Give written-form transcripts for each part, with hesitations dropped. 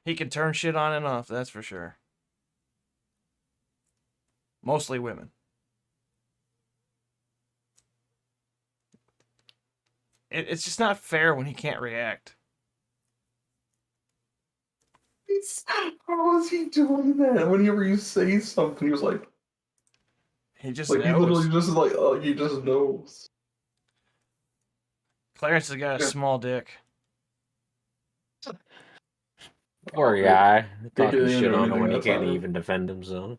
He can turn shit on and off, that's for sure. Mostly women. It's just not fair when he can't react. How is he doing that? Whenever you say something, he was like, He just he knows. literally just is like, oh, he just knows. Clarence has got a small dick. Poor guy. Talking can't shit do on him when he anything can't outside. even defend himself.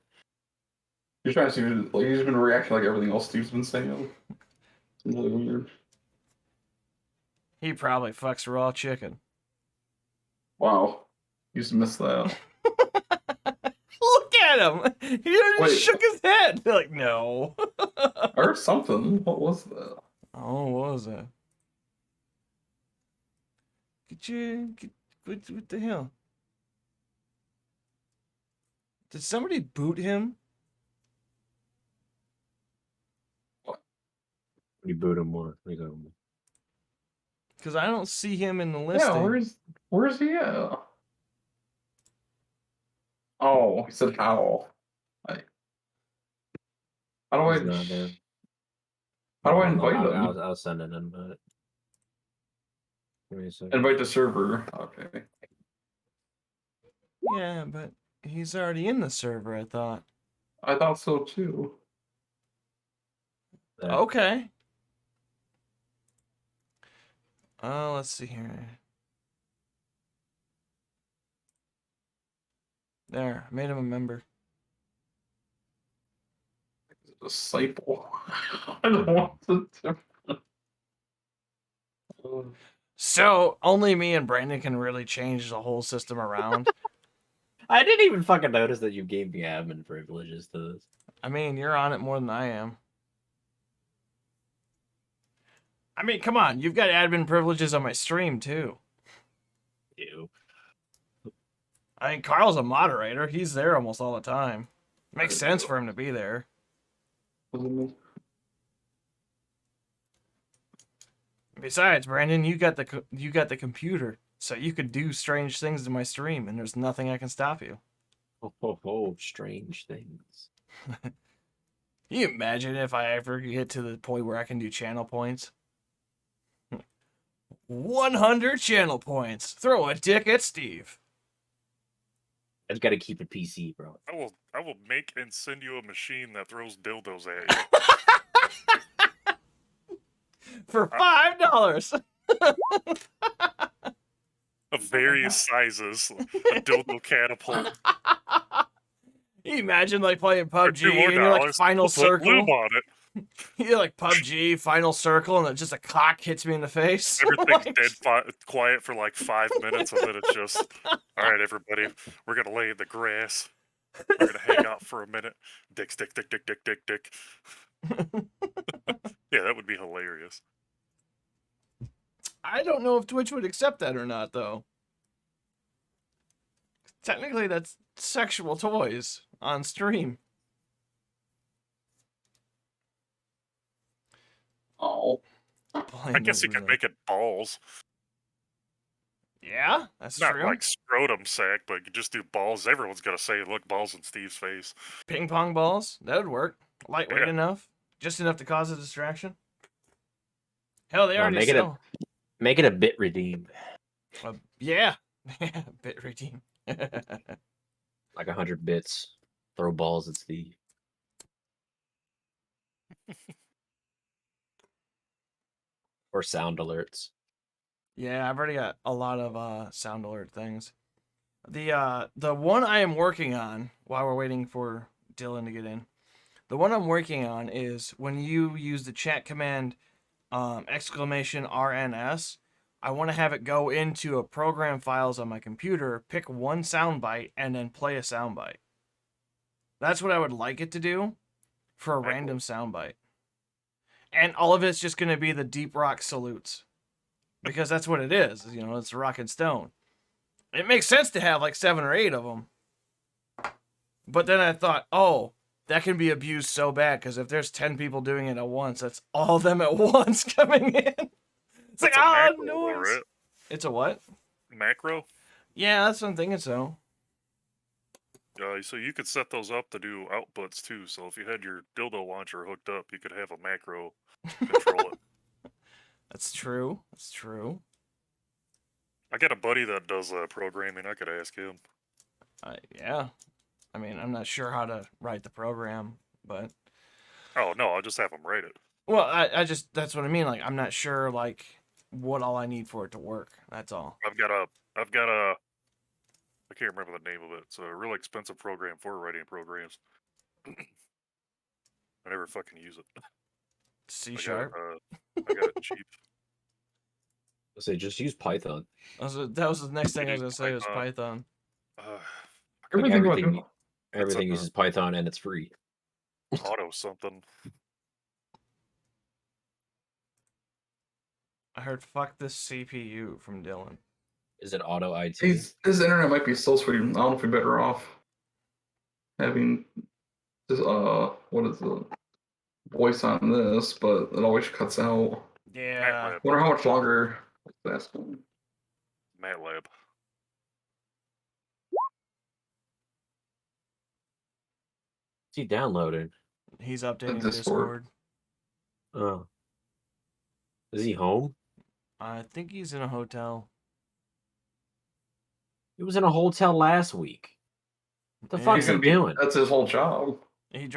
You're trying to see, like, he's been reacting like everything else Steve's been saying. It's really weird. He probably fucks raw chicken. Wow. You just missed that. Look at him! He just shook his head. Like, no. Or something. What was that? Oh, what was that? What the hell? Did somebody boot him? You boot him more. Because I don't see him in the listing. Yeah, where's he at? Oh, he said how. How do I? Not there. How do I invite him? I'll send an invite. Give me a second. Invite the server. Okay. Yeah, but he's already in the server, I thought. I thought so too. There. Okay. Let's see here. There, I made him a member. Disciple. I don't want to. So, only me and Brandon can really change the whole system around. I didn't even fucking notice that you gave me admin privileges to this. I mean, you're on it more than I am. I mean, come on, you've got admin privileges on my stream, too. Ew. I mean, Carl's a moderator. He's there almost all the time. Makes sense for him to be there. Besides, Brandon, you got the computer, so you could do strange things to my stream, and there's nothing I can stop you. Oh, strange things. Can you imagine if I ever get to the point where I can do channel points? 100 channel points. Throw a dick at Steve. I just gotta keep it PC, bro. I will make and send you a machine that throws dildos at you. For $5. Of various sizes. A dildo catapult. You imagine like playing For PUBG $2 more, and you're like final we'll put lube circle. on it. You're like PUBG, final circle, and then just a cock hits me in the face. Everything's Like- dead quiet for like 5 minutes, and then it's just, all right, everybody, we're gonna lay in the grass. We're gonna hang out for a minute. Dick. Yeah, that would be hilarious. I don't know if Twitch would accept that or not, though. Technically, that's sexual toys on stream. Oh. I guess you could make it balls. Yeah, that's Not true. like scrotum sack, but you could just do balls. Everyone's gonna say, look, balls in Steve's face. Ping pong balls, that would work. Lightweight Yeah. enough, just enough to cause a distraction. Hell, they already sell. Make it a bit redeem. Yeah, bit redeem. Like 100 bits. Throw balls at Steve. Or sound alerts. Yeah, I've already got a lot of sound alert things. The one I am working on while we're waiting for Dylan to get in. The one I'm working on is when you use the chat command exclamation RNS, I want to have it go into a program files on my computer, pick one soundbite, and then play a soundbite. That's what I would like it to do for a random soundbite. And all of it's just going to be the deep rock salutes. Because that's what it is. You know, it's rock and stone. It makes sense to have like 7 or 8 of them. But then I thought, oh, that can be abused so bad. Because if there's 10 people doing it at once, that's all of them at once coming in. It's That's like, a ah, macro, noise. right? It's a what? Macro? Yeah, that's what I'm thinking. So So you could set those up to do outputs too. So if you had your dildo launcher hooked up, you could have a macro control it. that's true. That's true. I got a buddy that does programming. I could ask him. Yeah. I mean, I'm not sure how to write the program, but Oh no, I'll just have him write it. well, I just that's what I mean. Like, I'm not sure like what all I need for it to work. That's all. I've got a I can't remember the name of it. It's a real expensive program for writing programs. I never fucking use it. C sharp. I got it cheap. I say just use Python. That was the next thing I was gonna say was Python. Python. Like Everything everything uses Python and it's free. Auto something. I heard "fuck this CPU" from Dylan. Is it auto IT? his internet might be so sweet. I don't know if we're better off having this what is the voice on this, but it always cuts out. Yeah. Wonder how much longer that's going. MATLAB. Is he downloading? He's updating Discord. Discord. Oh. Is he home? I think he's in a hotel. He was in a hotel last week. What the Yeah. fuck He's is he gonna be. doing? That's his whole job. He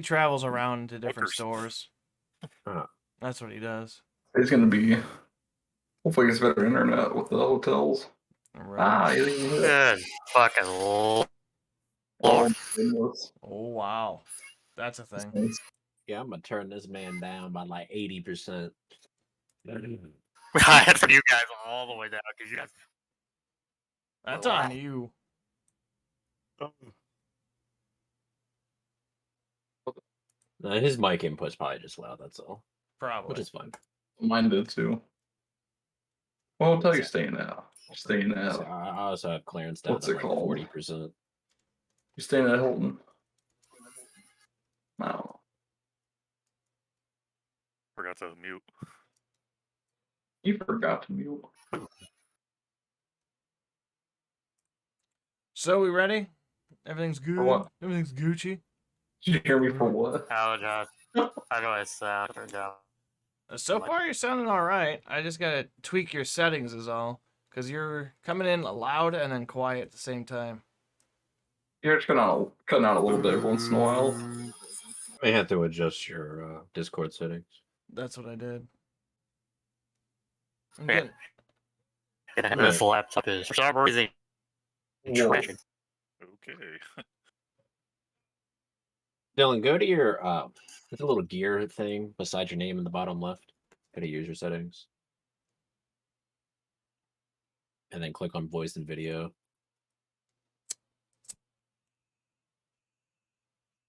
travels around to different Hookers. stores. Oh. That's what he does. He's gonna be. Hopefully, he gets better internet with the hotels. Right. Good fucking lord. Oh, goodness. Oh wow, that's a thing. Yeah, I'm gonna turn this man down by like 80%. I had for you guys all the way down because you guys. That's on you. His mic input's probably just loud, that's all. Probably. Which is fine. Mine did too. What hotel you staying at? Staying at. So I also have clearance down What's to it like called? 40%. You staying at Hilton? No. Forgot to mute. You forgot to mute. So we ready? Everything's good. what? Everything's Gucci. Did you hear me for what? How do I sound? Or no? So far, you're sounding all right. I just gotta tweak your settings, is all. Cause you're coming in loud and then quiet at the same time. You're just cutting out a little bit every once in a while. You may have to adjust your Discord settings. That's what I did. I'm Yeah. getting- This laptop is for some reason Whoa. crashing. Okay. Dylan, go to your there's a little gear thing beside your name in the bottom left. Go to user settings. And then click on voice and video.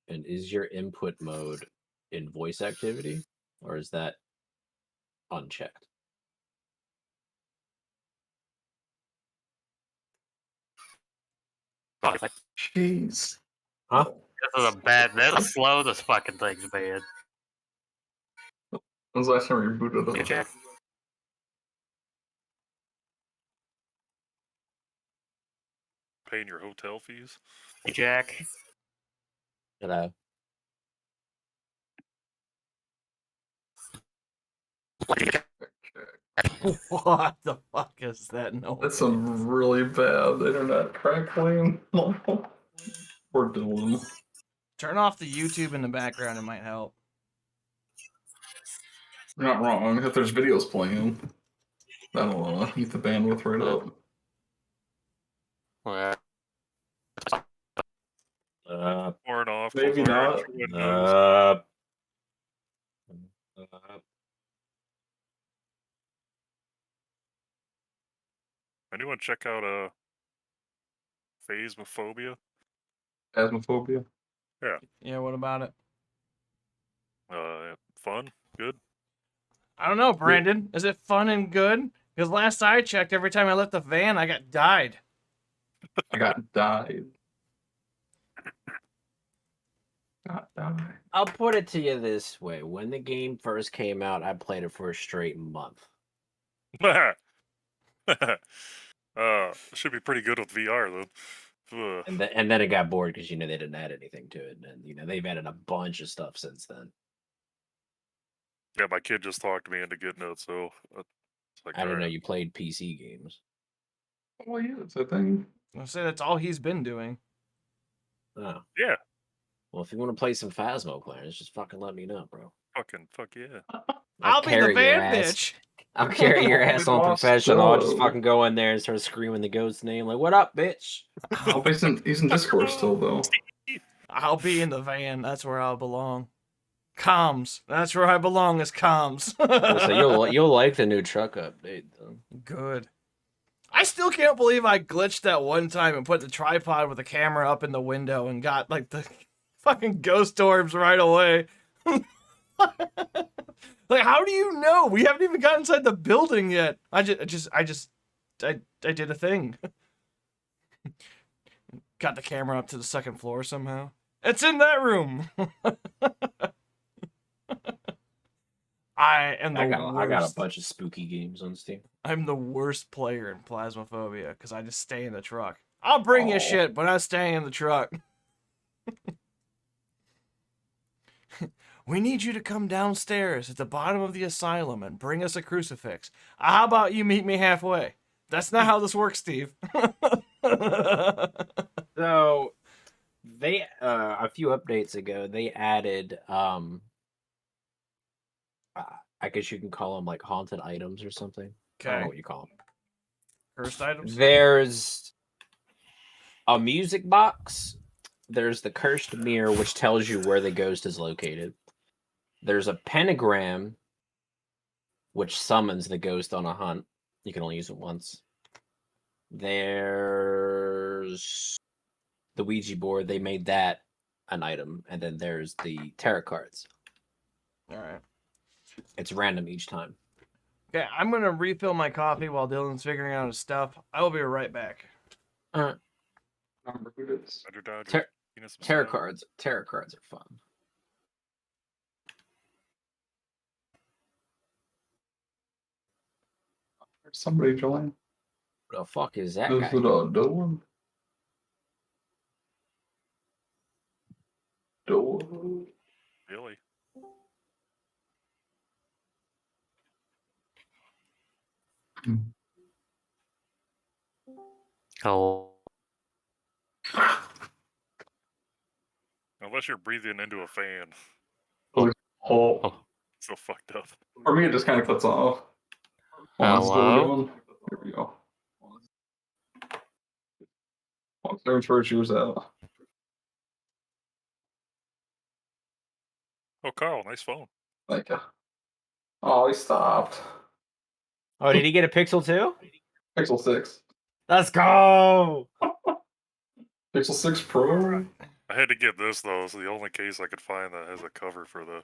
And is your input mode in voice activity, or is that unchecked? Jeez. Huh? This is a bad. This is slow. This fucking thing's bad. When's the last time you rebooted Good it? check. Paying your hotel fees. Hey, Jack. Hello. What the fuck is that noise? That's some really bad internet crackling. We're doing. Turn off the YouTube in the background. It might help. You're not wrong. If there's videos playing, that'll eat the bandwidth right up. Well, Turn off. Maybe close all your not. extra windows. Anyone check out Phasmophobia? Asthmaphobia. Yeah, what about it? Fun, good. I don't know, Brandon. Is it fun and good? Because last I checked, every time I left the van, I got died. I got died. Got died. I'll put it to you this way. When the game first came out, I played it for a straight month. Should be pretty good with VR then. Ugh. And then it got bored because they didn't add anything to it, and they've added a bunch of stuff since then. Yeah, my kid just talked me into getting it, so it's like, I didn't know alright. you played PC games. Oh yeah, it's a thing. I say that's all he's been doing. Oh, Yeah, well, if you want to play some Phasmo, Clarence, just fucking let me know, bro. fuck yeah. I'll be the carry your van ass. bitch. I'll carry your ass Big on boss professional. I'll just Joe. fucking go in there and start screaming the ghost name, like, "What up, bitch?" Oh, but he's in Discord still though. I'll be in the van. That's where I'll belong. Comms. That's where I belong. Is comms. Well, so you'll like the new truck update, though. Good. I still can't believe I glitched that one time and put the tripod with the camera up in the window and got like the fucking ghost orbs right away. Like, how do you know? We haven't even got inside the building yet. I did a thing. Got the camera up to the second floor somehow. It's in that room. I am the worst. I got a bunch of spooky games on Steam. I'm the worst player in Plasmophobia because I just stay in the truck. I'll bring you Oh. shit, but I'm staying in the truck. We need you to come downstairs at the bottom of the asylum and bring us a crucifix. How about you meet me halfway? That's not how this works, Steve. So they a few updates ago they added I guess you can call them like haunted items or something. I don't know Okay. what you call them. Cursed items? There's a music box. There's the cursed mirror, which tells you where the ghost is located. There's a pentagram, which summons the ghost on a hunt. You can only use it once. There's the Ouija board. They made that an item. And then there's the tarot cards. Alright. It's random each time. Okay, I'm going to refill my coffee while Dylan's figuring out his stuff. I will be right back. Remember who it is. Under Dodger, Tar- penis Tarot massage. cards are fun. There's somebody join. The fuck is that Is guy? it Dylan? Dylan. Really? Oh, Unless you're breathing into a fan. Oh. So fucked up. For me, it just kind of cuts off. That's what we're hello? doing. Here we go. There's first yours out. Oh, Carl, nice phone. Thank you. Oh, he stopped. Oh, did he get a Pixel too? Pixel 6. Let's go! Pixel 6 Pro. I had to get this though. It's the only case I could find that has a cover for the.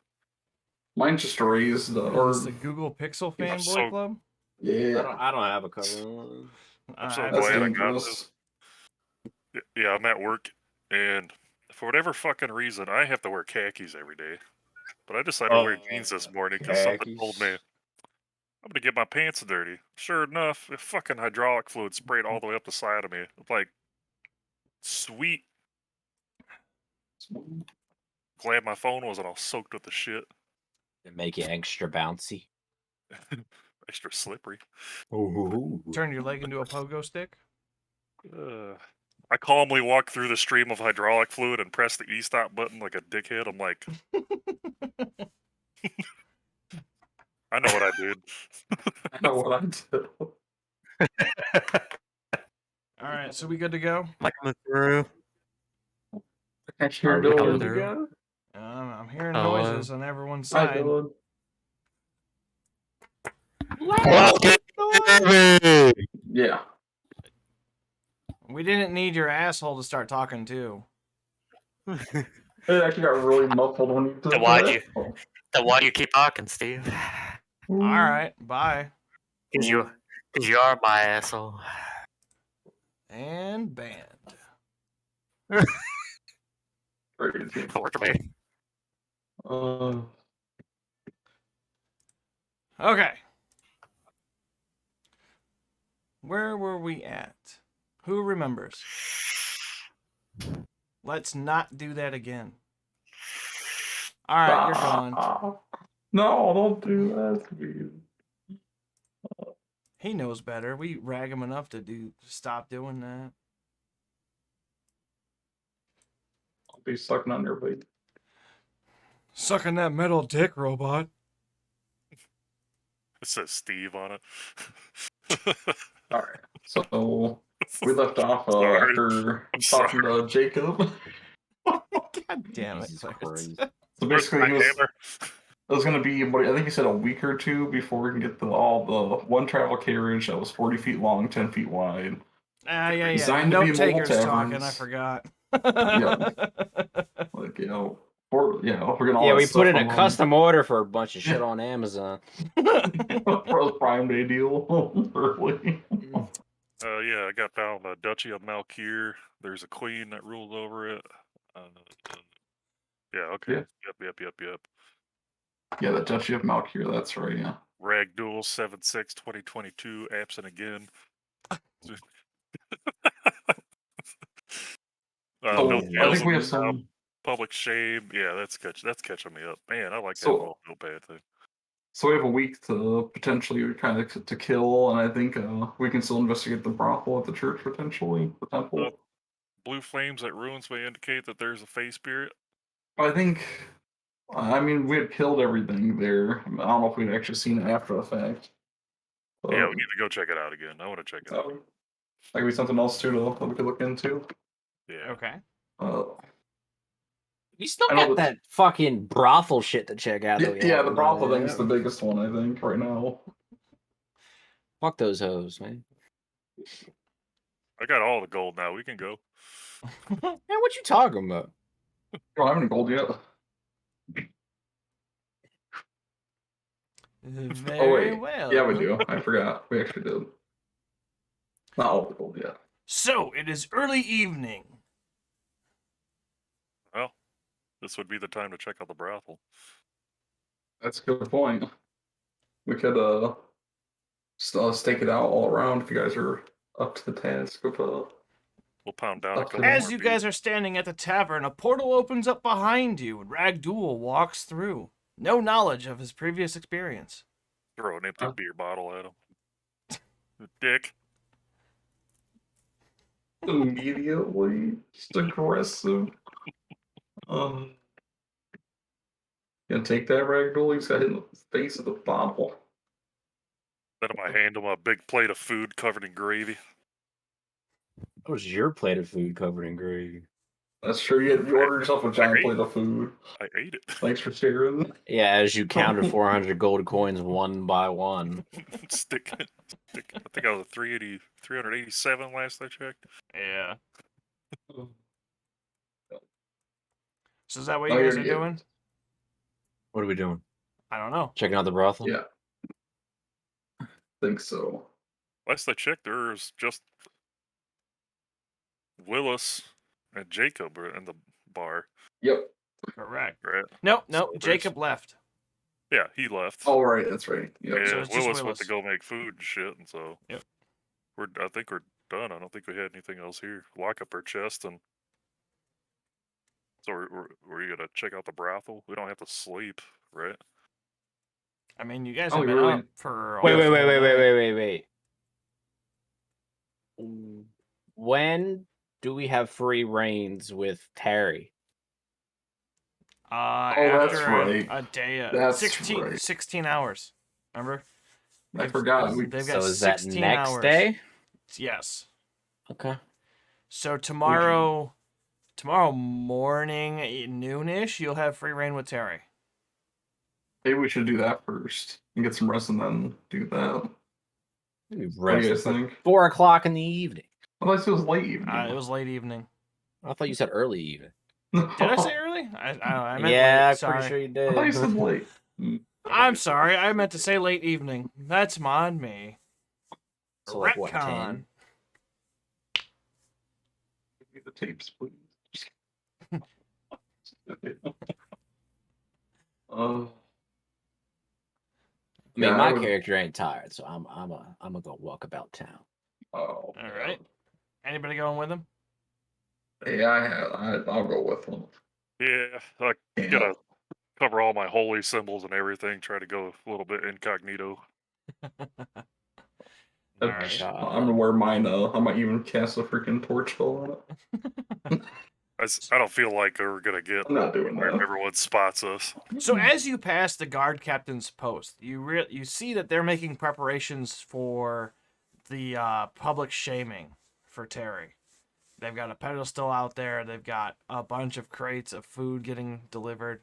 Mine's just raised. Is this the Google Pixel fanboy so- club? Yeah. I don't have a cover. I'm so I- That's glad I got dangerous. this. Yeah, I'm at work, and for whatever fucking reason, I have to wear khakis every day. But I decided to wear jeans this morning because something told me khakis. I'm gonna get my pants dirty. Sure enough, the fucking hydraulic fluid sprayed all the way up the side of me. I'm like, sweet. Glad my phone wasn't all soaked with the shit. To make it extra bouncy. Extra slippery. Ooh. Turn your leg into a pogo stick? I calmly walk through the stream of hydraulic fluid and press the e-stop button like a dickhead. I'm like, I know what I did. I know what I did. Alright, so we good to go? Like coming through. I can't hear Are we Dylan. good to Dylan. go? I'm hearing Hello? noises on everyone's Hi, side. Dylan. Yeah. We didn't need your asshole to start talking too. It actually got really muffled when you did Then why'd that. you- Then why do you keep talking, Steve? Alright, bye. Because you are my asshole. And banned. Crazy. Work for me. Okay. Where were we at? Who remembers? Let's not do that again. All right, you're gone. No, don't do that to me. He knows better. We rag him enough to stop doing that. I'll be sucking on your bait. Sucking that metal dick, robot. It says Steve on it. All right. So we left off Sorry. after I'm talking to Jacob. God damn it, Jesus Clarence. Christ. So Where's basically, my he was, hammer? it was going to be, I think he said a week or two before we can get all the one travel carriage that was 40 feet long, 10 feet wide. Yeah. Designed to be Note mobile takers talking. I taverns. forgot. Like, we're going to all Yeah, that we stuff put in a from, custom order for a bunch of shit on Amazon. for the Prime Day deal. Early. Yeah, I got down the Duchy of Malkier. There's a queen that rules over it. Yeah, okay. Yeah. Yep. Yeah, the Duchy of Malkier, that's right, yeah. Ragdool 7/6/2022, absent again. So no I tales think we have of some. public shame. Yeah, that's catching me up. Man, I like that So- little notepad thing. So we have a week to potentially kind of to kill, and I think we can still investigate the brothel at the church potentially, the temple. Blue flames at ruins may indicate that there's a fey spirit. I think, I mean, we had killed everything there. I don't know if we'd actually seen it after the fact. But, Yeah, we need to go check it out again. I want to check it out. That could be something else too that we could look into. Yeah. Okay. We still I know got that fucking brothel shit to check out. that we Yeah, the haven't brothel done thing's yet. the biggest one, I think, right now. Fuck those hoes, man. I got all the gold now. We can go. Man, what you talking about? We don't have any gold yet. Very well. Yeah, we do. I forgot. We actually did. Not all the gold yet. So, it is early evening. Well, this would be the time to check out the brothel. That's a good point. We could stake it out all around if you guys are up to the task of We'll pound down a couple As more you beats. guys are standing at the tavern, a portal opens up behind you, and Ragdool walks through. No knowledge of his previous experience. Throw an empty beer bottle at him. Dick. immediately just aggressive. Gonna take that ragdoll. He's got hit in the face with the bottle. Then I hand him a big plate of food covered in gravy. That was your plate of food covered in gravy. That's true. You ordered yourself a giant ate plate of food. I ate it. Thanks for sharing. Yeah, as you counted 400 gold coins one by one. Stick. I think I was at 387 last I checked. Yeah. So is that what Oh, you guys you're are getting doing? it. What are we doing? I don't know. Checking out the brothel? Yeah. Think so. Last I checked, there was just Willis and Jacob are in the bar, Yep. Correct. right? Nope. So there's- Jacob left. Yeah, he left. Oh, right. That's right. Yep. And So it's just Willis went to Willis. go make food and shit, and so Yep. I think we're done. I don't think we had anything else here. Lock up our chest, and so we're gonna check out the brothel. We don't have to sleep, right? I mean, you guys Oh, have been really? up for. Wait. almost all night. When do we have free reigns with Terry? that's After right. a day, That's 16, right. 16 hours. Remember? I forgot. They've got So is that 16 next hours. day? Yes. Okay. So tomorrow morning, noonish, you'll have free reign with Terry. Maybe we should do that first and get some rest and then do that. Maybe What do you rest guys think? 4 o'clock in the evening. I thought it was late evening. It was late evening. I thought you said early evening. Did I say early? I don't know. I meant Yeah, late. I'm Sorry. pretty sure you I thought you did. said late. I'm sorry. I meant to say late evening. That's on me. So like what, Retcon. 10? Give me the tapes, please. I mean, Yeah, my I would- character ain't tired, so I'm gonna go walk about town. Oh, All right. Anybody going with him? Yeah, I'll go with him. Yeah, I Yeah. gotta cover all my holy symbols and everything. Try to go a little bit incognito. All right. God. I'm gonna wear mine. I might even cast a freaking torch spell on it. I don't feel like we're gonna get I'm not doing where that. everyone spots us. So as you pass the guard captain's post, you see that they're making preparations for the public shaming for Terry. They've got a pedestal out there. They've got a bunch of crates of food getting delivered.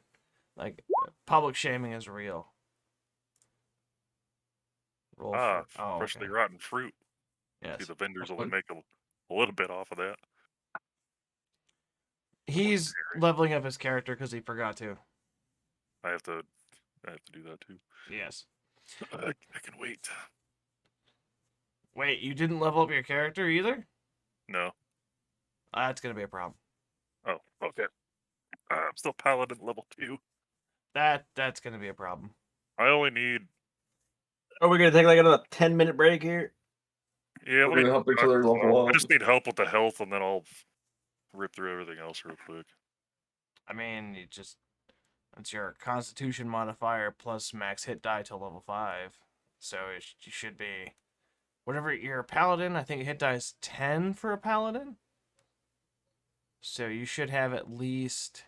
Like, public shaming is real. Roll Ah, for... Oh, freshly okay. rotten fruit. See, Yes. the vendors only make a little bit off of that. He's leveling up his character because he forgot to. I have to do that too. Yes. I can wait. Wait, you didn't level up your character either? No. That's going to be a problem. Oh, okay. I'm still paladin level 2. That's going to be a problem. I only need. Are we gonna take like another 10-minute break here? Yeah, We're let me gonna help each other level I up. just need help with the health, and then I'll rip through everything else real quick. I mean, it's your Constitution modifier plus max hit die till level 5. So you should be, whatever, you're a paladin, I think hit die is 10 for a paladin. So you should have at least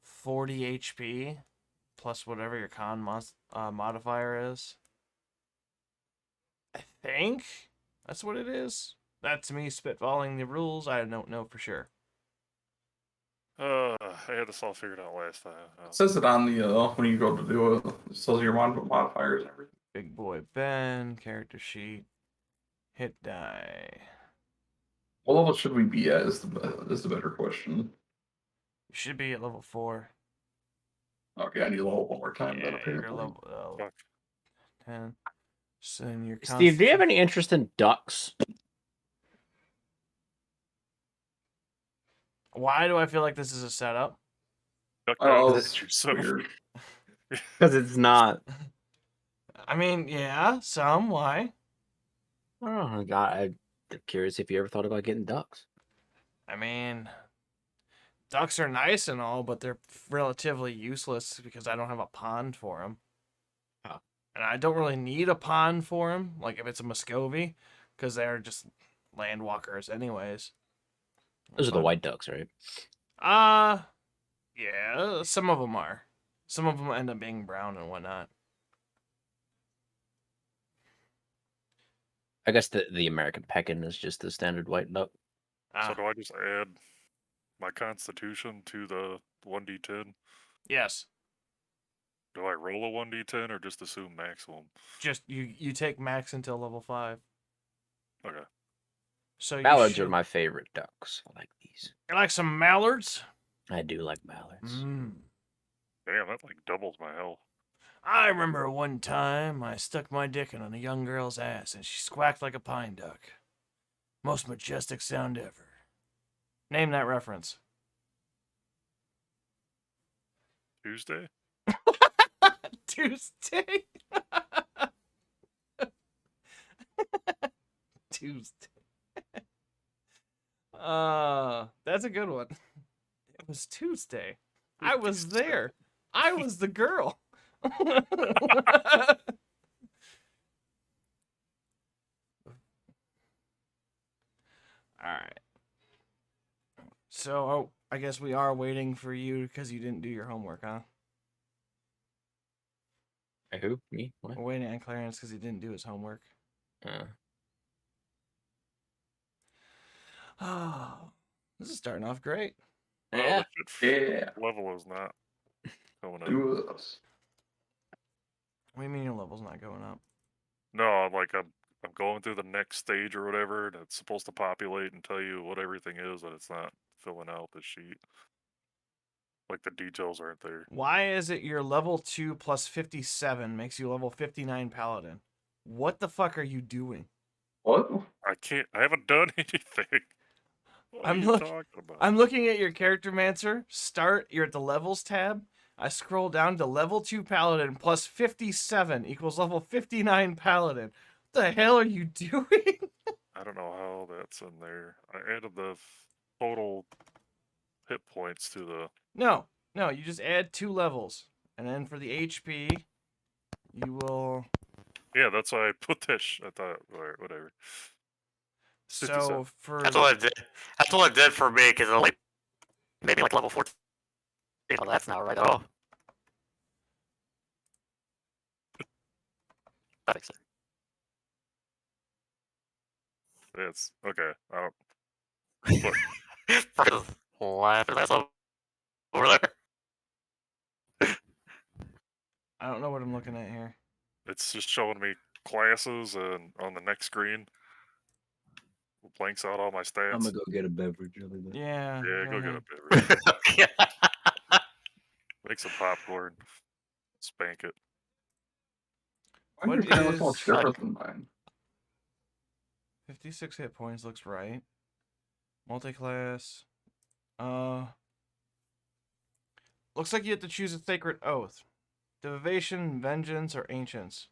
40 HP plus whatever your con modifier is. I think that's what it is. That's me spitballing the rules. I don't know for sure. I had this all figured out last time. It says it on the when you go to do it. It says your modifiers and everything. Big boy Ben, character sheet, hit die. What level should we be at? Is the better question. You should be at level 4. Okay, I need to level one more time. Yeah, Then you're apparently. level Fuck. 10. So then your Steve, do you have any interest in ducks? Why do I feel like this is a setup? Duck Oh, out, that's yourself. weird. Because it's not. I mean, yeah, some. Why? Oh God, I'm curious if you ever thought about getting ducks. I mean, ducks are nice and all, but they're relatively useless because I don't have a pond for them. Oh. And I don't really need a pond for them, like if it's a Muscovy, because they're just landwalkers anyways. Those are the But- white ducks, right? Yeah, some of them are. Some of them end up being brown and whatnot. I guess the American pekin is just the standard white duck. So do I just add my constitution to the 1d10? Yes. Do I roll a 1d10 or just assume maximum? Just you take max until level 5. Okay. So you Mallards should... are my favorite ducks. I like these. You like some mallards? I do like mallards. Mm. Damn, that like doubles my health. I remember one time I stuck my dick in on a young girl's ass and she squawked like a pine duck. Most majestic sound ever. Name that reference. Tuesday? Tuesday. Tuesday. That's a good one. It was Tuesday. I was there. I was the girl. All right. So, I guess we are waiting for you because you didn't do your homework, huh? Who? Me? What? We're waiting on Clarence because he didn't do his homework. Oh, this is starting off great. Well, Yeah. Yeah. Level is not going up. Do this. What do you mean your level's not going up? No, I'm going through the next stage or whatever, and it's supposed to populate and tell you what everything is, and it's not filling out the sheet. Like the details aren't there. Why is it your level 2 plus 57 makes you level 59 paladin? What the fuck are you doing? What? I haven't done anything. What are I'm you look- talking about? I'm looking at your character mancer. You're at the levels tab. I scroll down to level 2 paladin plus 57 equals level 59 paladin. What the hell are you doing? I don't know how that's in there. I added the total hit points to the. No, you just add 2 levels, and then for the HP, you will. Yeah, that's why I put that. I thought, whatever. 57. So for That's what it did. That's what it did for me because it only maybe like level 14. Oh, that's not right at all. That makes sense. It's okay. I don't. Laughing that's over there. I don't know what I'm looking at here. It's just showing me classes, and on the next screen, it blanks out all my stats. I'm gonna go get a beverage. Yeah. Yeah, go get ahead. a beverage. Yeah. Make some popcorn. Spank it. Why What does mine look is- much different than mine? 56 hit points looks right. Multi-class. Looks like you have to choose a sacred oath. Divination, vengeance, or ancients.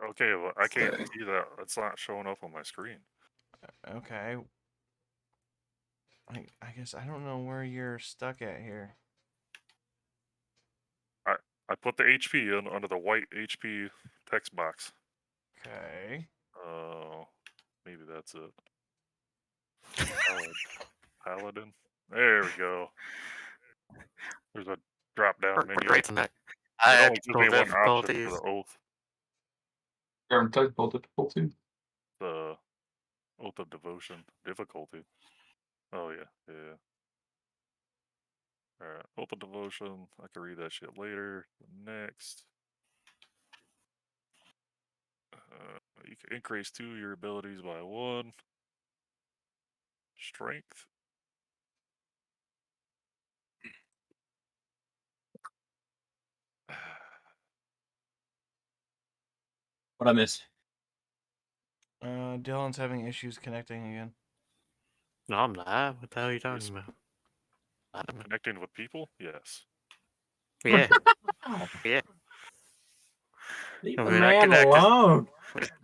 Okay, well, I can't Okay. see that. It's not showing up on my screen. Okay. I guess I don't know where you're stuck at here. I put the HP in under the white HP text box. Okay. Maybe that's it. Paladin. There we go. There's a drop down menu. Great tonight. It I only gives me one option difficulties. for the oath. Current technical difficulty. The oath of devotion difficulty. Oh yeah. Alright, oath of devotion. I can read that shit later. Next. You can increase 2 your abilities by 1. Strength. What I missed? Dylan's having issues connecting again. No, I'm not. What the hell are you Yes. talking about? I'm- Connecting with people? Yes. Yeah. Oh, Yeah. leave I the mean, I man connected- alone.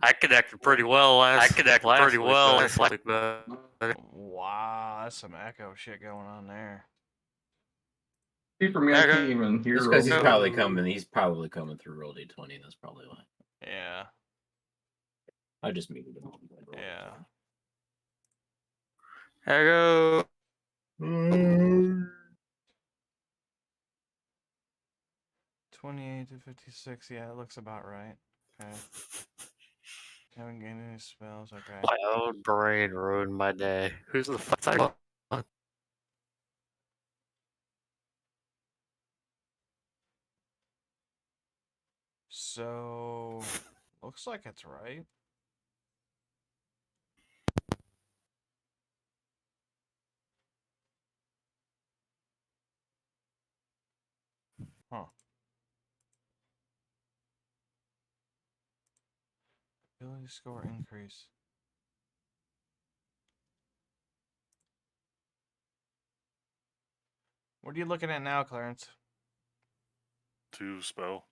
I connected pretty well last week, but Wow, that's some echo shit going on there. See for me, I Okay. can't even hear. Just because he's over- probably coming. He's probably coming through roll D20. That's probably why. Yeah. I just muted him. Yeah. there you go. 28 to 56. Yeah, it looks about right. Okay. Haven't gained any spells. Okay. My own brain ruined my day. Who's the fuck's I on? So, looks like it's right. Huh. Ability score increase. What are you looking at now, Clarence? 2 spell.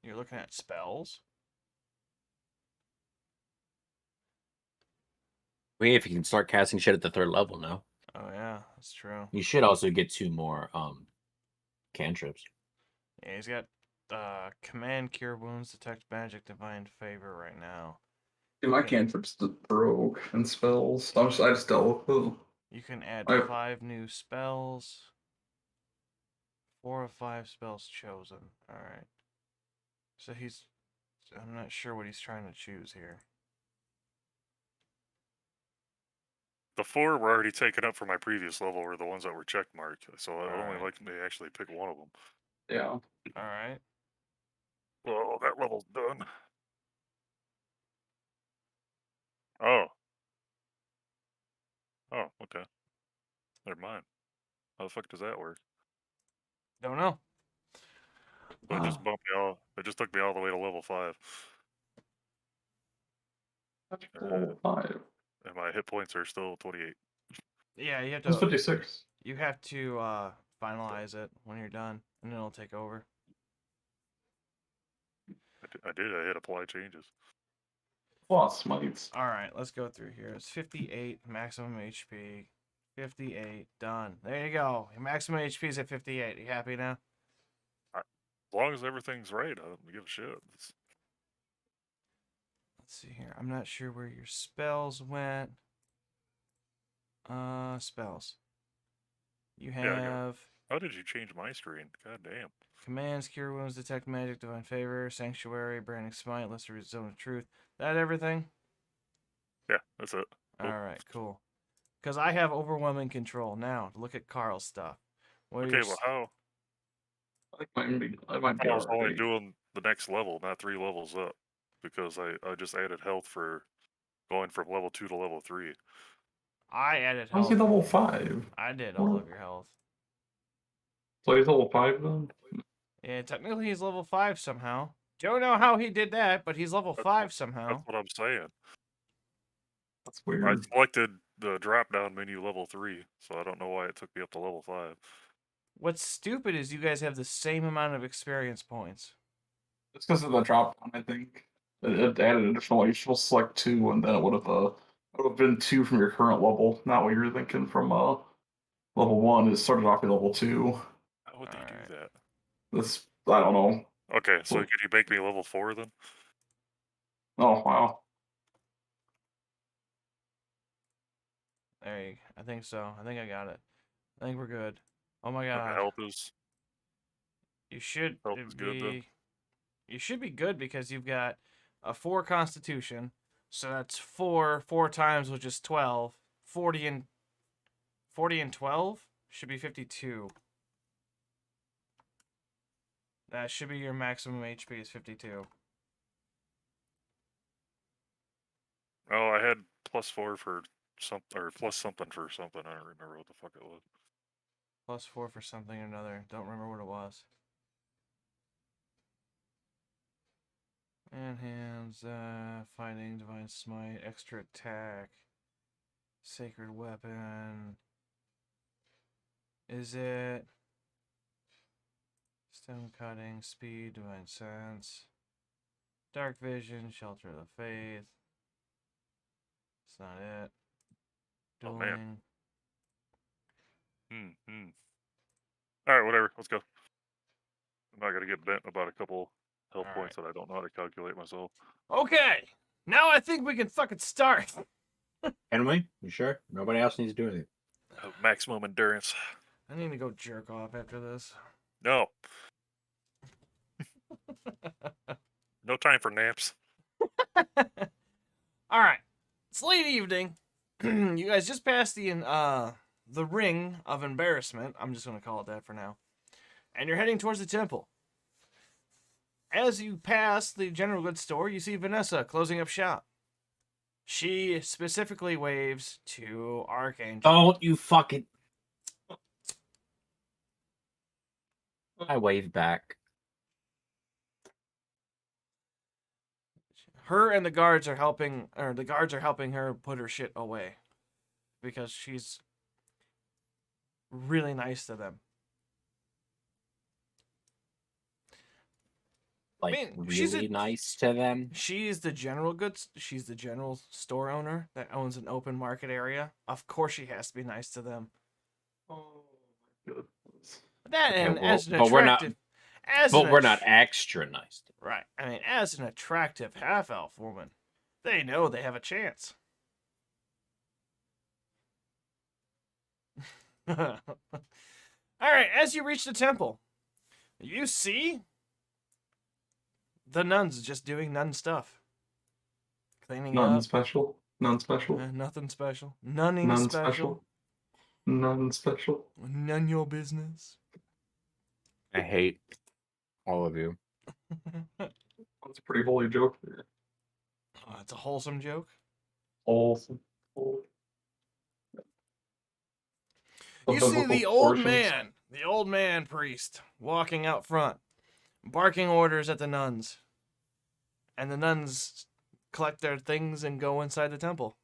You're looking at spells? Well, yeah, if you can start casting shit at the 3rd level now, Oh, yeah, that's true. you should also get 2 more cantrips. Yeah, he's got command, cure wounds, detect magic, divine favor right now. See, my cantrips broke and spells. I just dealt with it. You can add I- 5 new spells. 4 of 5 spells chosen. Alright. So I'm not sure what he's trying to choose here. The 4 were already taken up for my previous level, were the ones that were check marked. So I only Alright. like me actually pick one of them. Yeah. Alright. Well, that level's done. Oh. Oh, okay. Never mind. How the fuck does that work? Don't know. So it just bumped me all. It just took me all the way to level 5. That's level 5. And my hit points are still 28. Yeah, you have That's to 56. finalize it when you're done, and then it'll take over. I did. I hit apply changes. Plus smites. All right, let's go through here. It's 58 maximum HP. 58 done. There you go. Your maximum HP is at 58. You happy now? As long as everything's right, I don't give a shit. Let's see here. I'm not sure where your spells went. Spells. You Yeah, I got it. have How did you change my screen? God damn. commands, cure wounds, detect magic, divine favor, sanctuary, branding smite, lesser zone of truth. That everything? Yeah, that's it. All right, cool. Because I have overwhelming control now. Look at Carl's stuff. What are Okay, your well, how? I might be I was only alright. doing the next level, not 3 levels up, because I just added health for going from level 2 to level 3. I added How's health. he level 5? I did all of your health. So he's level 5 then? Yeah, technically he's level 5 somehow. Don't know how he did that, but he's level That's 5 That's somehow. what I'm saying. That's I weird. selected the drop down menu level 3, so I don't know why it took me up to level 5. What's stupid is you guys have the same amount of experience points. It's because of the drop down, I think. It added additional. You're supposed to select 2, and then it would have been 2 from your current level, not what you're thinking from level 1. It started off at level 2. How would they Alright. do that? That's I don't know. Okay, so Well- could you make me level 4 then? Oh wow. There you I think so. I think I got it. I think we're good. Oh my And the god. health is You should health is good then. be you should be good because you've got a 4 constitution. So that's 4 times, which is 12. 40 and 12 should be 52. That should be your maximum HP is 52. Oh, I had +4 for something, or plus something for something. I don't remember what the fuck it was. +4 for something or another. Don't remember what it was. And hands, fighting, divine smite, extra attack, sacred weapon. Is it stone cutting, speed, divine sense, dark vision, shelter of the faith? That's not it. Oh, Dueling. man. Alright, whatever. Let's go. I'm not gonna get bent about a couple health All points that I don't know how to calculate myself. Okay, now I think we can fucking start. Can we? You sure? Nobody else needs to do anything. Maximum endurance. I need to go jerk off after this. No. No time for naps. All right, it's late evening. You guys just passed the ring of embarrassment. I'm just gonna call it that for now. And you're heading towards the temple. As you pass the general goods store, you see Vanessa closing up shop. She specifically waves to Archangel. Don't you fucking. I wave back. Her and the guards are helping, or the guards are helping her put her shit away because she's really nice to them. Like, mean, she's really a- nice to them. She's the general goods. She's the general store owner that owns an open market area. Of course, she has to be nice to them. Oh my goodness. That Okay, and well, as an but we're not- attractive, as But an we're att- not extra nice to them. right. I mean, as an attractive half elf woman, they know they have a chance. All right. As you reach the temple, you see the nuns just doing nun stuff, cleaning None up. special. None special. Nothing special. Nunning None special. special. None special. None your business. I hate all of you. That's a pretty holy joke there. Oh, it's a wholesome joke. Awesome. Holy. You The see the biblical old proportions. the old man priest, walking out front, barking orders at the nuns. And the nuns collect their things and go inside the temple.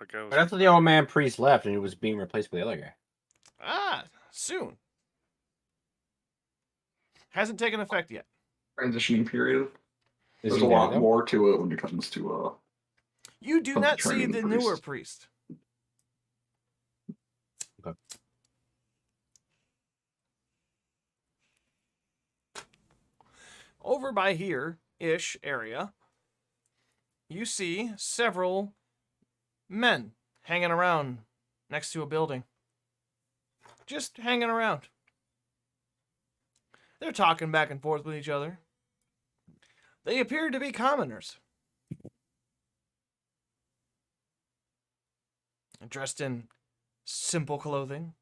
The guy was But after the old man priest left and he was being replaced by the other guy. Ah, soon. Hasn't taken effect yet. transitioning period. Is There's he a there, lot though? more to it when it comes to You do Comes to not see training the the newer priest. priest. Okay. Over by here-ish area, you see several men hanging around next to a building. Just hanging around. They're talking back and forth with each other. They appear to be commoners. Dressed in simple clothing.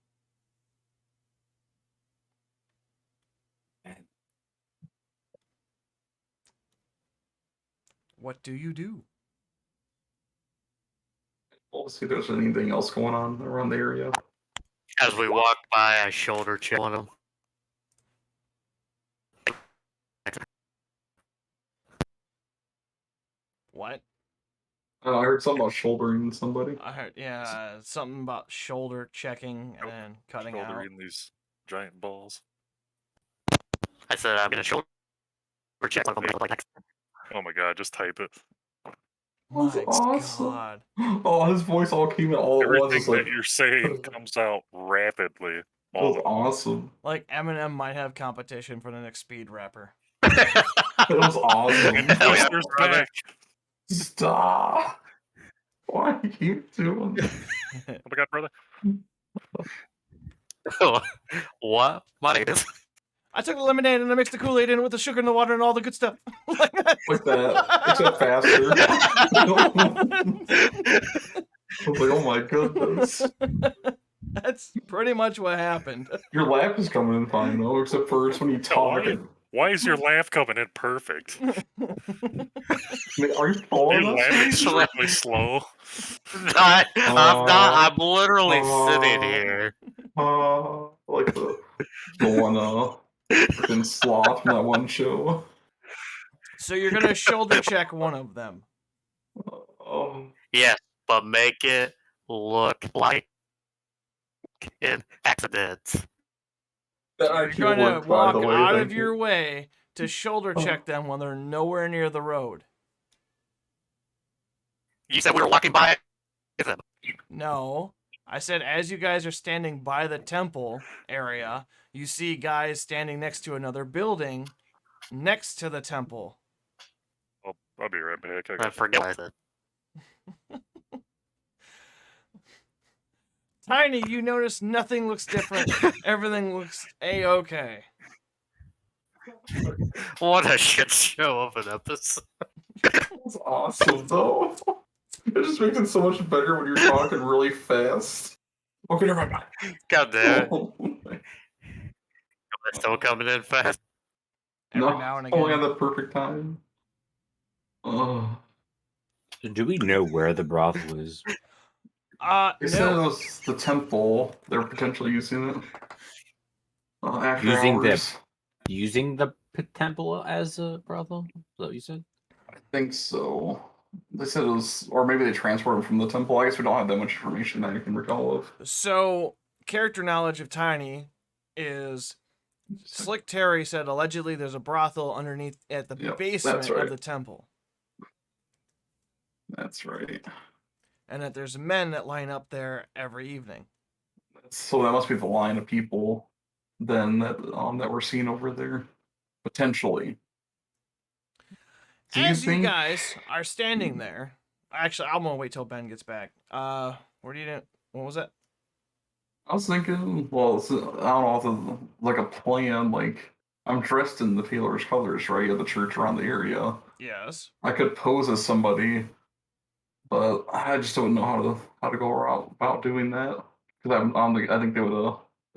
What do you do? We'll see if there's anything else going on around the area. As we walk by, I shoulder check one of them. What? I heard something about shouldering somebody. I heard, yeah, something about shoulder checking and Nope. then cutting out. Shouldering these giant balls. I said I'm gonna shoulder check one of them. Like next. Oh my god, just type it. That's My awesome. God. Oh, his voice all came out all at once. Everything It's like, that you're saying comes out rapidly. that All was at awesome. Like Eminem might have competition for the next speed rapper. That was awesome. And Hell yeah, Twister's brother. back. Stop. Why are you doing that? Oh my god, brother. What? My name is. I took the lemonade and I mixed the Kool-Aid in it with the sugar and the water and all the good stuff. Like that, except faster. I was like, oh my goodness. That's pretty much what happened. Your laugh is coming in fine though, except for it's when you talk. why? Why is your laugh coming in perfect? Are you You following laugh us? extremely slow. I'm not. I'm literally sitting here. Like the one freaking sloth from that one show. So you're gonna shoulder check one of them. Oh, Yes, but make it look like an accident. that You're actually gonna worked, by walk the way. out of Thank your you. way to shoulder check them when they're nowhere near the road. You said we were walking by them. No. I said as you guys are standing by the temple area, you see guys standing next to another building next to the temple. I'll be right back. I I got forget what I said. Tiny, you notice nothing looks different. Everything looks A-okay. What a shit show of an episode. That's awesome though. It just makes it so much better when you're talking really fast. Okay, never mind. God damn it. Oh, Still coming in fast. Every no, now and only again. at the perfect time. Oh. Do we know where the brothel is? They said it No. was the temple. They're potentially using it. After Using the- hours. Using the temple as a brothel? Is that what you said? I think so. They said it was, or maybe they transported him from the temple. I guess we don't have that much information that I can recall of. So, character knowledge of Tiny is Slick Terry said allegedly there's a brothel underneath at the Yep, basement that's right. of the temple. That's right. And that there's men that line up there every evening. So that must be the line of people then that we're seeing over there. Potentially. Do you As you think guys are standing there, actually, I'm gonna wait till Ben gets back. What was that? I was thinking, well, I don't know if it's like a plan, like I'm dressed in the Taylor's colors, right, of the church around the area. Yes. I could pose as somebody, but I just don't know how to go about doing that because I think they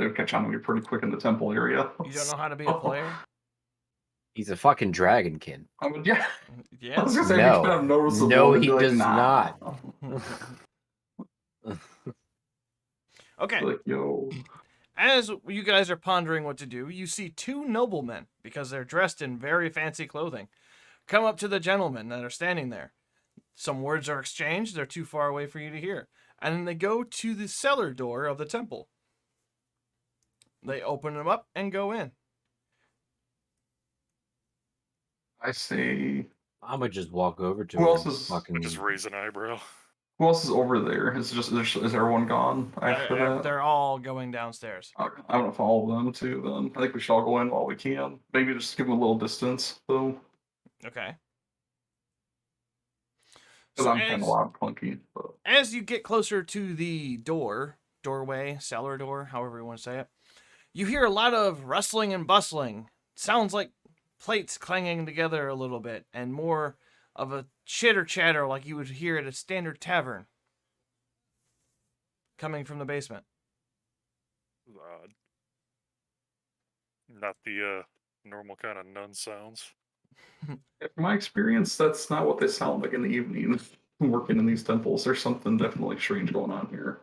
would catch on to me pretty quick in the temple area. You don't know how to be a player? He's a fucking dragonkin. I would, yeah. I was Yes. gonna say No. we kind of noticeable. No, and be he like, does nah. Okay. Like, yo, As you guys are pondering what to do, you see two noblemen, because they're dressed in very fancy clothing, come up to the gentlemen that are standing there. Some words are exchanged, they're too far away for you to hear. And then they go to the cellar door of the temple. They open them up and go in. I say. I'm gonna just walk over to Who her else and is- fucking. Just raise an eyebrow. Who else is over there? Is everyone gone after that? They're all going downstairs. I'm gonna follow them too. Then I think we should all go in while we can. Maybe just give them a little distance though, Okay. because So I'm kind of loud, clunky. But as you get closer to the doorway, cellar door, however you want to say it, you hear a lot of rustling and bustling. Sounds like plates clanging together a little bit, and more of a chitter chatter like you would hear at a standard tavern coming from the basement. Odd. Not the normal kind of nun sounds. from my experience, that's not what they sound like in the evening. Working in these temples, there's something definitely strange going on here.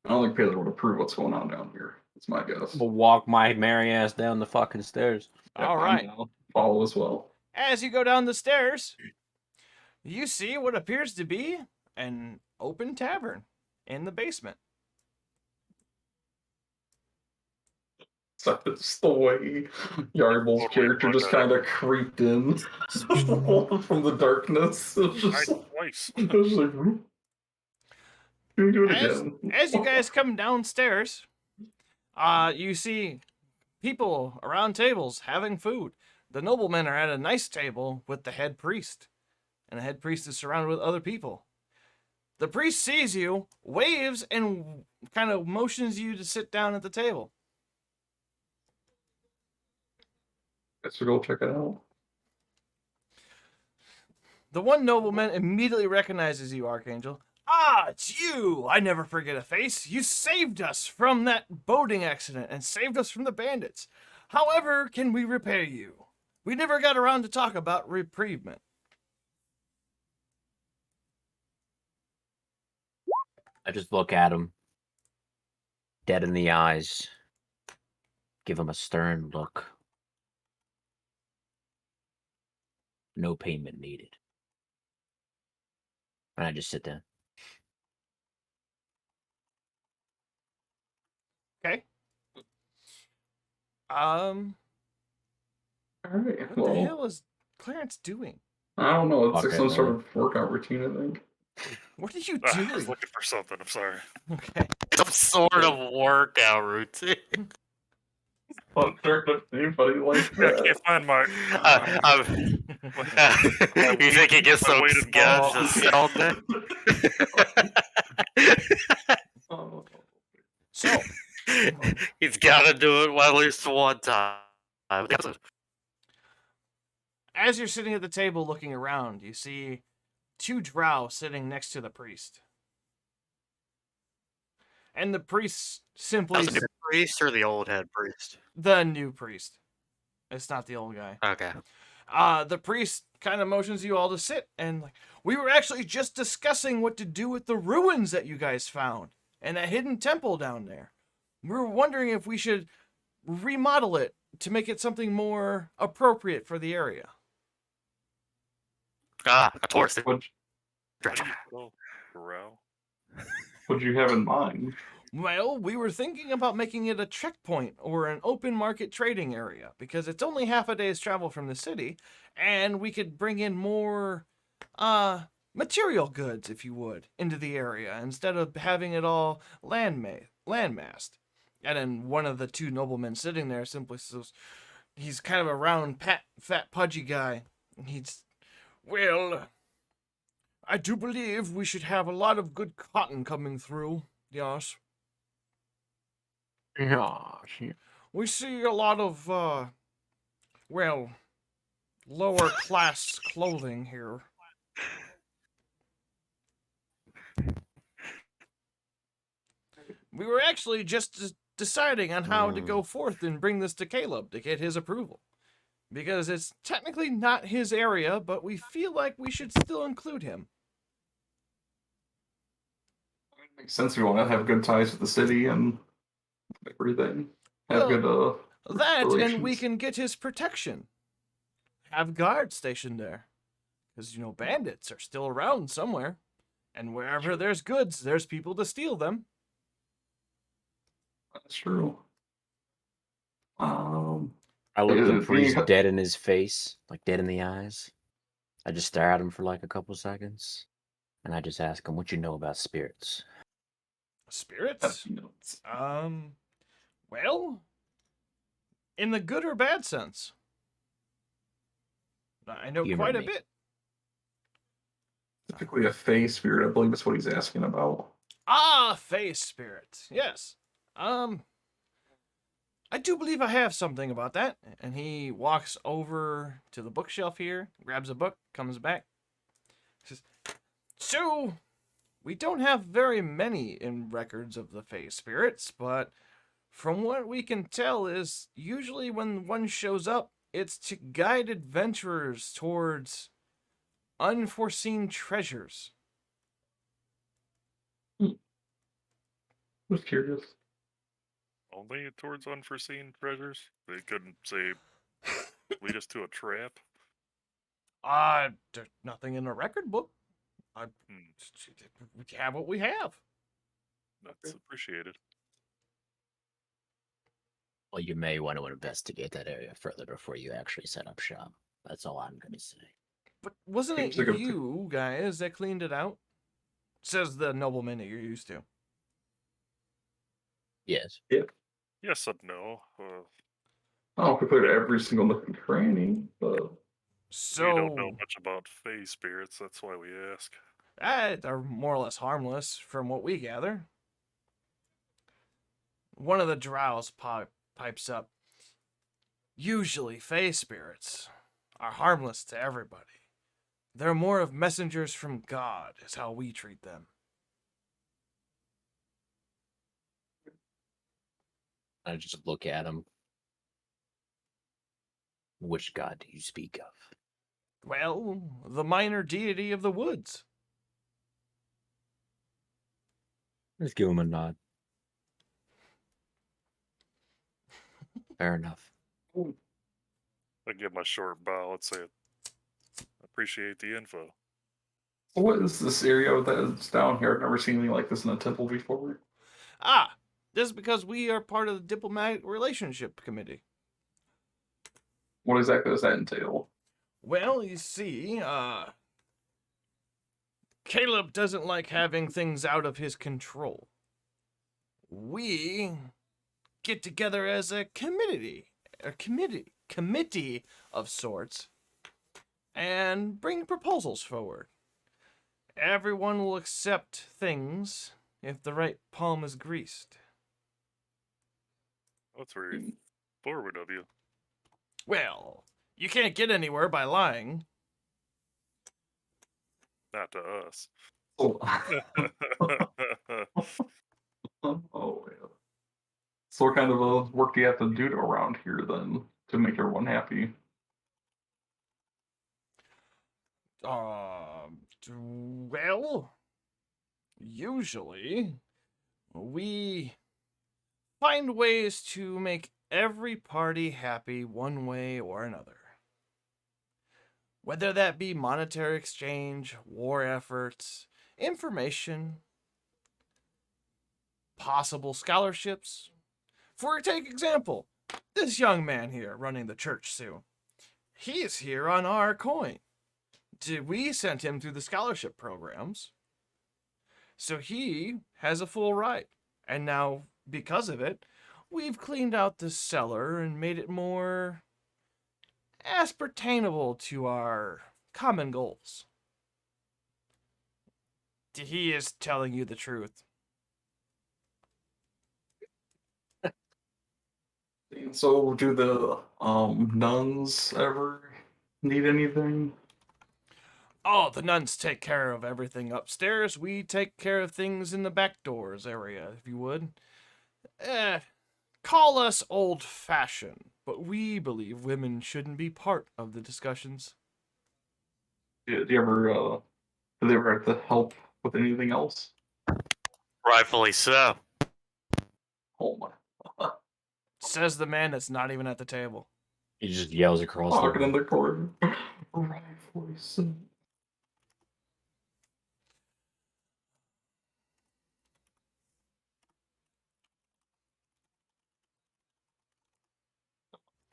I don't think Taylor would approve what's going on down here. That's my guess. We'll walk my merry ass down the fucking stairs. Yeah, All I'm right. down. Follow as well. As you go down the stairs, you see what appears to be an open tavern in the basement. That's the way Yarble's Totally character just fuck kind of creeped in from the darkness. It was just, Twice. it was like, "Whoop." Can we do it again? As you guys come downstairs, you see people around tables having food. The noblemen are at a nice table with the head priest, and the head priest is surrounded with other people. The priest sees you, waves, and kind of motions you to sit down at the table. Guess we'll go check it out. The one nobleman immediately recognizes you, Archangel. Ah, it's you! I never forget a face. You saved us from that boating accident and saved us from the bandits. However, can we repay you? We never got around to talk about reprievement. I just look at him, dead in the eyes, give him a stern look. No payment needed. And I just sit down. Okay. All right. What Well, the hell is Clarence doing? I don't know. It's like Okay, some sort man. of workout routine, I think. What are you I was doing? looking for something. I'm sorry. Okay. Some sort of workout routine. Well, sure, if anybody like Yeah, I that. can't find my. You think he gets my some weighted guns ball. to sit all day? Oh. So, He's got to do it at least one time. as you're sitting at the table looking around, you see two drow sitting next to the priest. And the priest simply That was the new priest or the old head priest? the new priest. It's not the old guy. Okay. The priest kind of motions you all to sit, and like, we were actually just discussing what to do with the ruins that you guys found and that hidden temple down there. We were wondering if we should remodel it to make it something more appropriate for the area. Ah, a tourist. What'd Oh, corral. you have in mind? Well, we were thinking about making it a checkpoint or an open market trading area because it's only half a day's travel from the city, and we could bring in more material goods, if you would, into the area instead of having it all landmassed. And then one of the two noblemen sitting there simply says, he's kind of a round, fat, pudgy guy. He's, well, I do believe we should have a lot of good cotton coming through. Yes. Yeah. We see a lot of, well, lower class clothing here. We were actually just deciding on how to go forth and bring this to Caleb to get his approval. Because it's technically not his area, but we feel like we should still include him. It makes sense. We want to have good ties with the city and everything. Have Well, good. That, and we relations. can get his protection. Have guards stationed there. Because, bandits are still around somewhere. And wherever there's goods, there's people to steal them. That's true. I look the Being priest dead in his face, like dead in the eyes. I just stare at him for like a couple seconds, and I just ask him, "What you know about spirits?" Spirits? Well, in the good or bad sense, I know Humor quite a me. bit. typically a face spirit, I believe is what he's asking about. Ah, face spirits. Yes. I do believe I have something about that. And he walks over to the bookshelf here, grabs a book, comes back. Says, so, we don't have very many in records of the face spirits, but from what we can tell is usually when one shows up, it's to guide adventurers towards unforeseen treasures. Just curious. Only towards unforeseen treasures? They couldn't say lead us to a trap? There's nothing in the record book. Hmm, We have what we have. that's appreciated. Well, you may want to investigate that area further before you actually set up shop. That's all I'm gonna say. But wasn't it Seems like a you guys that cleaned it out? Says the nobleman that you're used to. Yes. Yes and no. I don't know if we put it every single nook and cranny, but We don't know So, much about fey spirits, that's why we ask. they're more or less harmless from what we gather. One of the drows pipes up. Usually, fey spirits are harmless to everybody. They're more of messengers from God, is how we treat them. I just look at him. Which god do you speak of? Well, the minor deity of the woods. Let's give him a nod. Fair enough. I give my short bow and say, appreciate the info. what is this area that's down here? I've never seen anything like this in a temple before. Ah, this is because we are part of the diplomatic relationship committee. What exactly does that entail? Well, you see, Caleb doesn't like having things out of his control. We get together as a committee of sorts, and bring proposals forward. Everyone will accept things if the right palm is greased. That's very forward of you. Well, you can't get anywhere by lying. Not to us. Oh, oh yeah. So what kind of work do you have to do around here then to make everyone happy? Well, usually we find ways to make every party happy one way or another. Whether that be monetary exchange, war efforts, information, possible scholarships. For take example, this young man here running the church soon. He's here on our coin. We sent him through the scholarship programs. So he has a full right. And now, because of it, we've cleaned out the cellar and made it more ascertainable to our common goals. He is telling you the truth. So do the nuns ever need anything? Oh, the nuns take care of everything upstairs. We take care of things in the back doors area, if you would. Call us old-fashioned, but we believe women shouldn't be part of the discussions. Do you ever do they ever have to help with anything else? Rightfully so. Oh my. Says the man that's not even at the table. He just yells across the Talking in room. the corner. Rightfully so.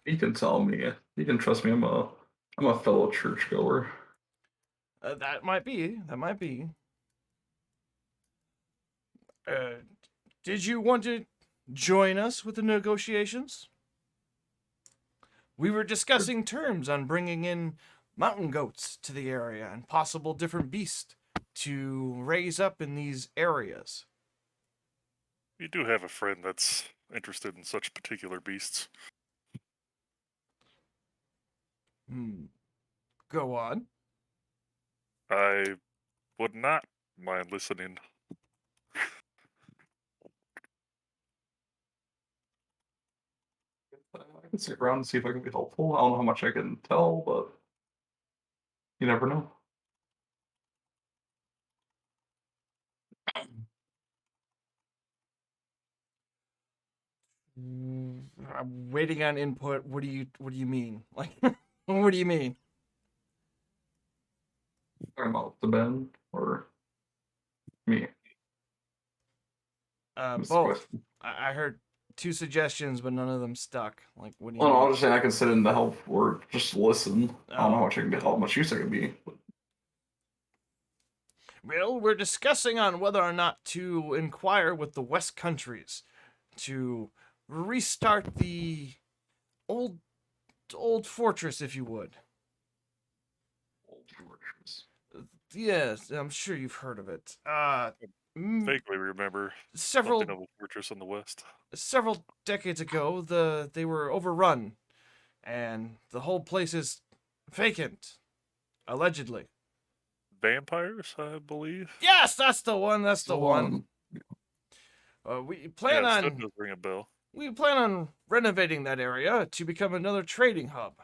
You can tell me. You can trust me. I'm a fellow churchgoer. That might be. That might be. Uh, did you want to join us with the negotiations? We were discussing terms on bringing in mountain goats to the area and possible different beasts to raise up in these areas. You do have a friend that's interested in such particular beasts. Hmm. Go on. I would not mind listening. I can stick around and see if I can be helpful. I don't know how much I can tell, but you never know. I'm waiting on input. What do you mean? Like, what do you mean? Talking about the Ben or me. That's the Both. question. I heard two suggestions, but none of them stuck. Like, what do you Well, no, I mean? was just saying I can sit in to help or just listen. I don't know how Oh. much I can be, how much use I can be. Well, we're discussing on whether or not to inquire with the West countries to restart the old old fortress, if you would. Yes, I'm sure you've heard of it. Vaguely remember something Several of a fortress in the west. several decades ago, they were overrun, and the whole place is vacant, allegedly. Vampires, I believe. Yes, that's the one. That's the So, one. Yes, that does ring a bell. We plan on renovating that area to become another trading hub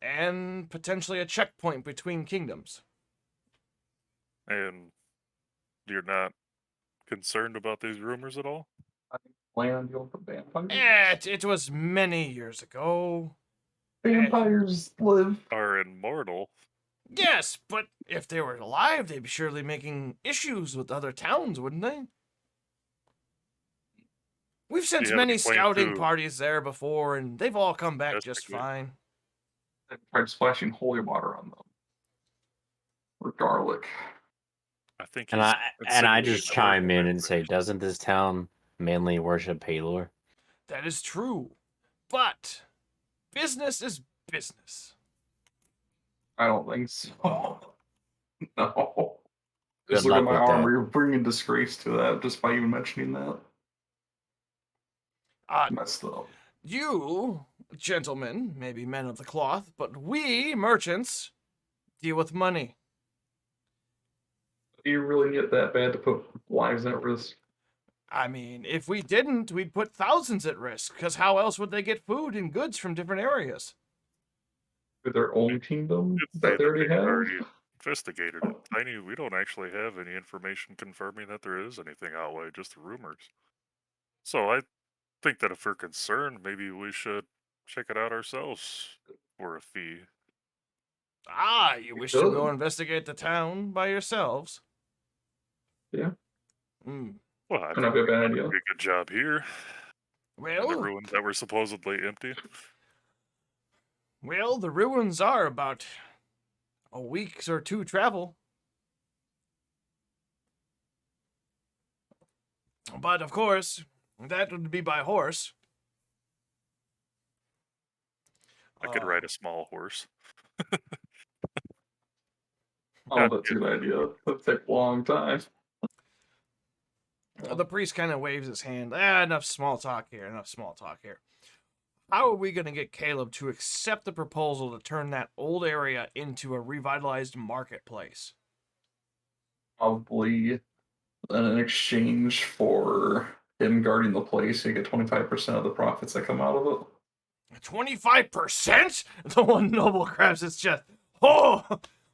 and potentially a checkpoint between kingdoms. And you're not concerned about these rumors at all? I plan deal with the vampires. It was many years ago. Vampires live. Are immortal. Yes, but if they were alive, they'd be surely making issues with other towns, wouldn't they? We've sent Do you have many any plan scouting to parties there before, and they've all come back just investigate? fine. I tried splashing holy water on them. Or garlic. I think And he's I insinuating just that we're chime in and vampires. say, doesn't this town mainly worship Palor? That is true. But business is business. I don't think so. No. Good Just look at luck my with armor. that. You're bringing disgrace to that just by even mentioning that. Messed up. You, gentlemen, may be men of the cloth, but we, merchants, deal with money. Do you really need it that bad to put lives at risk? I mean, if we didn't, we'd put thousands at risk, because how else would they get food and goods from different areas? With their own kingdom You'd say that they that already they've have? already investigated it. Tiny, we don't actually have any information confirming that there is anything outweigh just the rumors. So I think that if we're concerned, maybe we should check it out ourselves for a fee. Ah, you wish to go investigate the town by yourselves? Yeah. Hmm. Well, I Might think not be a we've bad done a idea. pretty good job here. And the Well, ruins that were supposedly empty. the ruins are about a week's or two travel. But of course, that would be by horse. I could ride a small horse. I don't know if that's a good idea. That'd take a long time. The priest kind of waves his hand. Enough small talk here. Enough small talk here. How are we going to get Caleb to accept the proposal to turn that old area into a revitalized marketplace? Probably in exchange for him guarding the place, he get 25% of the profits that come out of it. 25%? The one noble grabs his chest. Oh!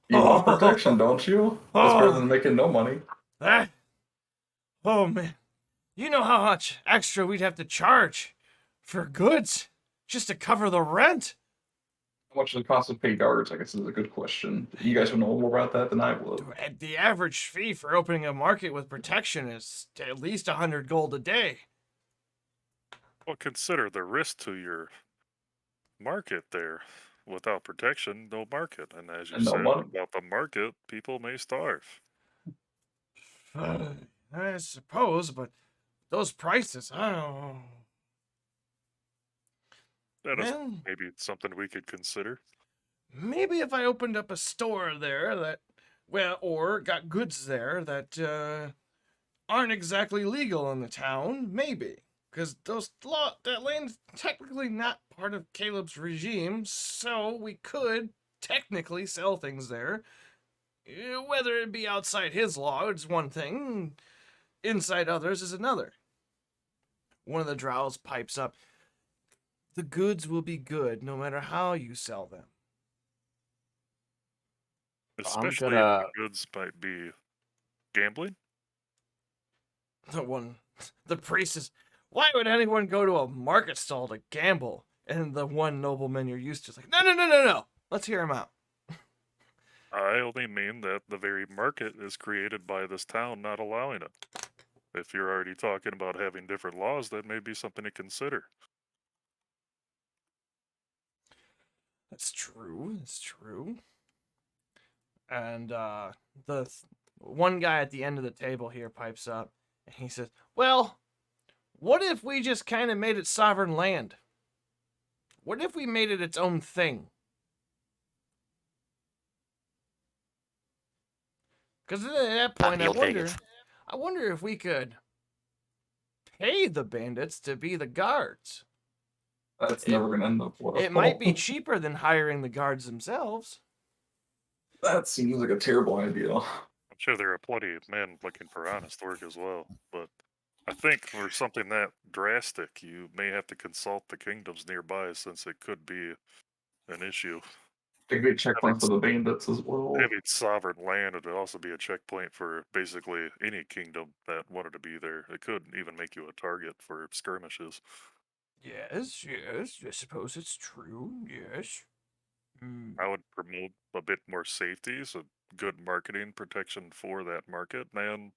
You want protection, don't you? That's better than making no money. That? Oh, man. You know how much extra we'd have to charge for goods just to cover the rent? How much does it cost to pay guards? I guess is a good question. You guys would know more about that than I would. The average fee for opening a market with protection is at least 100 gold a day. Well, consider the risk to your market there. Without protection, no market. And as you And no said, money. without the market, people may starve. I suppose, but those prices, I don't know. That is Well, maybe something we could consider. maybe if I opened up a store there that, well, or got goods there that aren't exactly legal in the town, maybe. Because that land's technically not part of Caleb's regime, so we could technically sell things there. Whether it be outside his law is one thing, inside others is another. One of the drows pipes up. The goods will be good no matter how you sell them. Especially if the goods might be gambling. The priest is. Why would anyone go to a market stall to gamble? And the one nobleman you're used to is like, no. Let's hear him out. I only mean that the very market is created by this town not allowing it. If you're already talking about having different laws, that may be something to consider. That's true. That's true. And the one guy at the end of the table here pipes up and he says, well, what if we just kind of made it sovereign land? What if we made it its own thing? Because at that point, I wonder if we could pay the bandits to be the guards. That's never going to end up well. It might be cheaper than hiring the guards themselves. That seems like a terrible idea. I'm sure there are plenty of men looking for honest work as well, but I think for something that drastic, you may have to consult the kingdoms nearby since it could be an issue. A great checkpoint for the bandits as well. Having sovereign land would also be a checkpoint for basically any kingdom that wanted to be there. It could even make you a target for skirmishes. Yes, I suppose it's true, yes. I would promote a bit more safety, so good marketing protection for that market, and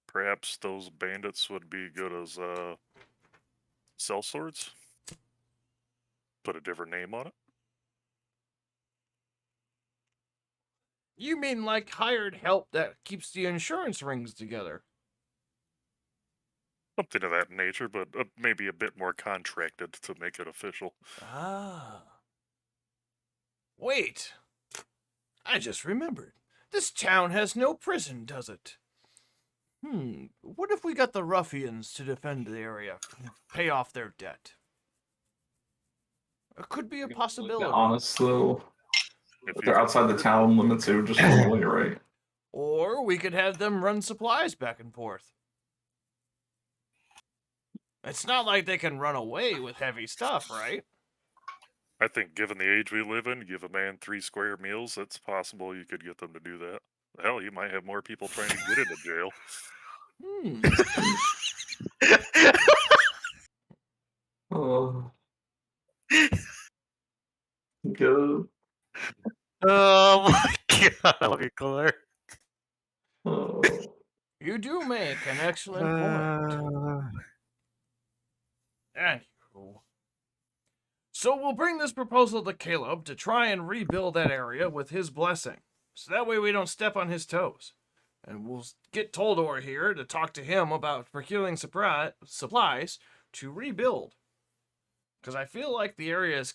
perhaps those bandits would be good as sellswords. Put a different name on it. You mean like hired help that keeps the insurance rings together? Something of that nature, but maybe a bit more contracted to make it official. Ah. Wait. I just remembered. This town has no prison, does it? What if we got the ruffians to defend the area, pay off their debt? It could be a possibility. Honest though, if they're outside the town limits, they would just run away, right? Or we could have them run supplies back and forth. It's not like they can run away with heavy stuff, right? I think given the age we live in, give a man 3 square meals, it's possible you could get them to do that. Hell, you might have more people trying to get into jail. Oh. Good. Oh my god, I love you, Claire. Oh. You do make an excellent point. Anywho. So we'll bring this proposal to Caleb to try and rebuild that area with his blessing. So that way we don't step on his toes. And we'll get Toldor here to talk to him about procuring supplies to rebuild. Because I feel like the area is,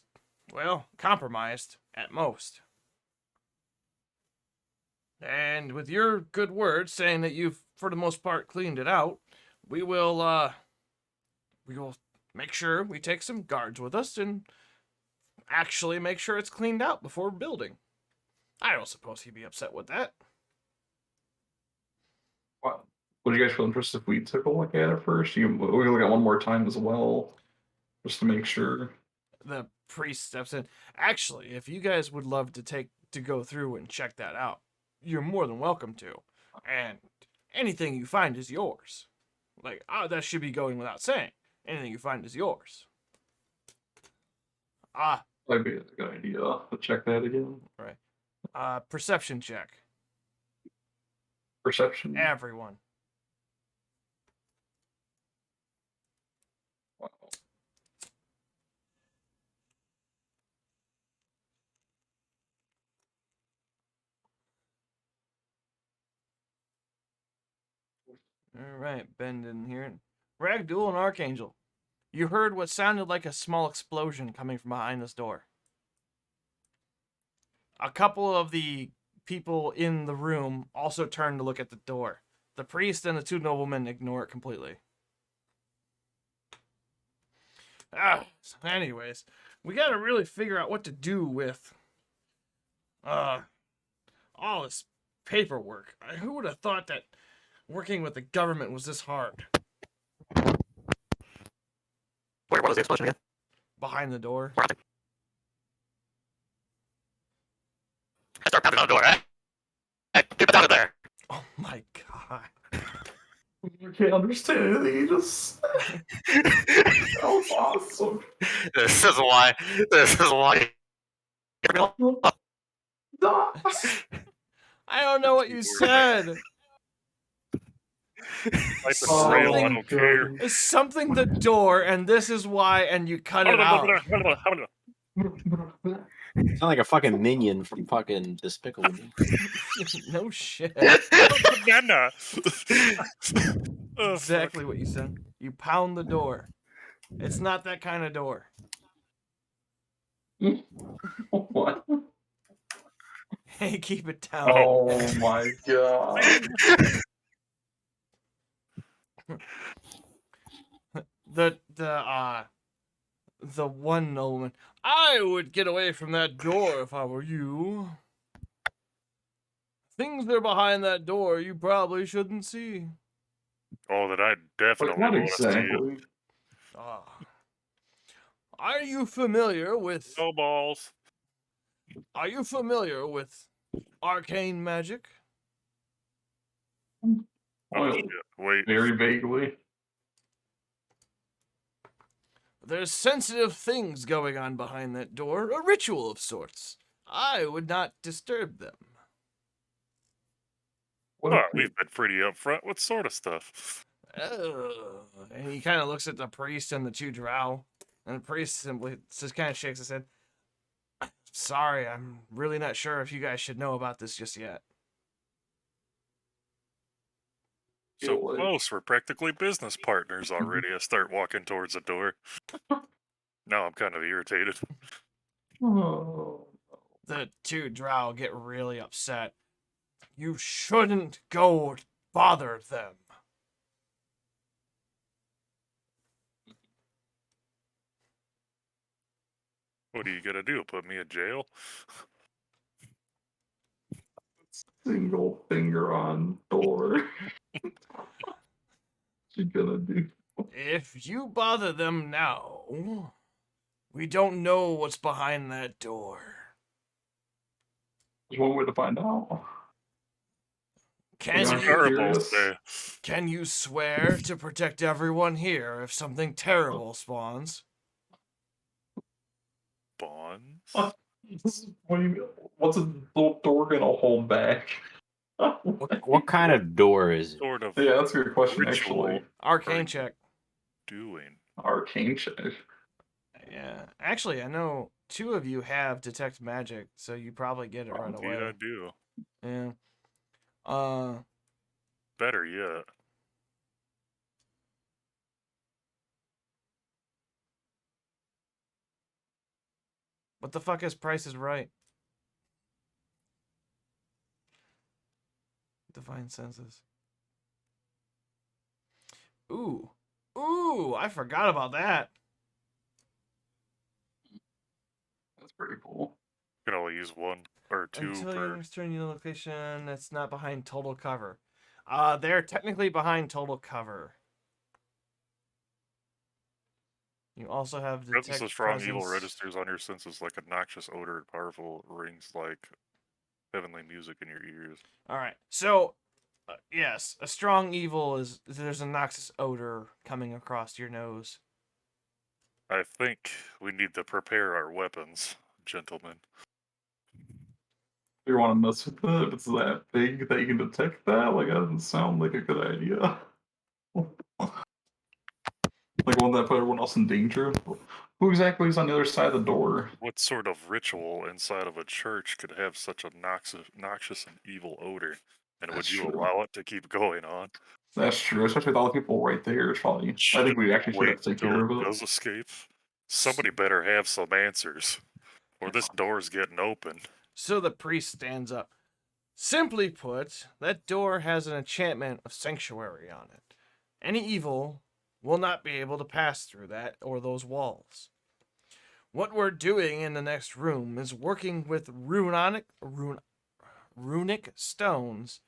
well, compromised at most. And with your good word saying that you've, for the most part, cleaned it out, we will make sure we take some guards with us and actually make sure it's cleaned out before building. I don't suppose he'd be upset with that. What? Would you guys feel interested if we took a look at it first? We can look at one more time as well, just to make sure. The priest steps in. Actually, if you guys would love to go through and check that out, you're more than welcome to. And anything you find is yours. Like, that should be going without saying. Anything you find is yours. That'd be a good idea to check that again. Right. Perception check. Perception. Everyone. Wow. All right, Ben didn't hear it. Ragdool and Archangel, you heard what sounded like a small explosion coming from behind this door. A couple of the people in the room also turn to look at the door. The priest and the two noblemen ignore it completely. Anyways, we gotta really figure out what to do with all this paperwork. Who would have thought that working with the government was this hard? Where was the explosion again? Behind the door. Where I start pounding on the door. Hey, get out of there! Oh my god. I can't understand anything. He just that was awesome. This is why. This is why. I don't know what you said. Like the Oh trail, I Something- don't care. It's something the door, and this is why, and you cut it out. Sound like a fucking minion from fucking Despicable Me. No shit. Banana. Oh, Exactly what you said. You pound the door. It's not that kind of door. What? Hey, keep it down. Oh my god. The one nobleman. I would get away from that door if I were you. Things that are behind that door you probably shouldn't see. Oh, that I Like, definitely what want to see it. exactly? Ah. Are you familiar with No balls. Are you familiar with arcane magic? Oh, Well, shit. Wait. very vaguely. There's sensitive things going on behind that door, a ritual of sorts. I would not disturb them. What Oh, we've been pretty upfront. What sort of stuff? And he kind of looks at the priest and the two drow, and the priest simply just kind of shakes his head. Sorry, I'm really not sure if you guys should know about this just yet. So Feel like- close, we're practically business partners already. I start walking towards the door. Now I'm kind of irritated. Oh. The two drow get really upset. You shouldn't go bother them. What are you gonna do? Put me in jail? Single finger on door. What you gonna do? If you bother them now, we don't know what's behind that door. There's one way to find out. Can Yeah. you, Terrible Curious. day. can you swear to protect everyone here if something terrible spawns? Bonds? What do you mean? What's a little door gonna hold back? What kind of door is it? Sort of Yeah, that's a good question, Ritual. actually. Arcane Right. check. doing. Arcane check. Yeah. Actually, I know two of you have detect magic, so you probably get it right Indeed, I away. do. Yeah. Better yet. What the fuck is Price is Right? Divine senses. Ooh. Ooh, I forgot about that. That's pretty cool. You can only use one or two Until per. you return your location that's not behind total cover. They're technically behind total cover. You also have Presence detect of strong evil presence. registers on your senses like a noxious odor and powerful rings like heavenly music in your ears. All right. So, yes, a strong evil is there's a noxious odor coming across your nose. I think we need to prepare our weapons, gentlemen. You want to mess with it if it's that big that you can detect that? Like, that doesn't sound like a good idea. Like one that put everyone else in danger. Who exactly is on the other side of the door? What sort of ritual inside of a church could have such a noxious and evil odor? And would That's you true. allow it to keep going on? That's true, especially with all the people right there. It's probably. I think we actually should Wait have to take till care of it it. does escape. Somebody better have some answers, or this door's getting open. So the priest stands up. Simply put, that door has an enchantment of sanctuary on it. Any evil will not be able to pass through that or those walls. What we're doing in the next room is working with runic stones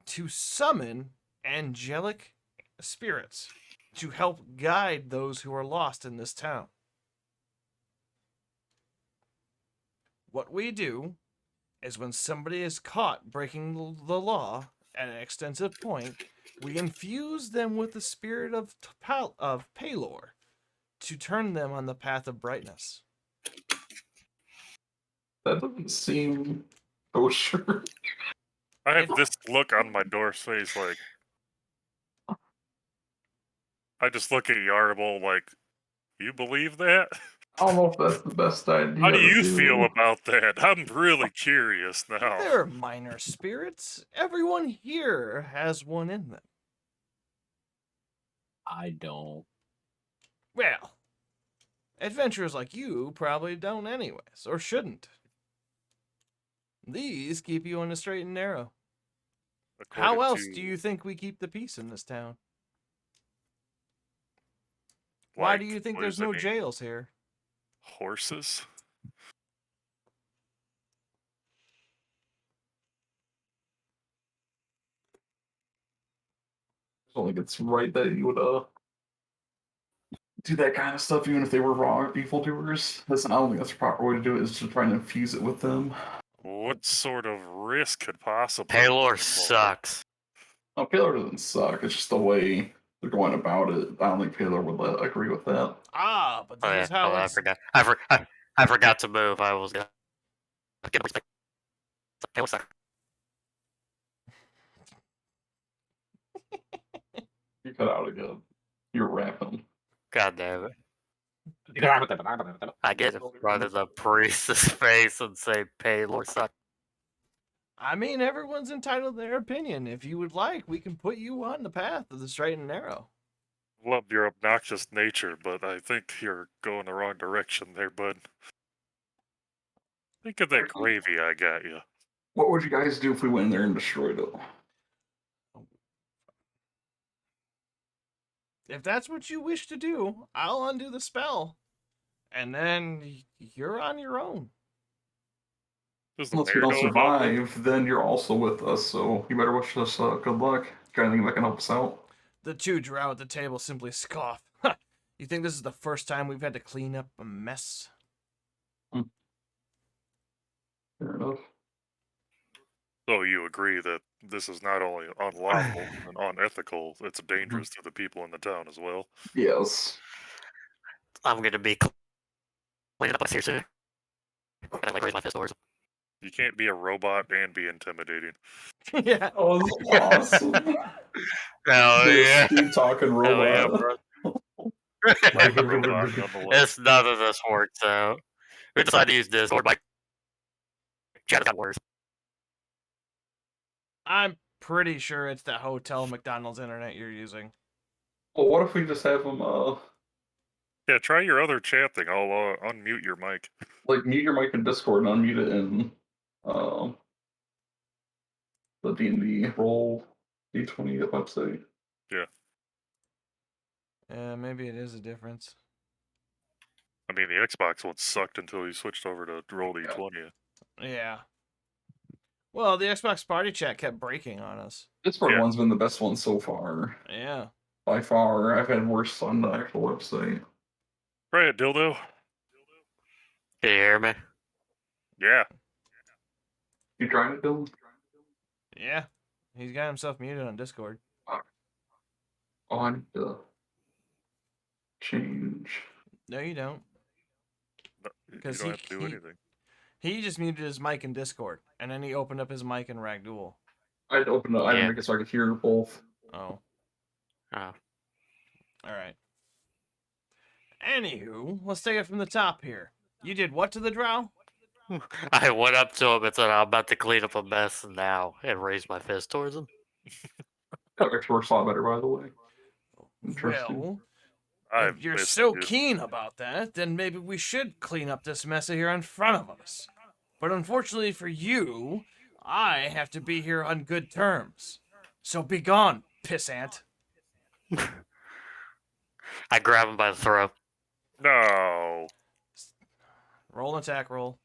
to summon angelic spirits to help guide those who are lost in this town. What we do is when somebody is caught breaking the law at an extensive point, we infuse them with the spirit of Palor to turn them on the path of brightness. That doesn't seem kosher. I have this look on my door's face, like I just look at Yarble like, you believe that? I don't know if that's the best idea. How do to you feel about that? I'm really curious now. They're minor spirits. Everyone here has one in them. I don't. Well, adventurers like you probably don't anyways, or shouldn't. These keep you on the straight and narrow. How According else to do you think we keep the peace in this town? Why like, do you think what there's does that no mean? jails here? Horses? I don't think it's right that you would do that kind of stuff, even if they were wrong evildoers. Listen, I don't think that's the proper way to do it. Is to try and infuse it with them. What sort of risk could possibly be Paylor involved? sucks. No, Paylor doesn't suck. It's just the way they're going about it. I don't think Paylor would agree with that. Ah, but Oh this yeah, is how I it's... forgot. I forgot to move. I was gonna get respect. Paylor sucks. You cut out again. You're rapping. God damn it. I get it right in the priest's face and say Paylor sucks. I mean, everyone's entitled to their opinion. If you would like, we can put you on the path of the straight and narrow. Love your obnoxious nature, but I think you're going the wrong direction there, bud. Think of that gravy I got you. What would you guys do if we went in there and destroyed it? If that's what you wish to do, I'll undo the spell. And then you're on your own. Does the Unless we mayor don't know about this? survive, then you're also with us, so you better wish us good luck. Got anything that can help us out? The two drow at the table simply scoff. You think this is the first time we've had to clean up a mess? Fair enough. So you agree that this is not only unlawful and unethical, it's dangerous to the people in the town as well? Yes. I'm gonna be cleaning up here soon. Gotta like raise my fist towards him. You can't be a robot and be intimidating. Yeah. Oh, this is awesome. Hell This yeah. Steve talking Hell robot. yeah, bro. Like a robot, nonetheless. It's none of this works out. We decided to use Discord. My chat got worse. I'm pretty sure it's that hotel McDonald's internet you're using. Well, what if we just have them Yeah, try your other chat thing. I'll unmute your mic. like mute your mic in Discord and unmute it in the D&D roll D20 website. Maybe it is a difference. I mean, the Xbox one sucked until you switched over to roll D20. Yeah. Well, the Xbox Party Chat kept breaking on us. Discord Yeah. one's been the best one so far. Yeah. By far. I've had worse on the actual website. Try it, dildo. Can you hear me? Yeah. You trying to build? Yeah. He's got himself muted on Discord. Oh, I need to change. No, you don't. No, you 'Cause don't have to do anything. He just muted his mic in Discord, and then he opened up his mic in Ragdool. I had to open it. I had to Yeah. make it so I could hear both. Oh. Oh. Alright. Anywho, let's take it from the top here. You did what to the drow? I went up to him and said, I'm about to clean up a mess now, and raised my fist towards him. That actually works a lot better, by the way. Interesting. Well, I if you're missed so you. keen about that, then maybe we should clean up this mess here in front of us. But unfortunately for you, I have to be here on good terms. So be gone, pissant. I grab him by the throat. No. Roll an attack roll.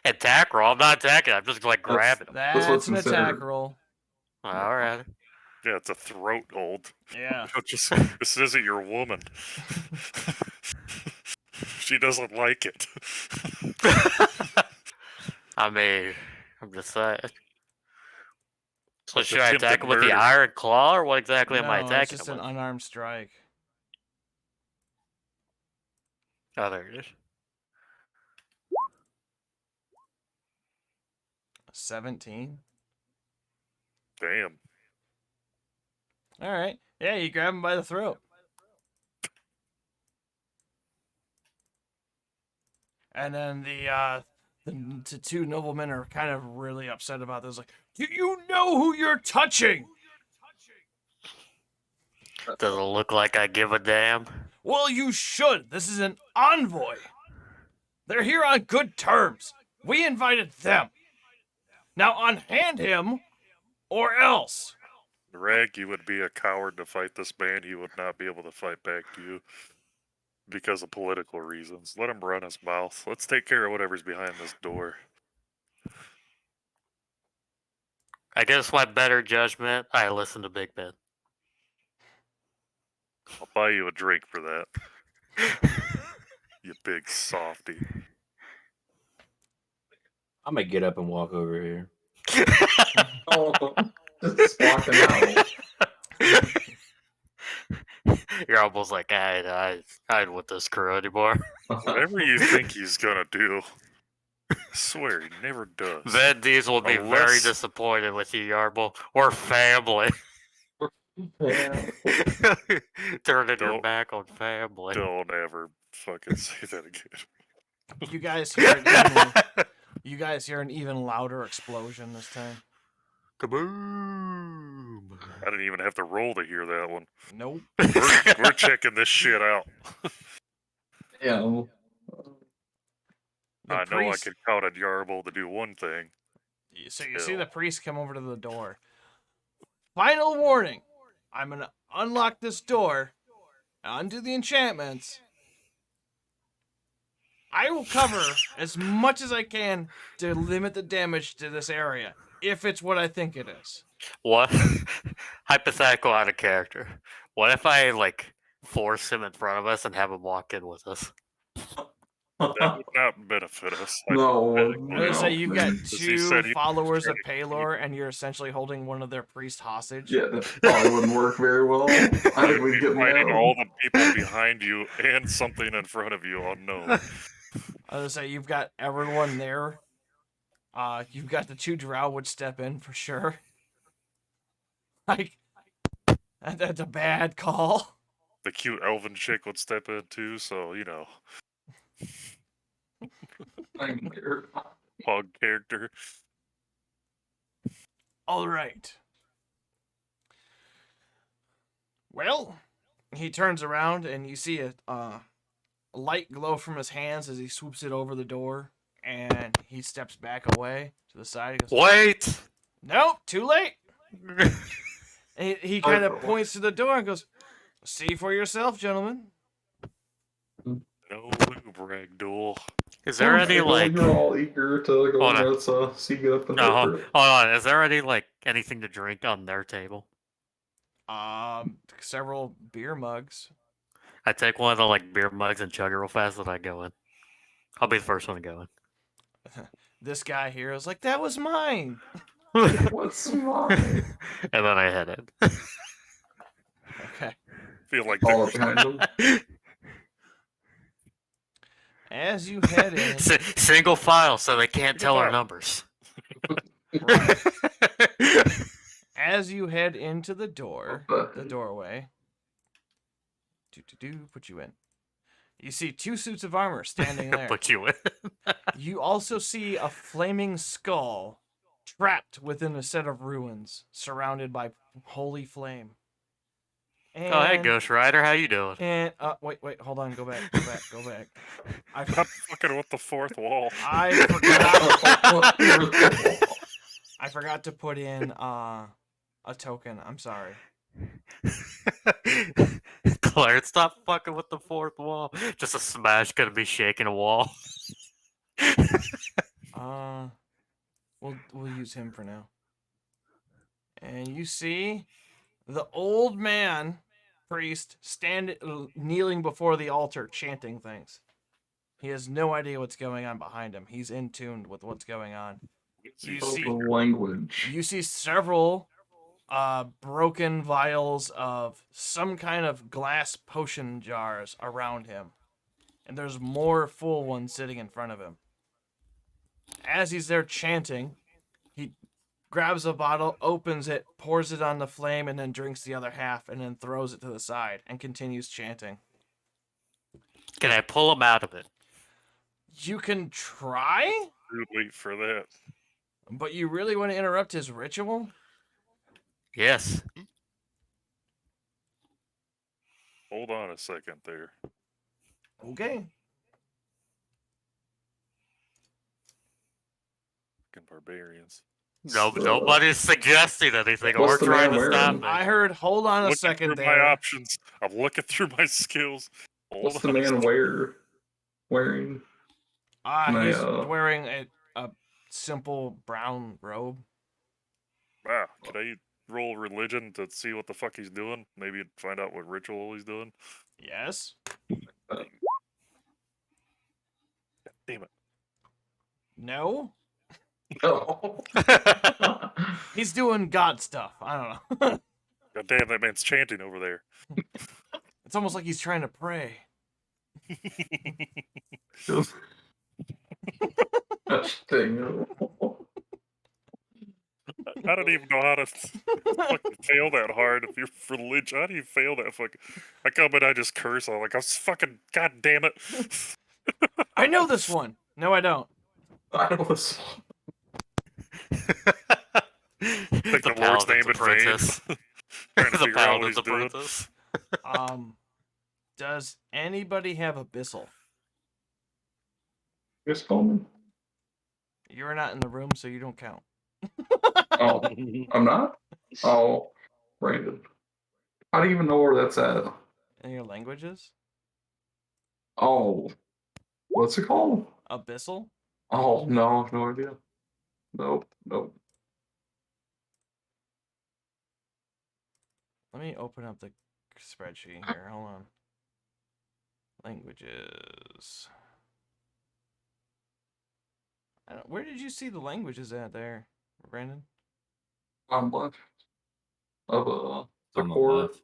Attack roll. I'm not attacking. I'm just like grabbing him. That's That's what's an attack considered. roll. All right. Yeah, it's a throat hold. Yeah. Just this isn't your woman. She doesn't like it. I mean, I'm just saying. So Like should I attack attempted him with the murder. iron claw, or what exactly am I No, it's attacking just him an with? unarmed strike. Oh, there it is. 17. Damn. All right. Yeah, you grab him by the throat. And then the two noblemen are kind of really upset about this. Like, do you know who you're touching? Does it look like I give a damn? Well, you should. This is an envoy. They're here on good terms. We invited them. Now unhand him, or else. Rag, you would be a coward to fight this man. He would not be able to fight back to you because of political reasons. Let him run his mouth. Let's take care of whatever's behind this door. Against my better judgment, I listen to Big Ben. I'll buy you a drink for that, you big softy. I'm gonna get up and walk over here. Oh, just walking out. You're almost like, I ain't with this crew anymore. Whatever you think he's gonna do, I swear he never does. Van Diesel would be very Unless- disappointed with you, Yarble. We're family. Yeah. Turning your Don't- back on family. Don't ever fucking say that again. You guys hear an even, you guys hear an even louder explosion this time. Kaboom! I didn't even have to roll to hear that one. Nope. We're checking this shit out. Yeah. The I know I priest- could count on Yarble to do one thing. So you see the priest come over to the door. Final warning. I'm going to unlock this door, undo the enchantments. I will cover as much as I can to limit the damage to this area, if it's what I think it is. What? Hypothetical out of character. What if I, like, force him in front of us and have him walk in with us? That would not benefit us. No, hypothetically. I'm going to say you've got Because he two said he was followers of trying to keep- Paylor, and you're essentially holding one of their priests hostage. Yeah, that probably wouldn't work very well. I think we'd get fighting mad. all the people behind you and something in front of you unknown. I was going to say you've got everyone there. You've got the two drow would step in for sure. Like, that's a bad call. The cute elven chick would step in too, so you know, I'm there. hog character. All right. Well, he turns around and you see a light glow from his hands as he swoops it over the door, and he steps back away to the side. He goes, Wait! "Nope, too late." And he kind of Oh. points to the door and goes, "See for yourself, gentlemen." No lube rag duel. Is there any, like... You're all eager to go. Hold on. Let's see, get up and No, go hold for it. on. Is there any, like, anything to drink on their table? Several beer mugs. I take one of the, like, beer mugs and chug it real fast, and I go in. I'll be the first one to go in. This guy here is like, "That was mine." What's mine? And then I head in. Okay. Feel like All the- behind them. As you head in, Single file, so they can't tell our file. numbers. as you head into the door, What the doorway, put you in. You see two suits of armor standing there. Put you in. You also see a flaming skull trapped within a set of ruins, surrounded by holy flame. And, Oh, hey, Ghost Rider, how you doing? And wait, hold on, go back. I Stop fucking with the fourth wall. I forgot. I forgot to put in a token. I'm sorry. Claire, stop fucking with the fourth wall. Just a smash gonna be shaking a wall. We'll use him for now. And you see the old man priest kneeling before the altar chanting things. He has no idea what's going on behind him. He's in tune with what's going on. You see language. You see several broken vials of some kind of glass potion jars around him. And there's more full ones sitting in front of him. As he's there chanting, he grabs a bottle, opens it, pours it on the flame, and then drinks the other half, and then throws it to the side and continues chanting. Can I pull him out of it? You can try, Too late for that. but you really want to interrupt his ritual? Yes. Hold on a second there. Okay. Fucking barbarians. No, nobody's suggesting anything or What's the trying man to stop wearing? me. I heard, hold on a Looking second through there. my options. I'm looking through my skills. Hold What's the on a man second. wearing? He's wearing a simple brown robe. Wow, can I roll religion to see what the fuck he's doing? Maybe find out what ritual he's doing? Yes. God damn it. No. Oh. He's doing God stuff. I don't know. God damn, that man's chanting over there. It's almost like he's trying to pray. Thing. I don't even know how to fucking fail that hard if you're religion. How do you fail that fucking? I come and I just curse. I'm like, I was fucking, god damn it. I know this one. No, I don't. I was. Take The the Lord's name Paladin's in vain. Apprentice. Trying to The figure out what Paladin's he's doing. Apprentice. Does anybody have Abyssal? Just Coleman. You're not in the room, so you don't count. Oh, I'm not. Oh, Brandon. I don't even know where that's at. In your languages? Oh, what's it called? Abyssal? Oh no, no idea. Nope. Let me open up the spreadsheet here. Hold on. Languages. Where did you see the languages at there, Brandon? I'm left of the On the core. left.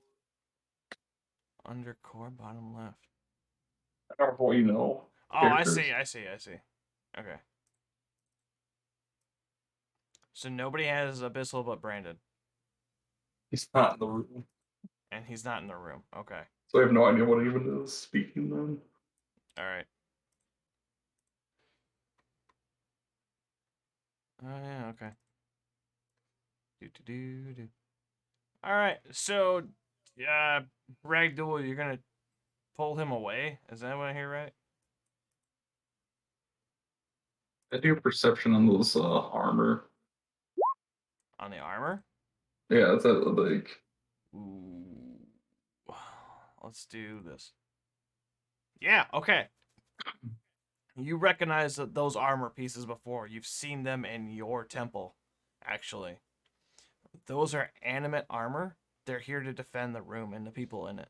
Under core, bottom left. I don't know what you know. Oh, Characters. I see. Okay. So nobody has Abyssal but Brandon. He's not in the room, And he's not in the room. Okay. so I have no idea what he even is speaking then. Alright. Oh, yeah, okay. Do. Alright, so, Ragdoll, you're gonna pull him away? Is that what I hear right? I do perception on those armor. On the armor? Yeah, it's like Ooh. Let's do this. Yeah, okay. You recognize those armor pieces before. You've seen them in your temple, actually. Those are animate armor. They're here to defend the room and the people in it.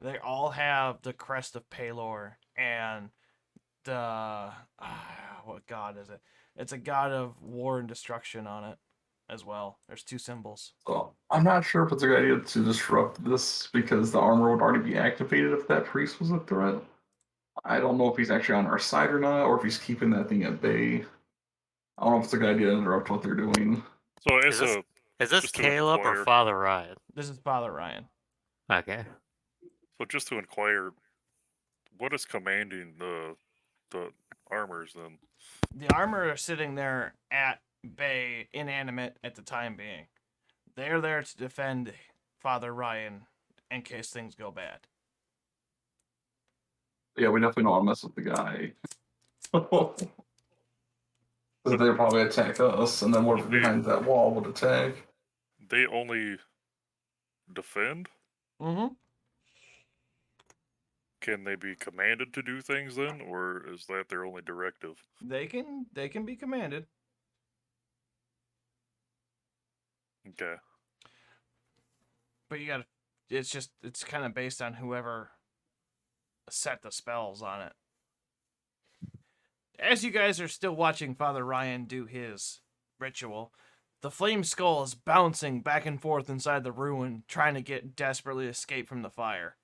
They all have the crest of Palor and the... what god is it? It's a god of war and destruction on it as well. There's two symbols. Well, I'm not sure if it's a good idea to disrupt this because the armor would already be activated if that priest was a threat. I don't know if he's actually on our side or not, or if he's keeping that thing at bay. I don't know if it's a good idea to interrupt what they're doing. So Is this just to Caleb or inquire- Father Ryan? This is Father Ryan. Okay. So just to inquire, what is commanding the the armors then? The armor are sitting there at bay, inanimate at the time being. They're there to defend Father Ryan in case things go bad. Yeah, we definitely don't want to mess with the guy. Because they'll probably attack us, and then whatever behind that wall would attack. They only defend? Mm-hmm. Can they be commanded to do things then, or is that their only directive? They can be commanded. Okay. But you gotta, it's kind of based on whoever set the spells on it. As you guys are still watching Father Ryan do his ritual, the flame skull is bouncing back and forth inside the ruin, trying to desperately escape from the fire.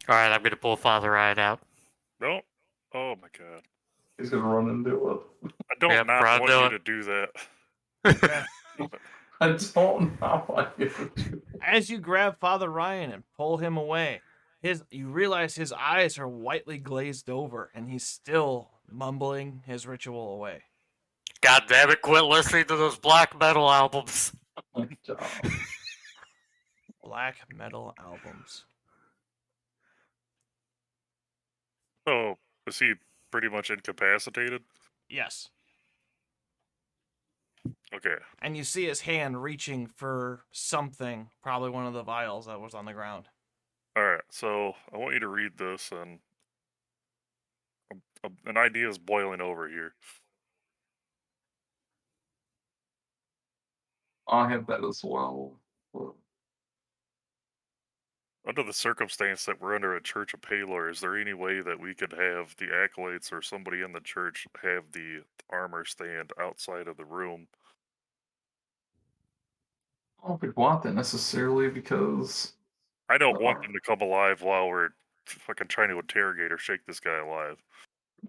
Alright, I'm gonna pull Father Ryan out. No. Oh my god. He's gonna run into it. I don't Yep, not Brad, want do you it. to do that. Okay. I don't know why you would do As you grab Father Ryan and pull him away, you realize his eyes are whitely glazed over, and he's still mumbling his ritual away. God damn it, quit listening to those black metal albums. that. Black metal albums. So, is he pretty much incapacitated? Yes. Okay. And you see his hand reaching for something, probably one of the vials that was on the ground. Alright, so I want you to read this, and an idea is boiling over here. I have that as well. Under the circumstance that we're under a Church of Palor, is there any way that we could have the acolytes or somebody in the church have the armor stand outside of the room? I don't think we want that necessarily because I don't want them to come alive while we're fucking trying to interrogate or shake this guy alive.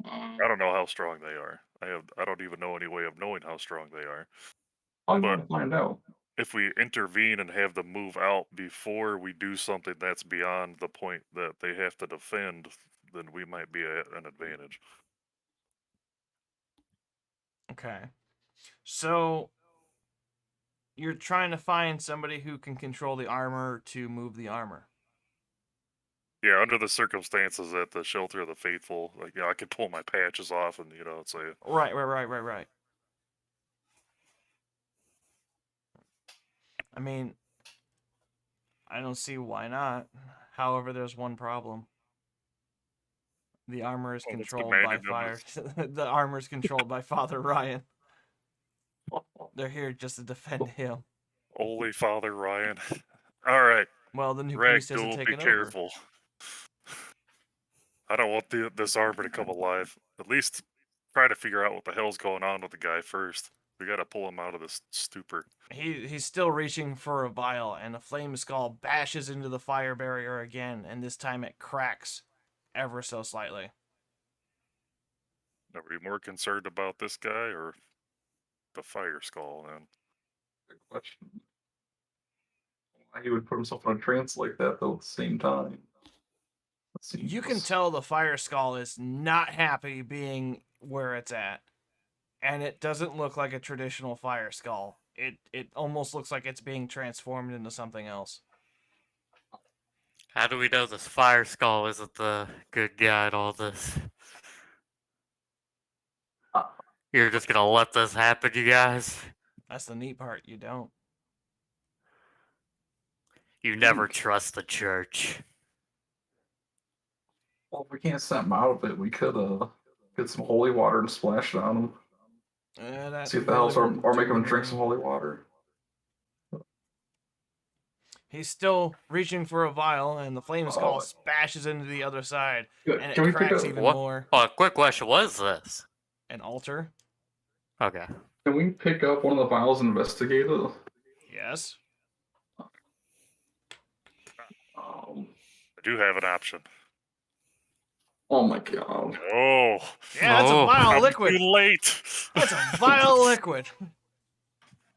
I don't know how strong they are. I don't even know any way of knowing how strong they are. I But- want to find out. If we intervene and have them move out before we do something that's beyond the point that they have to defend, then we might be at an advantage. Okay. So you're trying to find somebody who can control the armor to move the armor. Yeah, under the circumstances at the Shelter of the Faithful, like, I could pull my patches off and, say, Right. I mean, I don't see why not. However, there's one problem. The armor is Oh, that's controlled by demanding fire. numbers. The armor is controlled by Father Ryan. They're here just to defend him. Holy Father Ryan. Alright, Well, the new priest Ragdoll, hasn't be taken over. careful. I don't want this armor to come alive. At least try to figure out what the hell's going on with the guy first. We gotta pull him out of this stupor. He's still reaching for a vial, and a flame skull bashes into the fire barrier again, and this time it cracks ever so slightly. Are we more concerned about this guy or the fire skull then? Good question. Why he would put himself in a trance like that though at the same time? You can tell the fire skull is not happy being where it's at. And it doesn't look like a traditional fire skull. It almost looks like it's being transformed into something else. How do we know this fire skull isn't the good guy in all this? You're just gonna let this happen, you guys? That's the neat part, you don't. You never trust the church. Well, if we can't set him out of it, we could get some holy water and splash it on him. That See if the really helps, or wouldn't make do him drink some anything. holy water. He's still reaching for a vial, and the flame skull Oh. bashes into the other side, Good. and Can it we pick cracks up? even What? more. Oh, quick question. What is this? An altar? Okay. Can we pick up one of the vials and investigate it? Yes. Um, I do have an option. oh my god. Oh, Yeah, that's a Oh. vial I'm liquid. too late. That's a vial liquid.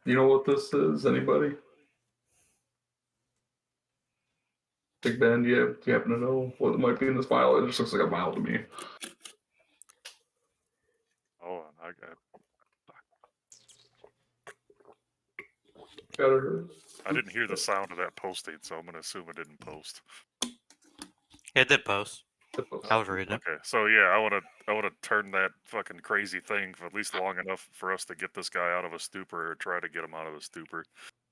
You know what this is? Anybody? Big Ben, do you happen to know what might be in this vial? It just looks like a vial to me. Oh, I didn't hear the sound of that posting, so I'm gonna assume it didn't post. It did post. I was reading it. Okay, so yeah, I wanna turn that fucking crazy thing for at least long enough for us to get this guy out of a stupor, or try to get him out of a stupor.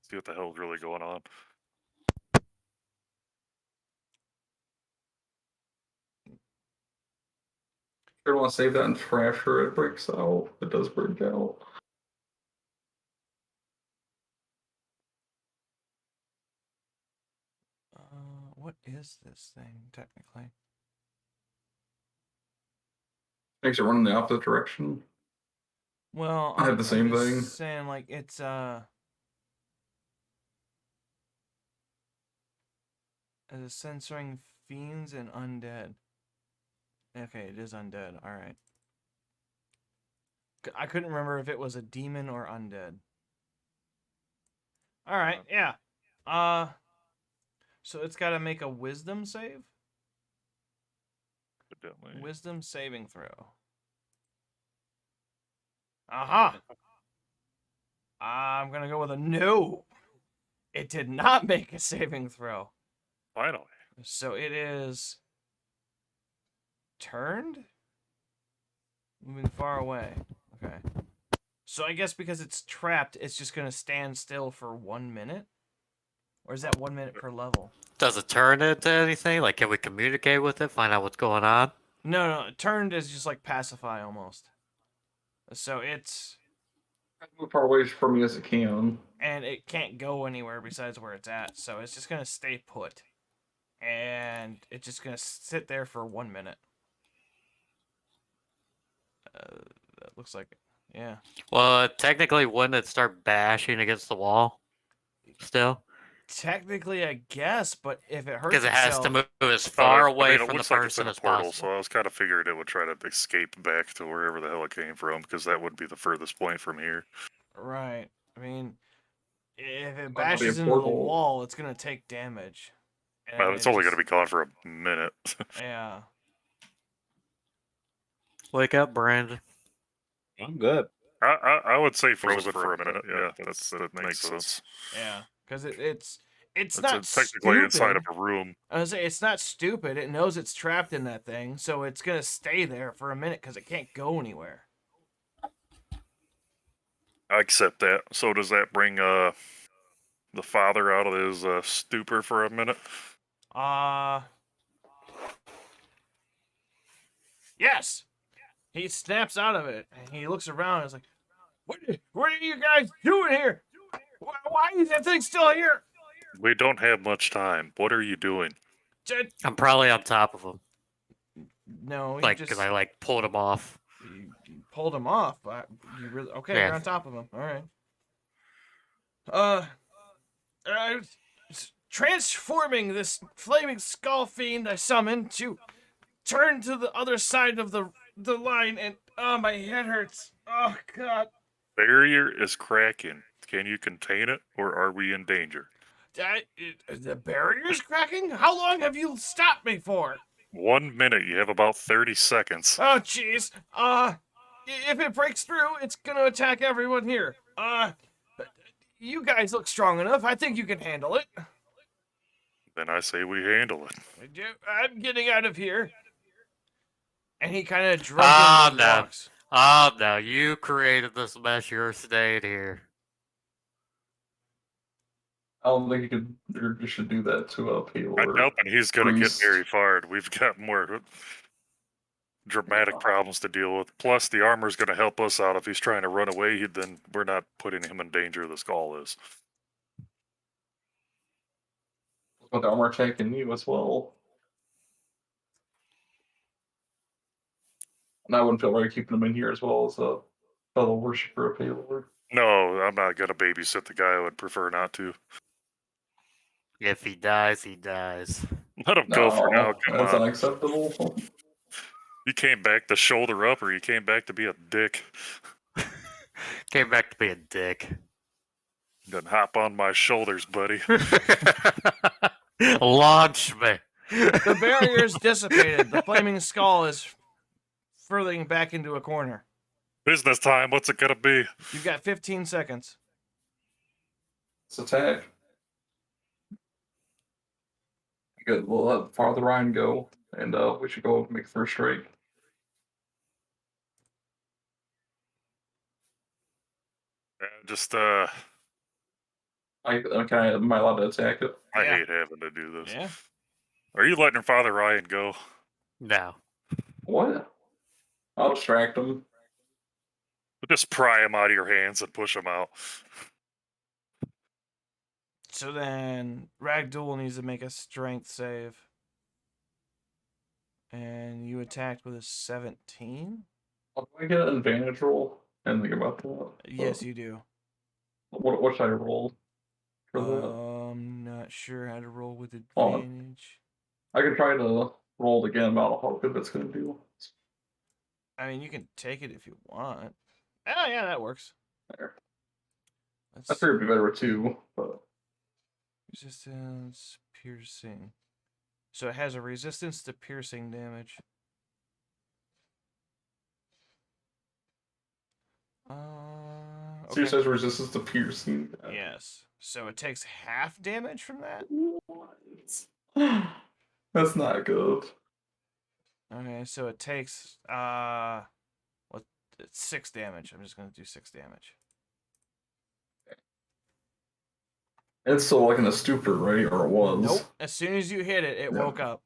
See what the hell's really going on. Sure want to save that and trash her. It breaks out. It does break out. What is this thing technically? Makes it run in the opposite direction. Well, I have the same I'm just thing. saying, like, it's censoring fiends and undead. Okay, it is undead. All right. I couldn't remember if it was a demon or undead. All right, yeah. So it's got to make a wisdom save. Evidently. Wisdom saving throw. Aha. I'm gonna go with a no. It did not make a saving throw. Finally. So it is turned? Moving far away. Okay. So I guess because it's trapped, it's just going to stand still for 1 minute? Or is that 1 minute per level? Does it turn into anything? Like, can we communicate with it? Find out what's going on? No, turned is just like pacify almost. So it's... Move far away from me as it can. And it can't go anywhere besides where it's at. So it's just going to stay put. And it's just going to sit there for 1 minute. That looks like it. Yeah. Well, technically, wouldn't it start bashing against the wall? Still? Technically, I guess, but if it hurts Because it has to itself... move as far away it from the looks like it's in person a as portal, possible. so I was kind of figured it would try to escape back to wherever the hell it came from, because that would be the furthest point from here. Right. I mean, if it Might be a bashes into the portal. wall, it's gonna take damage. And Well, it's only going to be gone for a minute. Yeah. Wake up, Brandon. I'm good. I would say frozen for a minute. Yeah, that makes sense. Yeah. Because it's It's not technically stupid. inside of a room. I was say it's not stupid. It knows it's trapped in that thing, so it's gonna stay there for a minute because it can't go anywhere. I accept that. So does that bring the father out of his stupor for a minute? Yes. He snaps out of it and he looks around and is like, "What are you guys doing here? Why is that thing still here?" We don't have much time. What are you doing? I'm probably on top of him. No, you Like, just because I, like, pulled him off. you pulled him off. But you really okay? Yeah. You're on top of him. All right. Transforming this flaming skull fiend I summoned to turn to the other side of the line, and my head hurts. Oh God. Barrier is cracking. Can you contain it, or are we in danger? The barrier's cracking? How long have you stopped me for? 1 minute. You have about 30 seconds. Oh, jeez. If it breaks through, it's gonna attack everyone here. You guys look strong enough. I think you can handle it. Then I say we handle it. I'm getting out of here. And he kind of drunkenly walks. Oh, no. You created this mess. You're staying here. I don't think you should do that to a I payload. doubt that he's going to get priest. very far. We've got more dramatic problems to deal with. Plus, the armor's going to help us out. If he's trying to run away, then we're not putting him in danger. The skull is. But the armor attacking you as well. And I wouldn't feel right keeping him in here as well as a fellow worshiper of payload. No, I'm not going to babysit the guy. I would prefer not to. If he dies, he dies. Let him go for now. No, Come that's on. unacceptable. You came back to shoulder up, or you came back to be a dick? Came back to be a dick. Then hop on my shoulders, buddy. Launch me. The barrier's dissipated. The flaming skull is furthering back into a corner. Business time. What's it gonna be? You've got 15 seconds. Let's attack. Good. We'll let Father Ryan go, and we should go make first strike. Just Am I allowed to attack it? I Yeah. hate having to do this. Yeah. Are you letting Father Ryan go? No. What? I'll distract him. Just pry him out of your hands and push him out. So then Ragdoll needs to make a strength save. And you attacked with a 17? Do I get an advantage roll? I didn't think about that. Yes, you do. What should I roll for that? I'm not sure how to roll with Oh. advantage. I can try to roll it again about how good that's going to do. I mean, you can take it if you want. Oh, yeah, that works. There. Let's I figured it'd be better with 2, but resistance, piercing. So it has a resistance to piercing damage. so Okay. it says resistance to piercing. Yes. So it takes half damage from that? What? That's not good. Okay, so it takes it's 6 damage. I'm just gonna do 6 damage. It's still like in a stupor, right? Or it was. Nope. As soon as you hit it, it Yeah. woke up.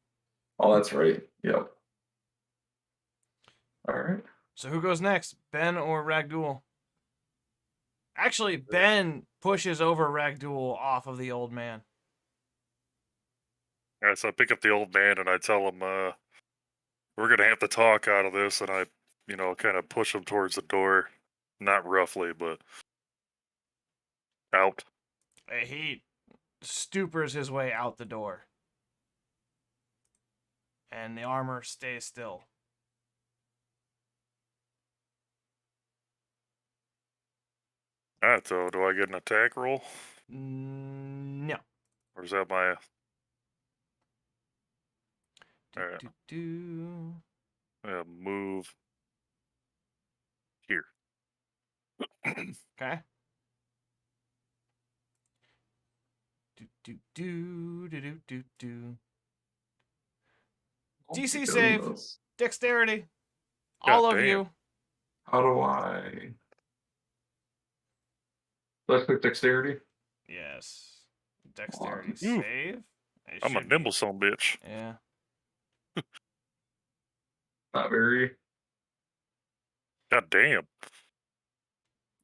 Oh, that's right. Yep. Alright. So who goes next? Ben or Ragdoll? Actually, Ben pushes over Ragdoll off of the old man. Alright, so I pick up the old man and I tell him, we're gonna have to talk out of this, and I, kind of push him towards the door. Not roughly, but out. He stupors his way out the door. And the armor stays still. Alright, so do I get an attack roll? No. Or is that my... Alright. Do. Move here. Okay. Do. DC save. Dexterity. All of damn. you. How do I... Let's click dexterity. Yes. Dexterity Ooh. save. It I'm a should be- nimble son bitch. Yeah. Not very. God damn.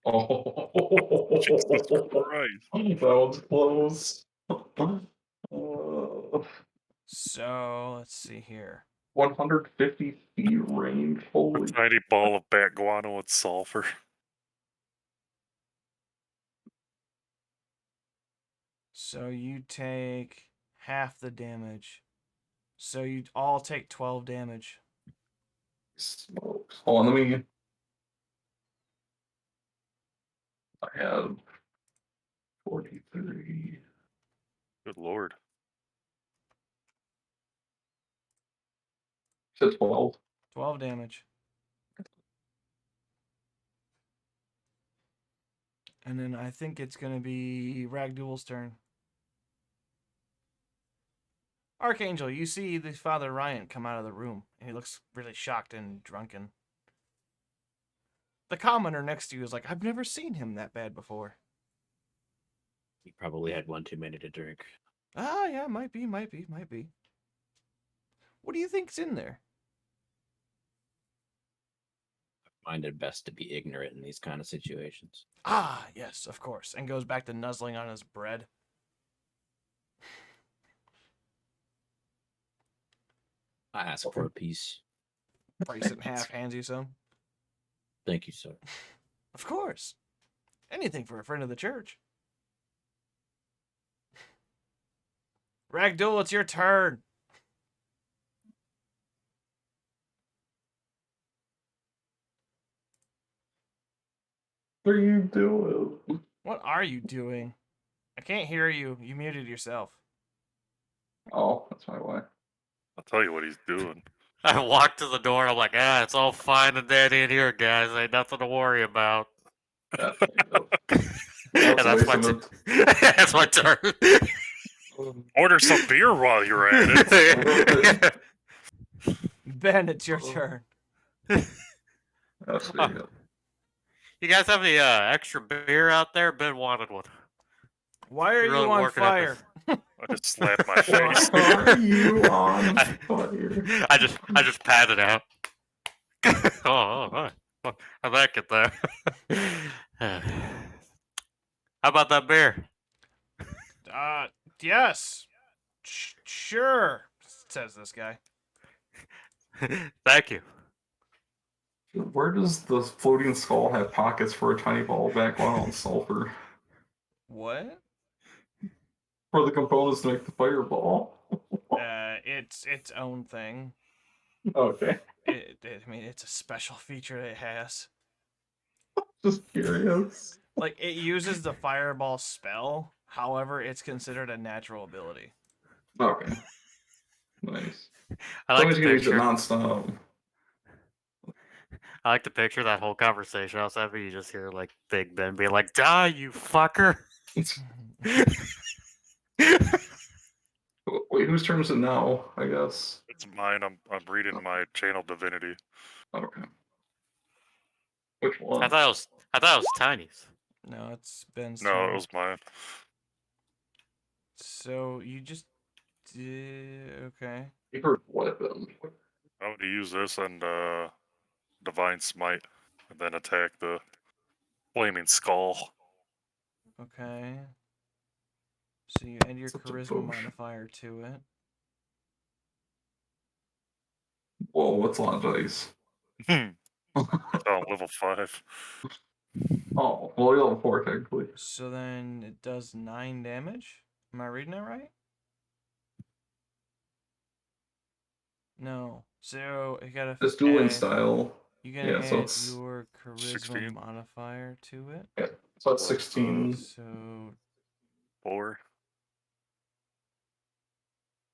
Oh, Jesus Christ. that one's close. So let's see here. 150 feet range. A Holy. tiny ball of bat guano and sulfur. So you take half the damage. So you all take 12 damage. Smokes. Hold on, let me. I have 43. Good lord. Said 12. 12 damage. And then I think it's going to be Ragdool's turn. Archangel, you see the Father Ryan come out of the room. And he looks really shocked and drunken. The commoner next to you is like, I've never seen him that bad before. He probably had one too many to drink. Ah, yeah, might be. What do you think's in there? I find it best to be ignorant in these kind of situations. Ah, yes, of course. And goes back to nuzzling on his bread. I ask for a piece. Breaks it in half, hands you some. Thank you, sir. Of course. Anything for a friend of the church. Ragdoll, it's your turn. What are you doing? What are you doing? I can't hear you. You muted yourself. Oh, that's my way. I'll tell you what he's doing. I walk to the door. I'm like, it's all fine and dandy in here, guys. Ain't nothing to worry about. That's it. And That's a waste of it. that's my turn. Order some beer while you're at it. Ben, it's your Oh. turn. That's pretty good. You guys have any extra beer out there? Ben wanted one. Why are You're really you on working at fire? I just slapped my face. Why are you on I, fire? I just pat it out. Oh, how'd that get there? How about that beer? Yes. Sure, says this guy. Thank you. Where does the floating skull have pockets for a tiny ball of background and sulfur? What? For the components to make the fireball. It's its own thing. Okay. I mean, it's a special feature that it has. Just curious. Like, it uses the fireball spell. However, it's considered a natural ability. Okay. Nice. I like Somebody's the gonna use it picture. non-stop. I like to picture that whole conversation. I was having you just hear like Big Ben being like, "Die, you fucker." Wait, whose turn is it now? I guess. It's mine. I'm reading my channel divinity. Okay. Which I one? thought it was Tiny's. No, it's Ben's No, turn. it was mine. So you just did okay. Favorite weapon. I'm gonna use this and divine smite, and then attack the flaming skull. Okay. So you add your Such a charisma bush. modifier to it. Whoa, that's a lot of dice. It's on level 5. Oh, well, you're level 4 technically. So then it does 9 damage. Am I reading it right? No. So you gotta. This dueling add- style. You gotta Yeah, so add it's your charisma 16. modifier to it. yeah, so that's 16. So 4.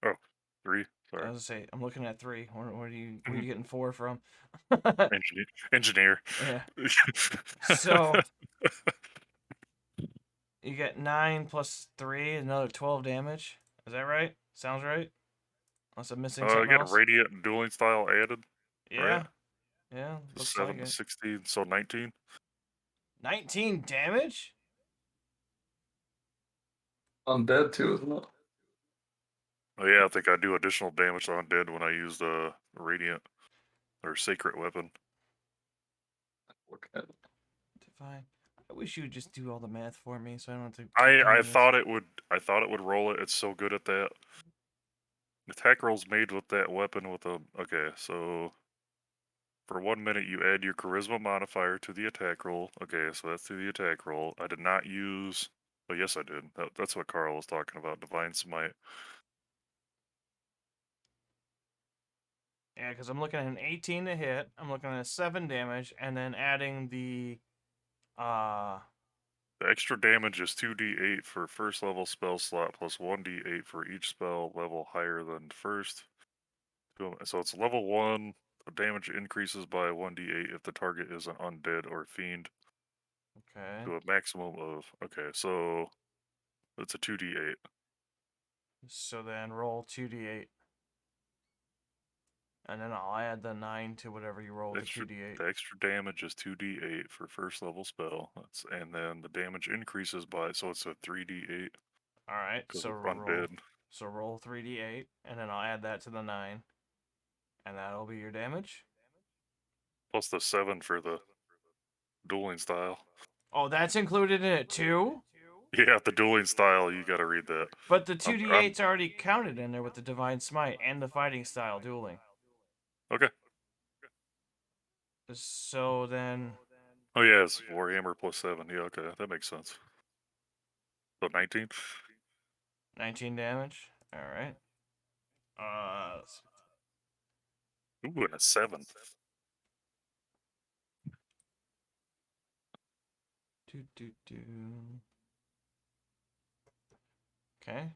Oh, 3. I Sorry. was gonna say I'm looking at 3. Where are you getting 4 from? Engineer. Yeah. So you get 9 plus 3, another 12 damage. Is that right? Sounds right. Unless I'm missing I something got else. radiant and dueling style added. Yeah. Right? Yeah. Looks 7 like to it. 16, so 19. 19 damage? Undead too, isn't it? Oh yeah, I think I do additional damage to undead when I use the radiant or sacred weapon. Look at it. Divine. I wish you would just do all the math for me so I don't have to. keep I doing this. thought it would. I thought it would roll it. It's so good at that. Attack rolls made with that weapon with a. Okay, so for 1 minute you add your charisma modifier to the attack roll. Okay, so that's to the attack roll. I did not use. Oh yes, I did. That's what Carl was talking about. Divine smite. Yeah, because I'm looking at an 18 to hit. I'm looking at a 7 damage, and then adding the. The extra damage is 2d8 for first level spell slot plus 1d8 for each spell level higher than first. So it's level 1. The damage increases by 1d8 if the target is an undead or fiend Okay. to a maximum of. Okay, so it's a 2d8. So then roll 2d8. And then I'll add the 9 to whatever you roll with the 2d8. The extra damage is 2d8 for first level spell. And then the damage increases by, so it's a 3d8 Alright, because so it's roll. undead. So roll 3d8, and then I'll add that to the 9. And that'll be your damage. Plus the 7 for the dueling style. Oh, that's included in it too? Yeah, the dueling style, you gotta read that. But the 2d8's already counted in there with the Divine Smite and the fighting style dueling. Okay. So then. Oh yeah, it's Warhammer plus 7. Yeah, okay, that makes sense. So 19? 19 damage. Alright. Ooh, and a 7. Okay.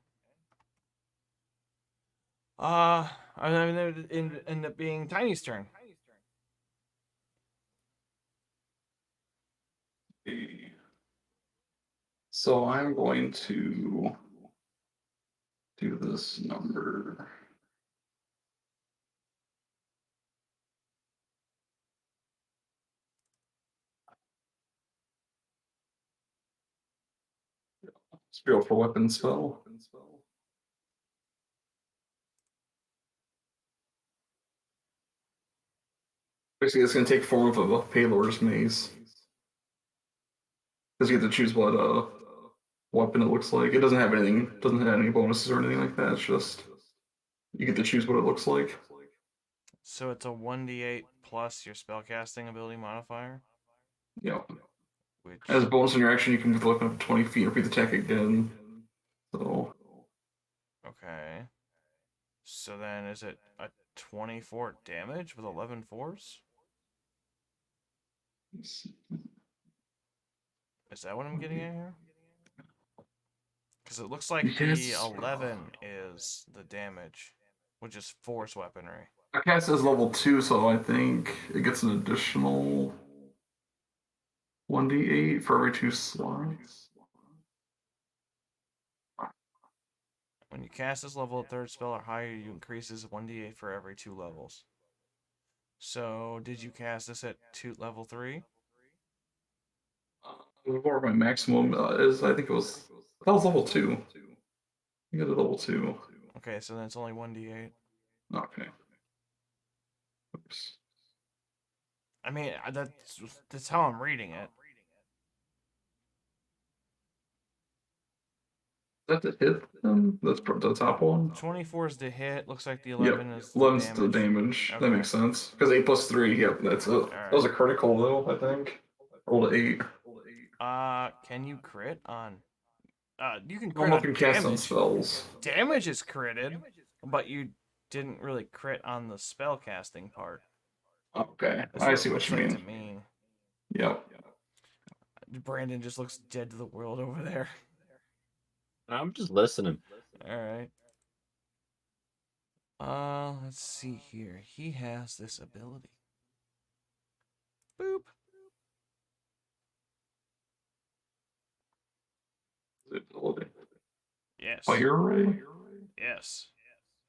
I mean, it ended up being Tiny's turn. So I'm going to do this number. Spiel for weapon spell. Basically, it's going to take form of a Paylor's mace. Because you get to choose what weapon it looks like. It doesn't have anything. Doesn't have any bonuses or anything like that. It's just you get to choose what it looks like. So it's a 1d8 plus your spellcasting ability modifier. Yep. Which As a bonus on your action, you can move the weapon up to 20 feet. Repeat the attack again. So. Okay. So then is it a 24 damage with 11 force? Is that what I'm getting at here? Because it looks like the Yes. 11 is the damage, which is force weaponry. I cast as level 2, so I think it gets an additional 1d8 for every 2 slots. When you cast this level at 3rd spell or higher, you increases 1d8 for every 2 levels. So, did you cast this at level 3? Whatever my maximum is, I think it was. That was level 2. I think it was level 2. Okay, so then it's only 1d8. Okay. Oops. I mean, that's how I'm reading it. Is that the hit them? That's the top one? 24 is the hit. Looks like the Yep. 11 is the 11's damage. the damage. That Okay. makes sense. Because 8 plus 3, yep, that's it. Alright. That was a critical, though, I think. Rolled an 8. Can you crit on... you can I'm crit on looking cast on damage. spells. Damage is critted, but you didn't really crit on the spell casting part. Okay, That's I what see it what looks you like mean. to me. Yep. Brandon just looks dead to the world over there. I'm just listening. Alright. Let's see here. He has this ability. Boop. Ability. Yes. Fire ray? Yes.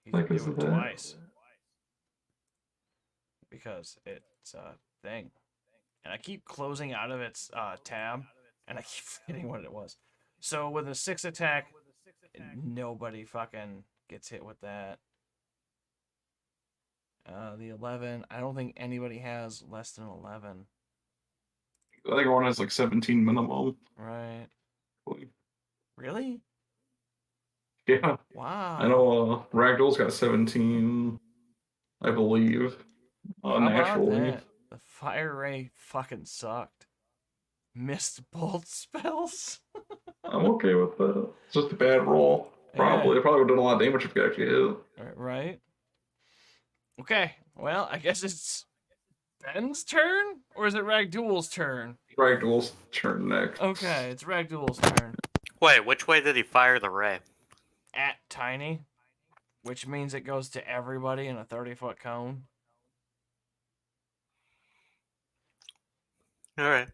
He Like, can is do it that? twice. Because it's a thing. And I keep closing out of its tab, and I keep forgetting what it was. So with a 6 attack, nobody fucking gets hit with that. The 11, I don't think anybody has less than 11. I think everyone has like 17 minimum. Right. Really? Yeah. Wow. I know Ragdoll's got 17, I believe. How about Naturally. that? The fire ray fucking sucked. Missed bolt spells? I'm okay with that. It's just a bad roll. Probably. Yeah. It probably would have done a lot of damage if you actually hit. Right? Okay, well, I guess it's Ben's turn? Or is it Ragdool's turn? Ragdoll's turn next. Okay, it's Ragdool's turn. Wait, which way did he fire the ray? At Tiny, which means it goes to everybody in a 30-foot cone. All right.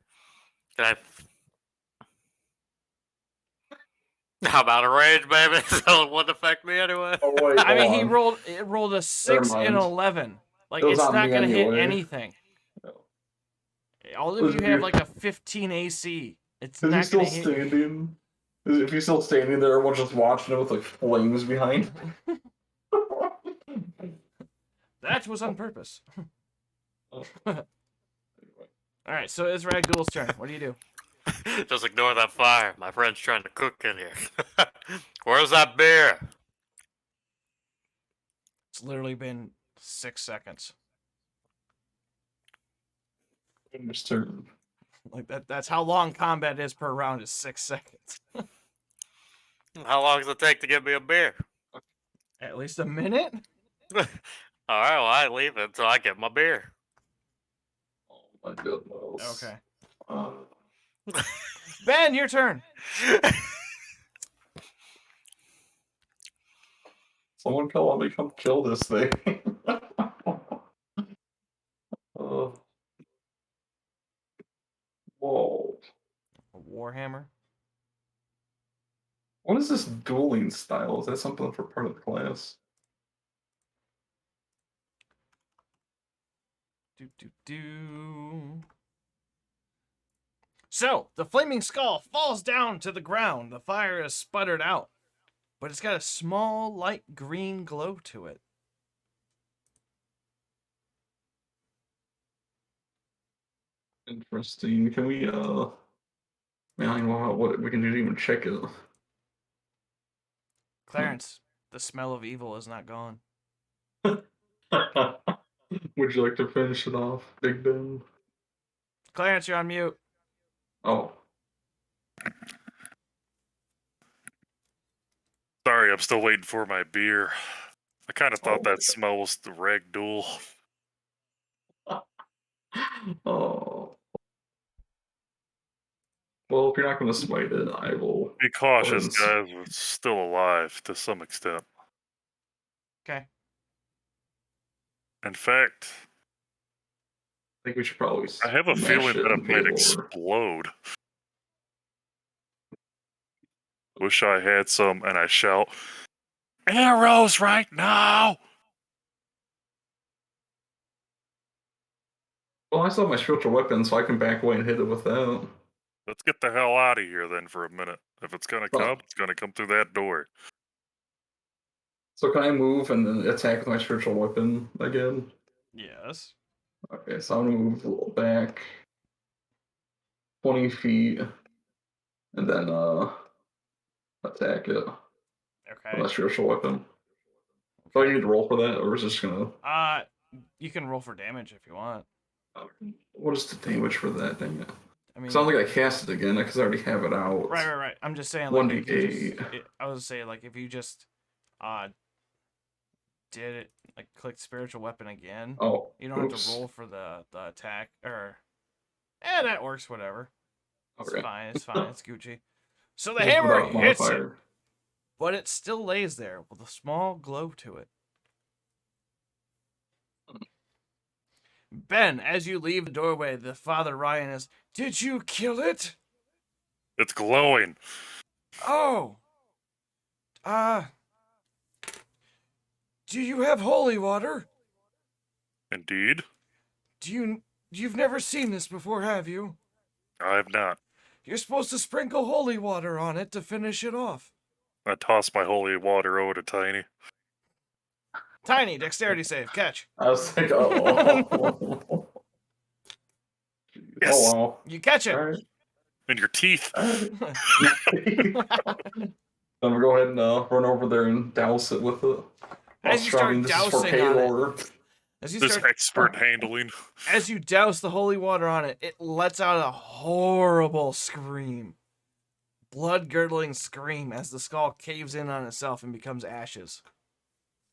How about a rage, baby? So it wouldn't affect me anyway. Oh, wait, I mean, hold he on. rolled a 6 and mind. 11. Like, It was it's on not me going to hit anyway. anything. No. All of you have like a 15 AC. It's Is he not still going to hit you. standing? If he's still standing there, everyone's just watching him with like flames behind. That was on purpose. Alright, so it's Ragdool's turn. What do you do? Just ignore that fire. My friend's trying to cook in here. Where's that beer? It's literally been 6 seconds. His turn. Like that's how long combat is per round is 6 seconds. How long does it take to get me a beer? At least a minute? All right, well, I leave it until I get my beer. Oh my goodness. Okay. Uh, Ben, your turn. Someone call me, come kill this thing. Whoa. A warhammer. What is this dueling style? Is that something for part of the class? Do. So, the flaming skull falls down to the ground. The fire is sputtered out, but it's got a small light green glow to it. Interesting. Can we, man, I don't know what we can do to even check it. Clarence, the smell of evil is not gone. Would you like to finish it off, Big Ben? Clarence, you're on mute. Oh. Sorry, I'm still waiting for my beer. I kind of thought Oh. that smell was the ragdoll. Oh. Well, if you're not going to smite it, I will. Be cautious, guys. We're still alive to some extent. Okay. In fact, I think we should probably. I have a smash feeling it that it and might pay over. explode. Wish I had some, and I shout, arrows right now! Well, I still have my spiritual weapon, so I can back away and hit it with that. Let's get the hell out of here then for a minute. If it's gonna come, it's gonna come through that door. So can I move and then attack with my spiritual weapon again? Yes. Okay, so I'm gonna move a little back 20 feet and then attack it with Okay. my spiritual weapon. Do I need to roll for that, or is it just gonna? You can roll for damage if you want. What is the damage for that? Dang it! I mean, It's not like I cast it again because I already have it out. right. I'm just saying, like, if you 1d8. just, I was saying, like, if you just, did it, like, click spiritual weapon again, Oh, you don't have oops. to roll for the attack, or, that works, whatever. It's Okay. fine, it's Gucci. So the Just hammer without hits it, modifier. but it still lays there with a small glow to it. Ben, as you leave the doorway, the Father Ryan is, did you kill it? It's glowing. Oh. Do you have holy water? Indeed. You've never seen this before, have you? I have not. You're supposed to sprinkle holy water on it to finish it off. I toss my holy water over to Tiny. Tiny, dexterity save, catch. I was like, oh. Yes. Oh wow. You catch it. All right. In your teeth. I'm gonna go ahead and run over there and douse it with it. As you start dousing on it, This expert handling. As you douse the holy water on it, it lets out a horrible scream. Blood-girdling scream as the skull caves in on itself and becomes ashes.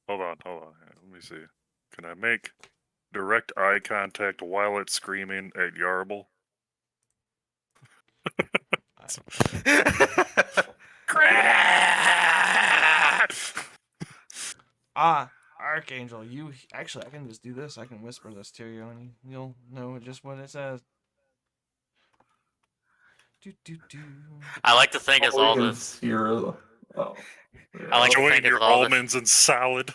Hold on. Let me see. Can I make direct eye contact while it's screaming at Yarble? Archangel, you actually, I can just do this. I can whisper this to you, and you'll know just what it says. I like to think it's all this. Oh. I like to Enjoying think it's your all almonds and salad.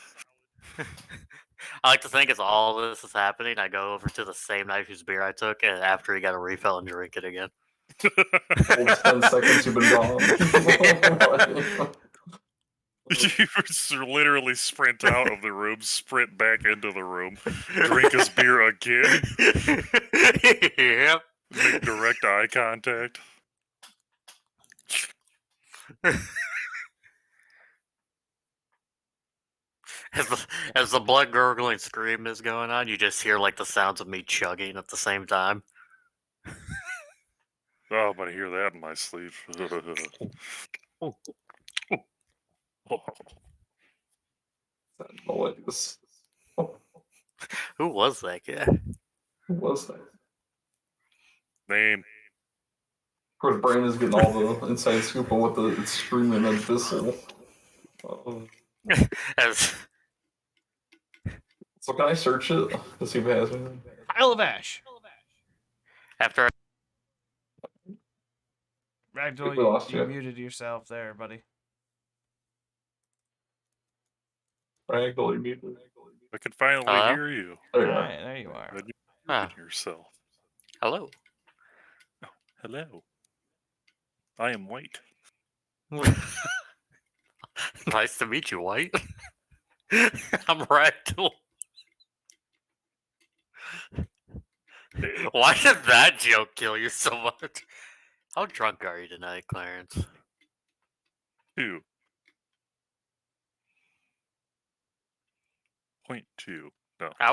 I like to think as all this is happening, I go over to the same night whose beer I took, and after he got a refill and drink it again. Whole 10 seconds you've been gone. You literally sprint out of the room, sprint back into the room, drink his beer again, Yep. make direct eye contact. As the blood gurgling scream is going on, you just hear like the sounds of me chugging at the same time. Oh, I'm gonna hear that in my sleep. Who was that guy? Who was that? Name. Of course, Brain is getting all the inside scoop on what it's screaming abyssal. As So can I search it to see if it has anything? Pile of ash. after I Ragdoll, We lost you you. muted yourself there, buddy. Ragdoll, you muted. I can finally Hello? hear you. There you are. Alright, there you are. Then you Ah. muted yourself. hello. Hello. I am white. Nice to meet you, White. I'm Ragdoll. Why did that joke kill you so much? How drunk are you tonight, Clarence? 2.2. No. I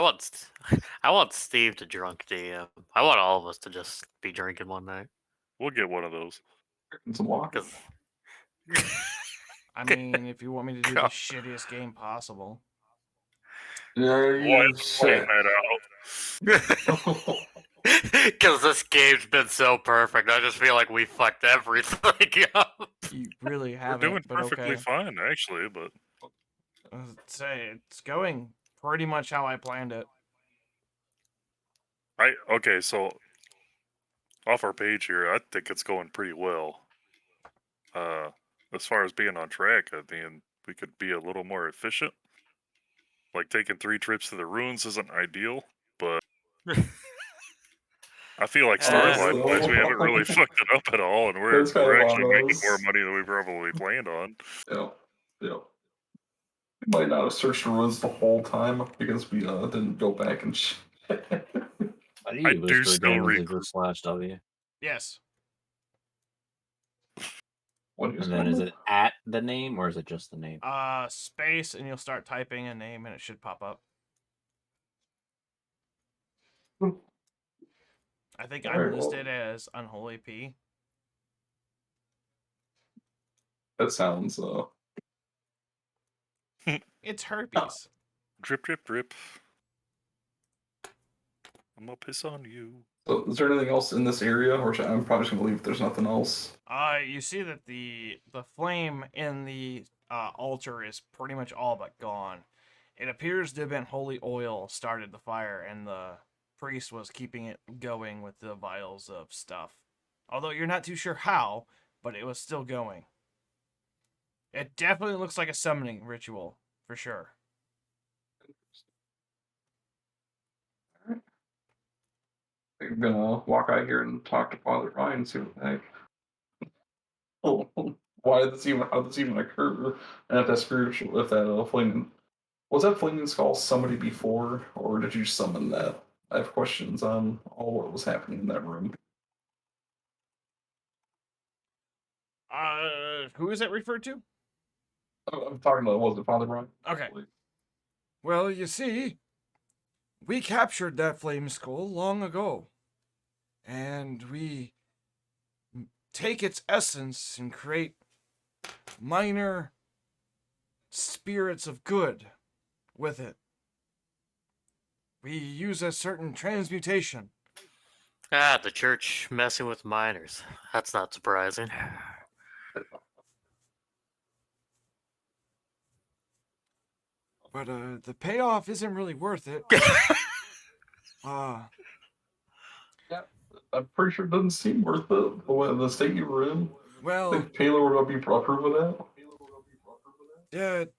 want Steve to drunk DM. I want all of us to just be drinking one night. We'll get one of those. And some water. Cause I mean, if you want me to do the God. shittiest game possible. There Why you is playing sit. that out? Because this game's been so perfect, I just feel like we fucked everything up. You really We're haven't, doing but perfectly okay. fine, actually, but Say it's going pretty much how I planned it. okay, so off our page here, I think it's going pretty well. As far as being on track, I mean, we could be a little more efficient. Like taking 3 trips to the ruins isn't ideal, but I feel like storyline wise, we haven't really fucked it up at all, and That's kind we're of actually on making more those. money than we probably planned on. Yeah. Yeah. We might not have searched the ruins the whole time because we didn't go back and How do I you do whisper still again with rec- the /W? Yes. What do you And then is say? it at the name or is it just the name? Space, and you'll start typing a name, and it should pop up. I think I'm Alright, well, listed as Unholy P. that sounds It's herpes. Drip, drip, drip. I'm gonna piss on you. so is there anything else in this area, or I'm probably just gonna leave if there's nothing else? You see that the flame in the altar is pretty much all but gone. It appears to have been holy oil started the fire, and the priest was keeping it going with the vials of stuff. Although you're not too sure how, but it was still going. It definitely looks like a summoning ritual, for sure. I'm gonna walk out here and talk to Father Ryan and see what the heck. Oh, why did this even? How did this even occur? And if that spiritual, if that flaming, was that flaming skull somebody before, or did you summon that? I have questions on all what was happening in that room. Who is it referred to? Oh, I'm talking about, was it Father Ryan? Okay. Well, you see, we captured that flame skull long ago. And we take its essence and create minor spirits of good with it. We use a certain transmutation. Ah, the church messing with minors. That's not surprising. But the payoff isn't really worth it. Yeah, I'm pretty sure it doesn't seem worth it. The state you were in. I Well, think Taylor would be approve of that.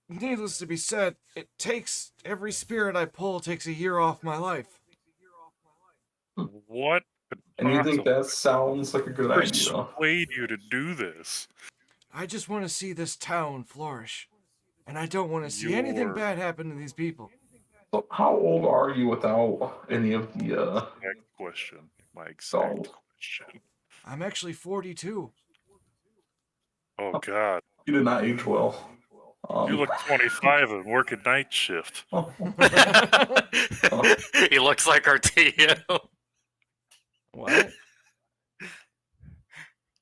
needless to be said, it takes every spirit I pull takes a year off my life. What could And you think possibly that sounds like a good idea? persuade you to do this? I just want to see this town flourish. And I don't want to see anything Your bad happen to these people. So how old are you without any of the exact question. My exact so question. I'm actually 42. Oh God, you did not age well. you look 25 and work a night shift. He looks like our TO. What?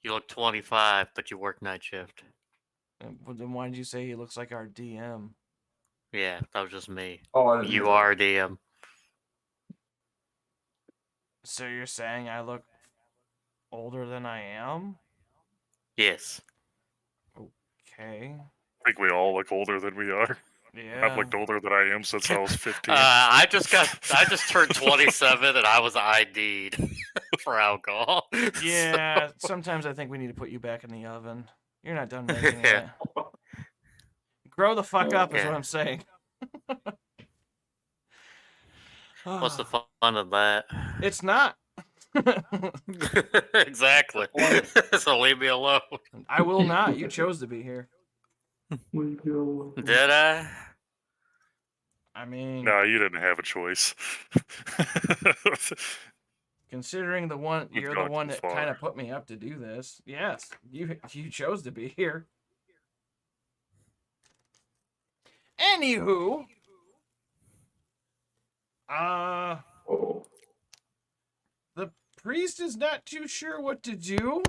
You look 25, but you work night shift. Well, then why did you say he looks like our DM? Yeah, that was just me. Oh, I didn't You hear are DM. So you're saying I look older than I am? Yes. Okay. think we all look older than we are. Yeah. I've looked older than I am since I was 15. I just turned 27 and I was ID'd for alcohol. Yeah, sometimes I think we need to put you back in the oven. You're not done making it. Yeah. Grow the fuck up is Yeah. what I'm saying. What's the fun of that? It's not. Exactly. So leave me alone. I will not. You chose to be here. Did I? I mean, No, you didn't have a choice. considering We've you're the gone one too that far. kind of put me up to do this. Yes, you chose to be here. Anywho, Oh. the priest is not too sure what to do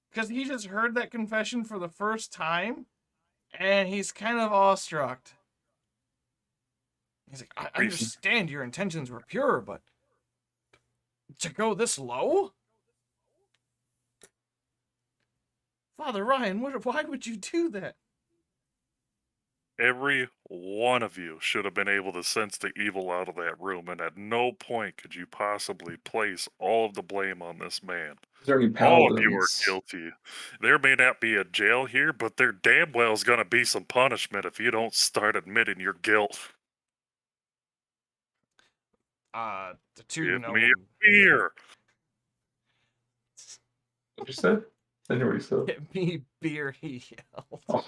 because he just heard that confession for the first time, and he's kind of awestruck. He's like, I understand your intentions were pure, but to go this low? Father Ryan, why would you do that? Every one of you should have been able to sense the evil out of that room, and at no point could you possibly place all of the blame on this man. Is there any All of you are paladins? guilty. There may not be a jail here, but there damn well is going to be some punishment if you don't start admitting your guilt. The two Give noble. me a beer. What'd you say? I hear what you said. Get me beer, he yelled. Oh.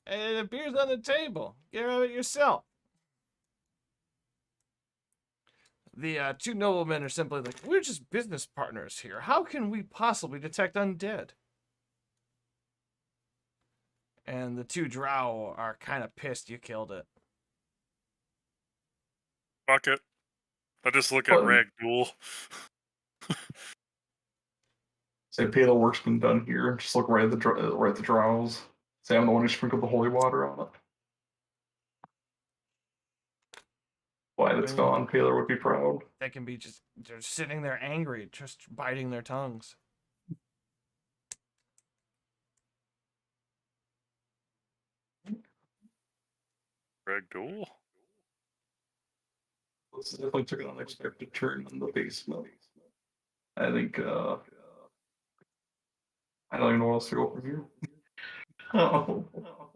Hey, the beer's on the table. Get out of it yourself. The two noblemen are simply like, we're just business partners here. How can we possibly detect undead? And the two drow are kind of pissed you killed it. Fuck it. I just look at But- Ragdool. Say, Palo work's been done here. Just look right at the drows. Say, I'm the one who sprinkled the holy water on it. Glad it's gone. Paler would be proud. They can be they're sitting there angry, just biting their tongues. Ragdool? This definitely took an unexpected turn in the basement. I think, I don't even know what else to go from here. Oh.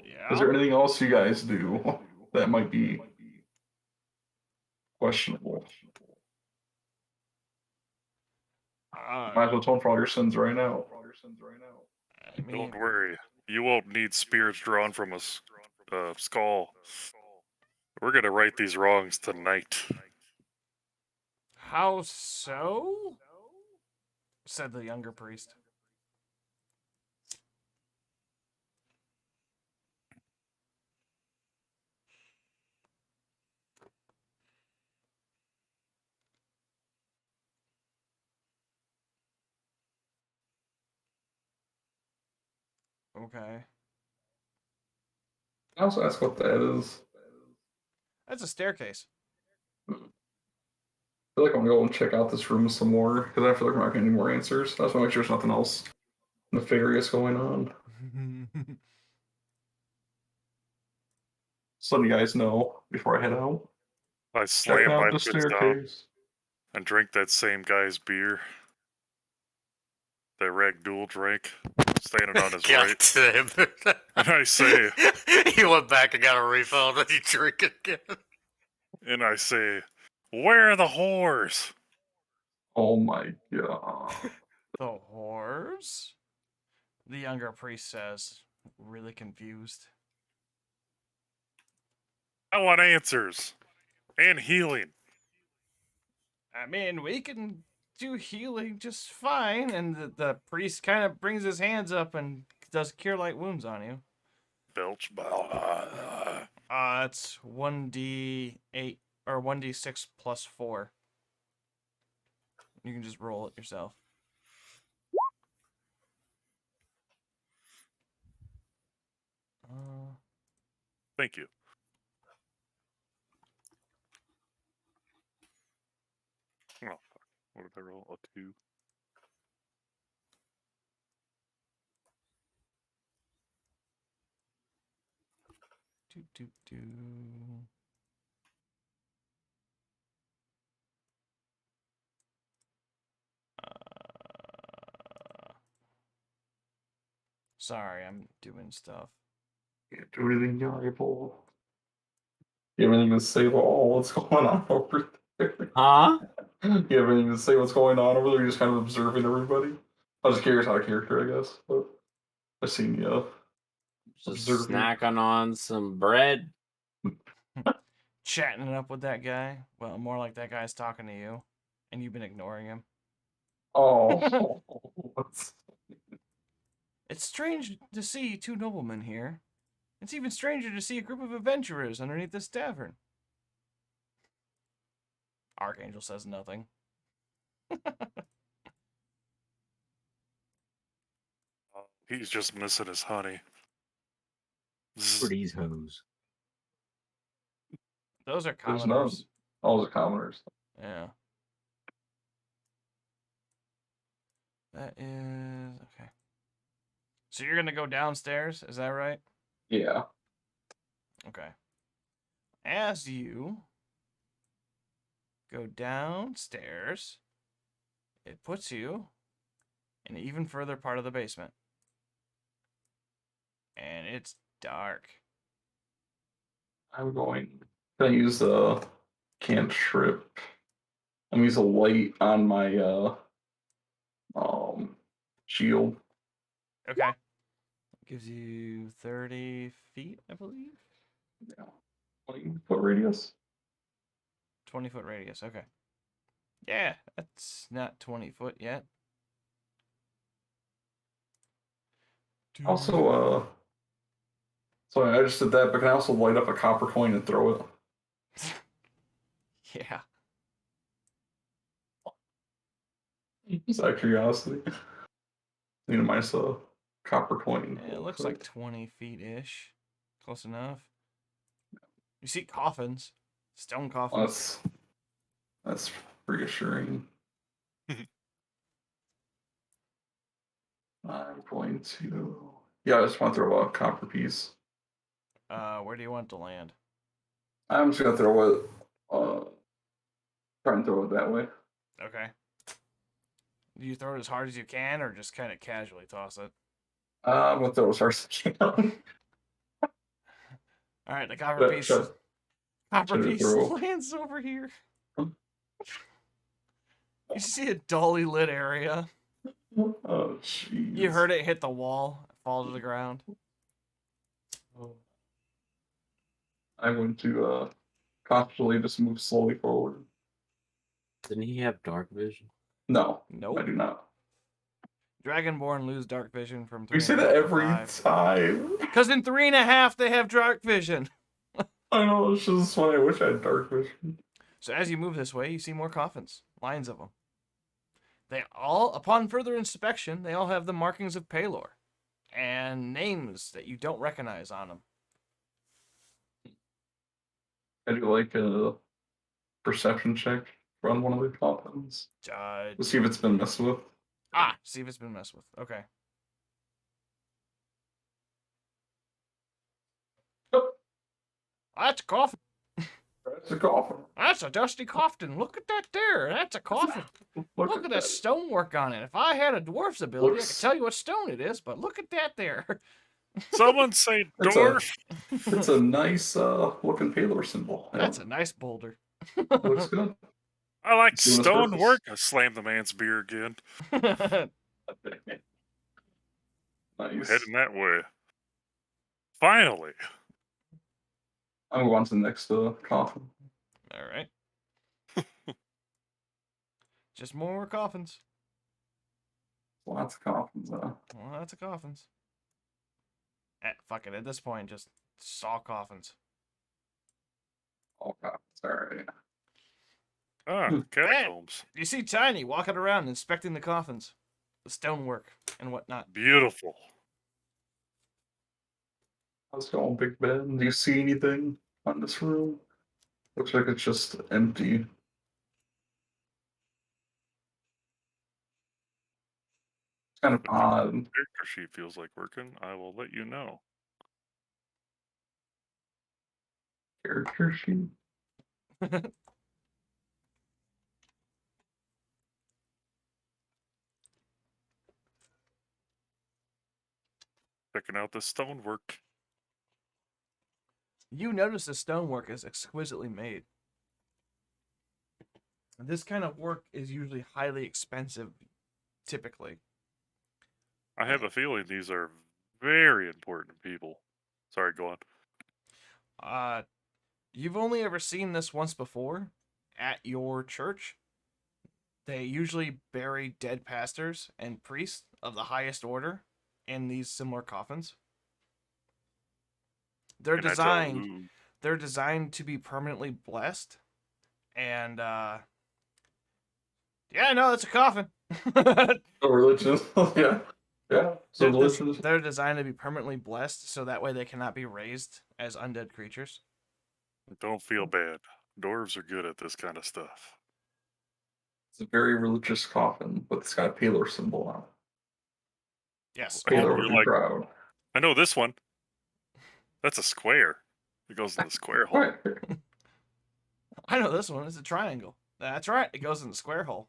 Yeah. Is there anything else you guys do that might be questionable? Might as well atone for all your sins right now. I mean, Don't worry. You won't need spirits drawn from a skull. We're going to right these wrongs tonight. how so? Said the younger priest. Okay. I also ask what that is. That's a staircase. I feel like I'm gonna go and check out this room some more because I feel like we're not getting any more answers. I just want to make sure there's nothing else nefarious going on. Just letting you guys know before I head out. I Check slam my out the fist down staircase. and drink that same guy's beer. That Ragdool drank, standing on his God right. damn it. And I say, He went back and got a refill and then he drink again. where are the whores? Oh my god. The whores? The younger priest says, really confused. I want answers. And healing. I mean, we can do healing just fine. And the priest kind of brings his hands up and does cure light wounds on you. Belch. It's 1d8 or 1d6 plus 4. You can just roll it yourself. Thank you. Oh, fuck. What did I roll? A 2. Sorry, I'm doing stuff. Can't do anything valuable. You have anything to say about what's going on over there? Huh? You have anything to say what's going on over there? You're just kind of observing everybody. I was curious how a character, I guess, but I've seen you Just observing. snacking on some bread. Chatting it up with that guy. Well, more like that guy's talking to you, and you've been ignoring him. Oh, It's strange to see two noblemen here. It's even stranger to see a group of adventurers underneath this tavern. Archangel says nothing. He's just missing his honey. For these hoes. Those are there's none. commoners. All the commoners. Yeah. That is okay. So you're gonna go downstairs, is that right? Yeah. Okay. As you go downstairs, it puts you in an even further part of the basement. And it's dark. I'm going. Can I use a cantrip? I'm gonna use a light on my shield. Okay. Gives you 30 feet, I believe. Yeah. 20-foot radius. 20-foot radius, okay. Yeah, that's not 20 foot yet. Also, sorry, I just did that, but can I also light up a copper coin and throw it? Yeah. Just out of curiosity. Need a nice copper coin. It looks like 20 feet-ish. Close enough. You see coffins. Stone coffins. That's reassuring. I'm going to. Yeah, I just want to throw a copper piece. Where do you want to land? I'm just gonna throw it. Try and throw it that way. Okay. Do you throw it as hard as you can, or just kind of casually toss it? I'm gonna throw it as hard as I can. All right, the copper piece. Copper should it piece throw? lands over here. You see a dully lit area. Oh, jeez. You heard it hit the wall, fall to the ground. I'm going to cautiously just move slowly forward. Didn't he have dark vision? No, Nope. I do not. Dragonborn lose dark vision from 3.5 We say to that every 5. time. Because in 3.5 they have dark vision. I know, it's just funny. I wish I had dark vision. So as you move this way, you see more coffins, lines of them. They all, upon further inspection, they all have the markings of Palor and names that you don't recognize on them. I do like a perception check on one of the coffins to see if it's been messed with. See if it's been messed with. Okay. Oh, That's a coffin. that's a coffin. That's a dusty coffin. Look at that there. That's a coffin. Look at the that. stonework on it. If I had a dwarf's ability, I Looks- could tell you what stone it is, but look at that there. Someone say It's dwarf. It's a nice looking Palor symbol. Yeah, That's a nice boulder. looks good. I like It's doing its stone purpose. work. I slammed the man's beer again. Nice. Heading that way. Finally. I'm going on to the next coffin. All right. Just more coffins. Lots of coffins. Well, that's a coffins. Fuck it. At this point, just saw coffins. All coffins. All right. Ah, catacombs. You see Tiny walking around inspecting the coffins, the stonework and whatnot. Beautiful. How's it going, Big Ben? Do you see anything on this room? Looks like it's just empty. It's kind of odd. Character sheet feels like working. I will let you know. Character sheet. Checking out the stonework. You notice the stonework is exquisitely made. This kind of work is usually highly expensive, typically. I have a feeling these are very important people. Sorry, go on. You've only ever seen this once before at your church. They usually bury dead pastors and priests of the highest order in these similar coffins. They're Can I tell designed. who? They're designed to be permanently blessed, and yeah, no, it's a coffin. Oh, religion. Yeah. Yeah. So religion. They're designed to be permanently blessed, so that way they cannot be raised as undead creatures. Don't feel bad. Dwarves are good at this kind of stuff. It's a very religious coffin, but it's got a Paler symbol on it. Yes. Oh, Paler would you're be like, proud. I know this one. That's a square. It goes in the square hole. Right. I know this one. It's a triangle. That's right. It goes in the square hole.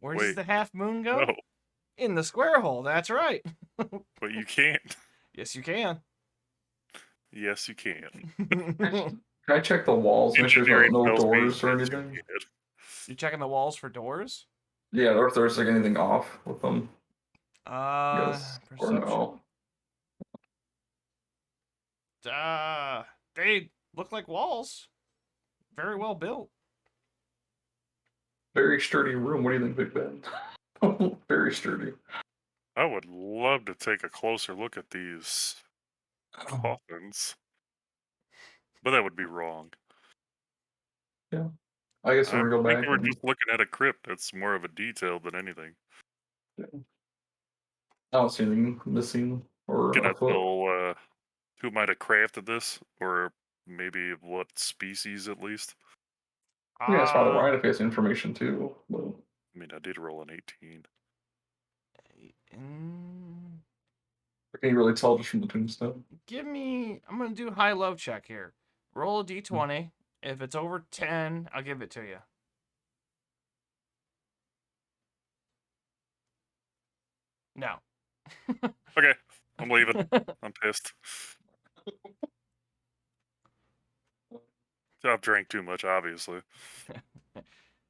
Where does Wait, the half moon go? no, In the square hole. That's right. but you can't. Yes, you can. Yes, you can. Can I check the walls? Make sure there's Engineering no tells me doors or yes, you anything. can. You checking the walls for doors? Yeah, or if there's like anything off with them. Yes. Or Perception. no. They look like walls. Very well built. Very sturdy room. What do you think, Big Ben? Very sturdy. I would love to take a closer look at these coffins, but that would be wrong. Yeah. I guess I we're gonna go think back we're and just looking at a crypt. It's more of a detail than anything. I don't see anything missing or Can I afoot. tell who might have crafted this, or maybe what species at least? Yeah, it's Father Uh, Ryan if he has information too. But I mean, I did roll an 18. mm, can you really tell just from the tombstone? I'm gonna do high low check here. Roll a d20. If it's over 10, I'll give it to you. No. Okay, I'm leaving. I'm pissed. I've drank too much, obviously.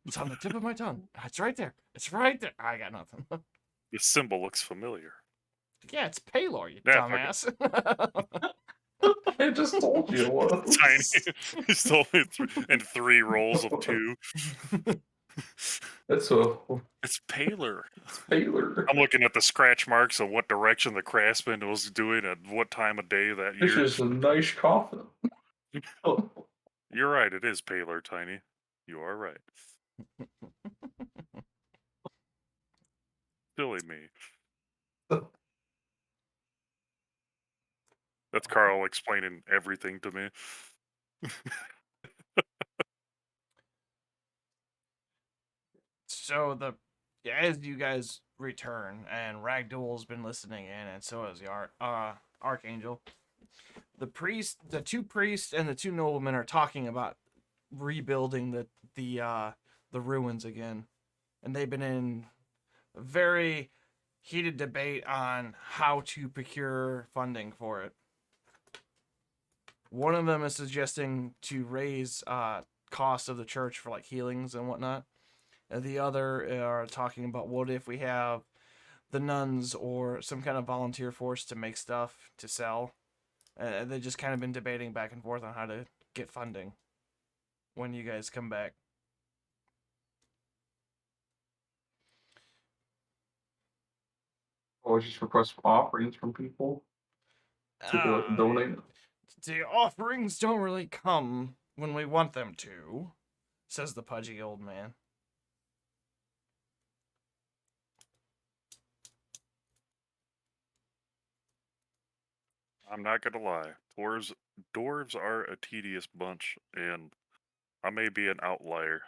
It's on the tip of my tongue. It's right there. It's right there. I got nothing. This symbol looks familiar. Yeah, it's Paylor, you Yeah, fuck dumbass. I just told you it was. Tiny. He stole me in 3 rolls of 2. That's a It's paler. failure. I'm looking at the scratch marks of what direction the craftsman was doing at what time of day that This year. is a nice coffin. You're right, it is paler, Tiny. You are right. Silly me. That's Carl explaining everything to me. So as you guys return, and Ragdool's been listening in, and so has the Archangel. The two priests and the two noblemen are talking about rebuilding the ruins again, and they've been in a very heated debate on how to procure funding for it. One of them is suggesting to raise costs of the church for like healings and whatnot. And the other are talking about what if we have the nuns or some kind of volunteer force to make stuff to sell. They've just kind of been debating back and forth on how to get funding when you guys come back. Or just request offerings from people so they can donate. The offerings don't really come when we want them to, says the pudgy old man. I'm not gonna lie. Dwarves are a tedious bunch, and I may be an outlier.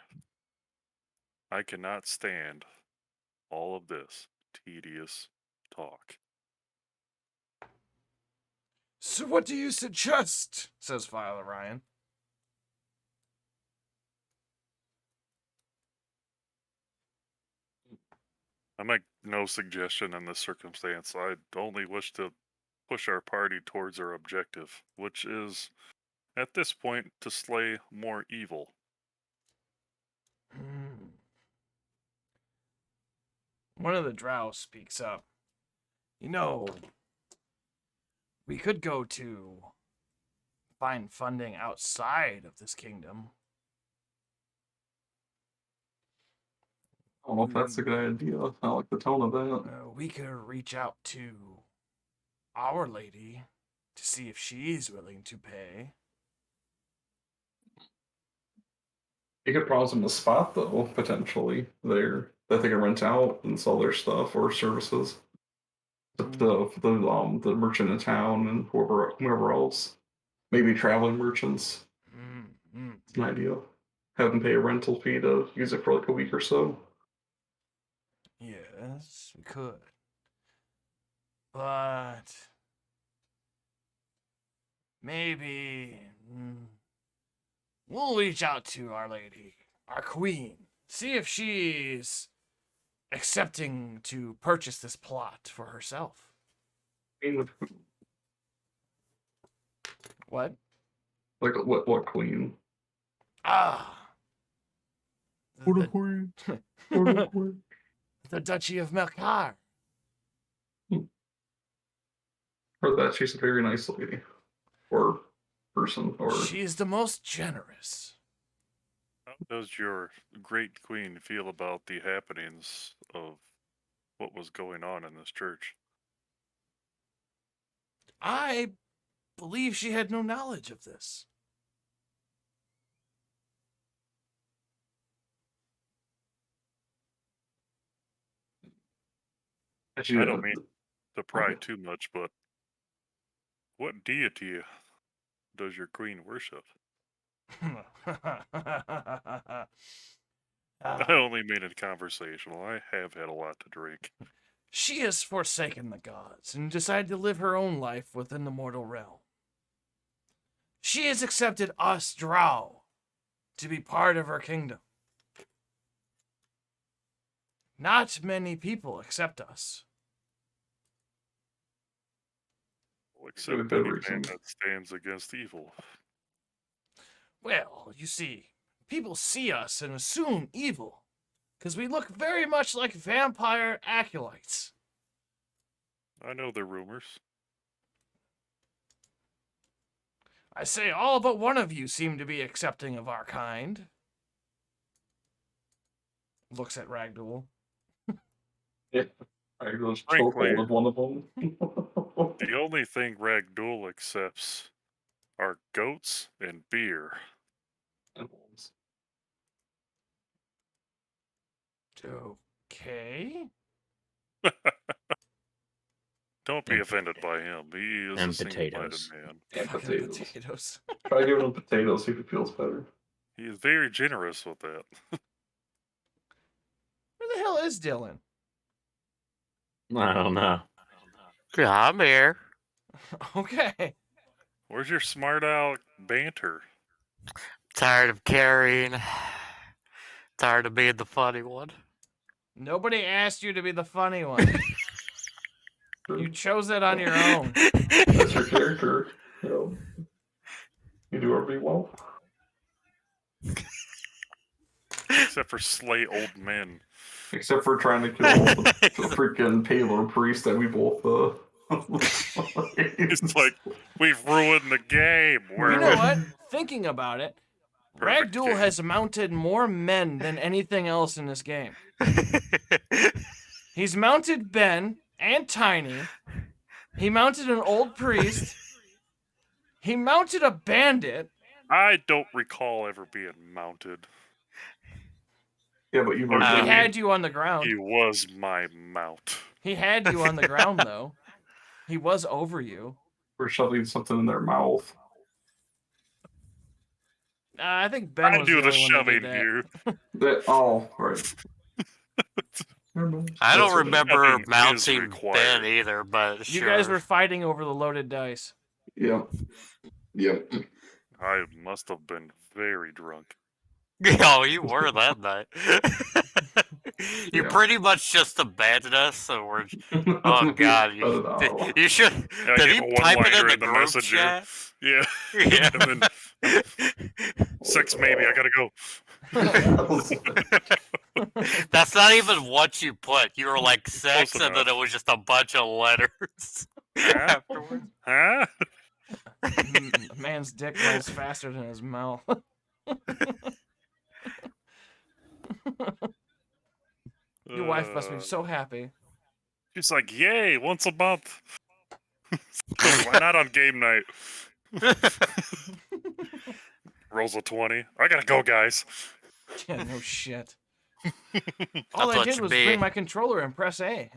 I cannot stand all of this tedious talk. So what do you suggest? Says Violet Ryan. I make no suggestion in this circumstance. I only wish to push our party towards our objective, which is, at this point, to slay more evil. One of the drow speaks up. You know, we could go to find funding outside of this kingdom. I don't know if that's a good idea. I like the tone of that. We could reach out to Our Lady to see if she's willing to pay. You could promise them a spot though, potentially there that they can rent out and sell their stuff or services. The merchant in town and whoever else, maybe traveling merchants. It's an idea. Have them pay a rental fee to use it for like a week or so. Yes, we could. But maybe we'll reach out to Our Lady, our queen, see if she's accepting to purchase this plot for herself. What? Like what queen? Ah. What a queen. What a queen. The Duchy of Melkar. Or that she's a very nice lady. Or person. Or She is the most generous. How does your great queen feel about the happenings of what was going on in this church? I believe she had no knowledge of this. I don't mean to pry too much, but what deity does your queen worship? I only made it conversational. I have had a lot to drink. She has forsaken the gods and decided to live her own life within the mortal realm. She has accepted us drow to be part of her kingdom. Not many people accept us. Well, except any man that stands against evil. Well, you see, people see us and assume evil, because we look very much like vampire acolytes. I know the rumors. I say all but one of you seem to be accepting of our kind. Looks at Ragdoll. Yeah, Ragdoll's Frankly, chokehold is one of them. The only thing Ragdoll accepts are goats and beer. Okay. Don't be offended by him. He is And a single-minded potatoes. man. And Fucking potatoes. Try giving him potatoes, see if he feels better. He is very generous with that. Where the hell is Dylan? I don't know. Yeah, I'm here. Okay. Where's your smart aleck banter? Tired of carrying. Tired of being the funny one. Nobody asked you to be the funny one. You chose it on your own. That's your character. You do whatever you want. Except for slay old men. Except for trying to kill the freaking payload priest that we both It's like, we've ruined the game. You know what? Thinking about it, Perfect Ragdoll game. has mounted more men than anything else in this game. He's mounted Ben and Tiny. He mounted an old priest. He mounted a bandit. I don't recall ever being mounted. Yeah, but you've He already had you on the ground. He was my mount. He had you on the ground, though. He was over you. We're shoving something in their mouth. I think Ben I was do the only one that did shoving that. here. Oh, right. I don't remember Nothing is mounting required. Ben either, but You sure. guys were fighting over the loaded dice. Yep. Yep. I must have been very drunk. Oh, you were that night. You Yeah. pretty much just abandoned us, so we're. Oh God, you should. I Did gave he a type it in one-liner the in the group messenger. chat? Yeah. Yeah. And then 6 maybe. I gotta go. That's not even what you put. You were like Close 6, and then enough. it was just a bunch of letters Huh? afterwards. Huh? Man's dick rolls faster than his mouth. Your wife must be so happy. She's like, yay, once a month. Why not on game night? Rolls a 20. I gotta go, guys. Yeah, no shit. That's All I what did you was be. bring my controller and press A.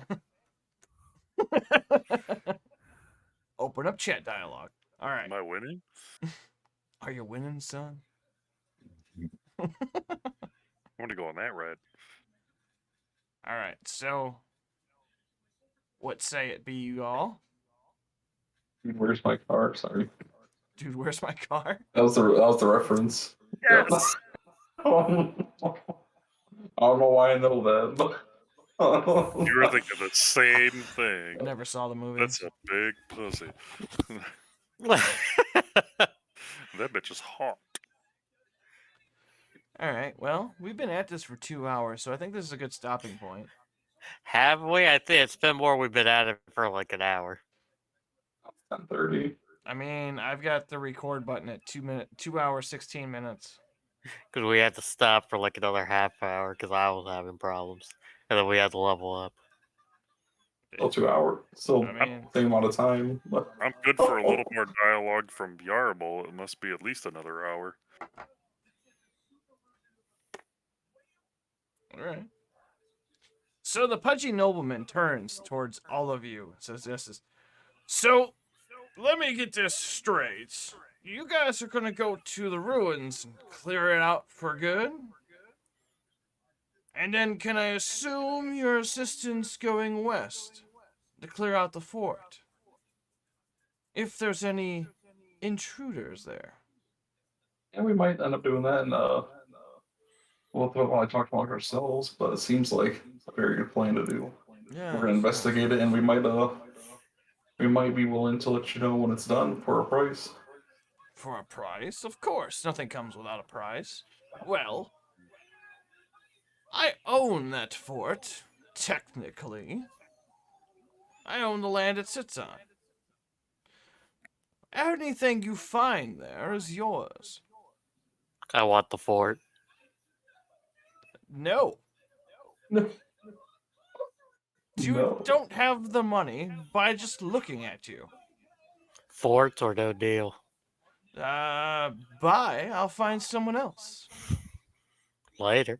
Open up chat dialogue. All right. Am I winning? Are you winning, son? I'm gonna go on that ride. All right. So, what say it be, you all? Dude, where's my car? Sorry. Dude, where's my car? That was the reference. Yes. Yep. I don't know why I know that, but You were thinking the same thing. I never saw the movie. That's a big pussy. That bitch is hot. All right. Well, we've been at this for 2 hours, so I think this is a good stopping point. Have we? I think it's been more. We've been at it for like an hour. 10:30. I mean, I've got the record button at 2 hours 16 minutes. Because we had to stop for like another half hour because I was having problems. And then we had to level up. Still 2 hours. Still I mean, same amount of time. But I'm good for a little more dialogue from Yarble. It must be at least another hour. all right. So the pudgy nobleman turns towards all of you and says this. So, let me get this straight. You guys are going to go to the ruins and clear it out for good? And then can I assume your assistant's going west to clear out the fort? If there's any intruders there. yeah, we might end up doing that, and we'll probably talk among ourselves. But it seems like a very good plan to do. Yeah. We're gonna investigate it, and we might be willing to let you know when it's done for a price. For a price? Of course. Nothing comes without a price. Well, I own that fort, technically. I own the land it sits on. Anything you find there is yours. I want the fort. No. No. You No. don't have the money by just looking at you. Fort or no deal. Bye. I'll find someone else. Later.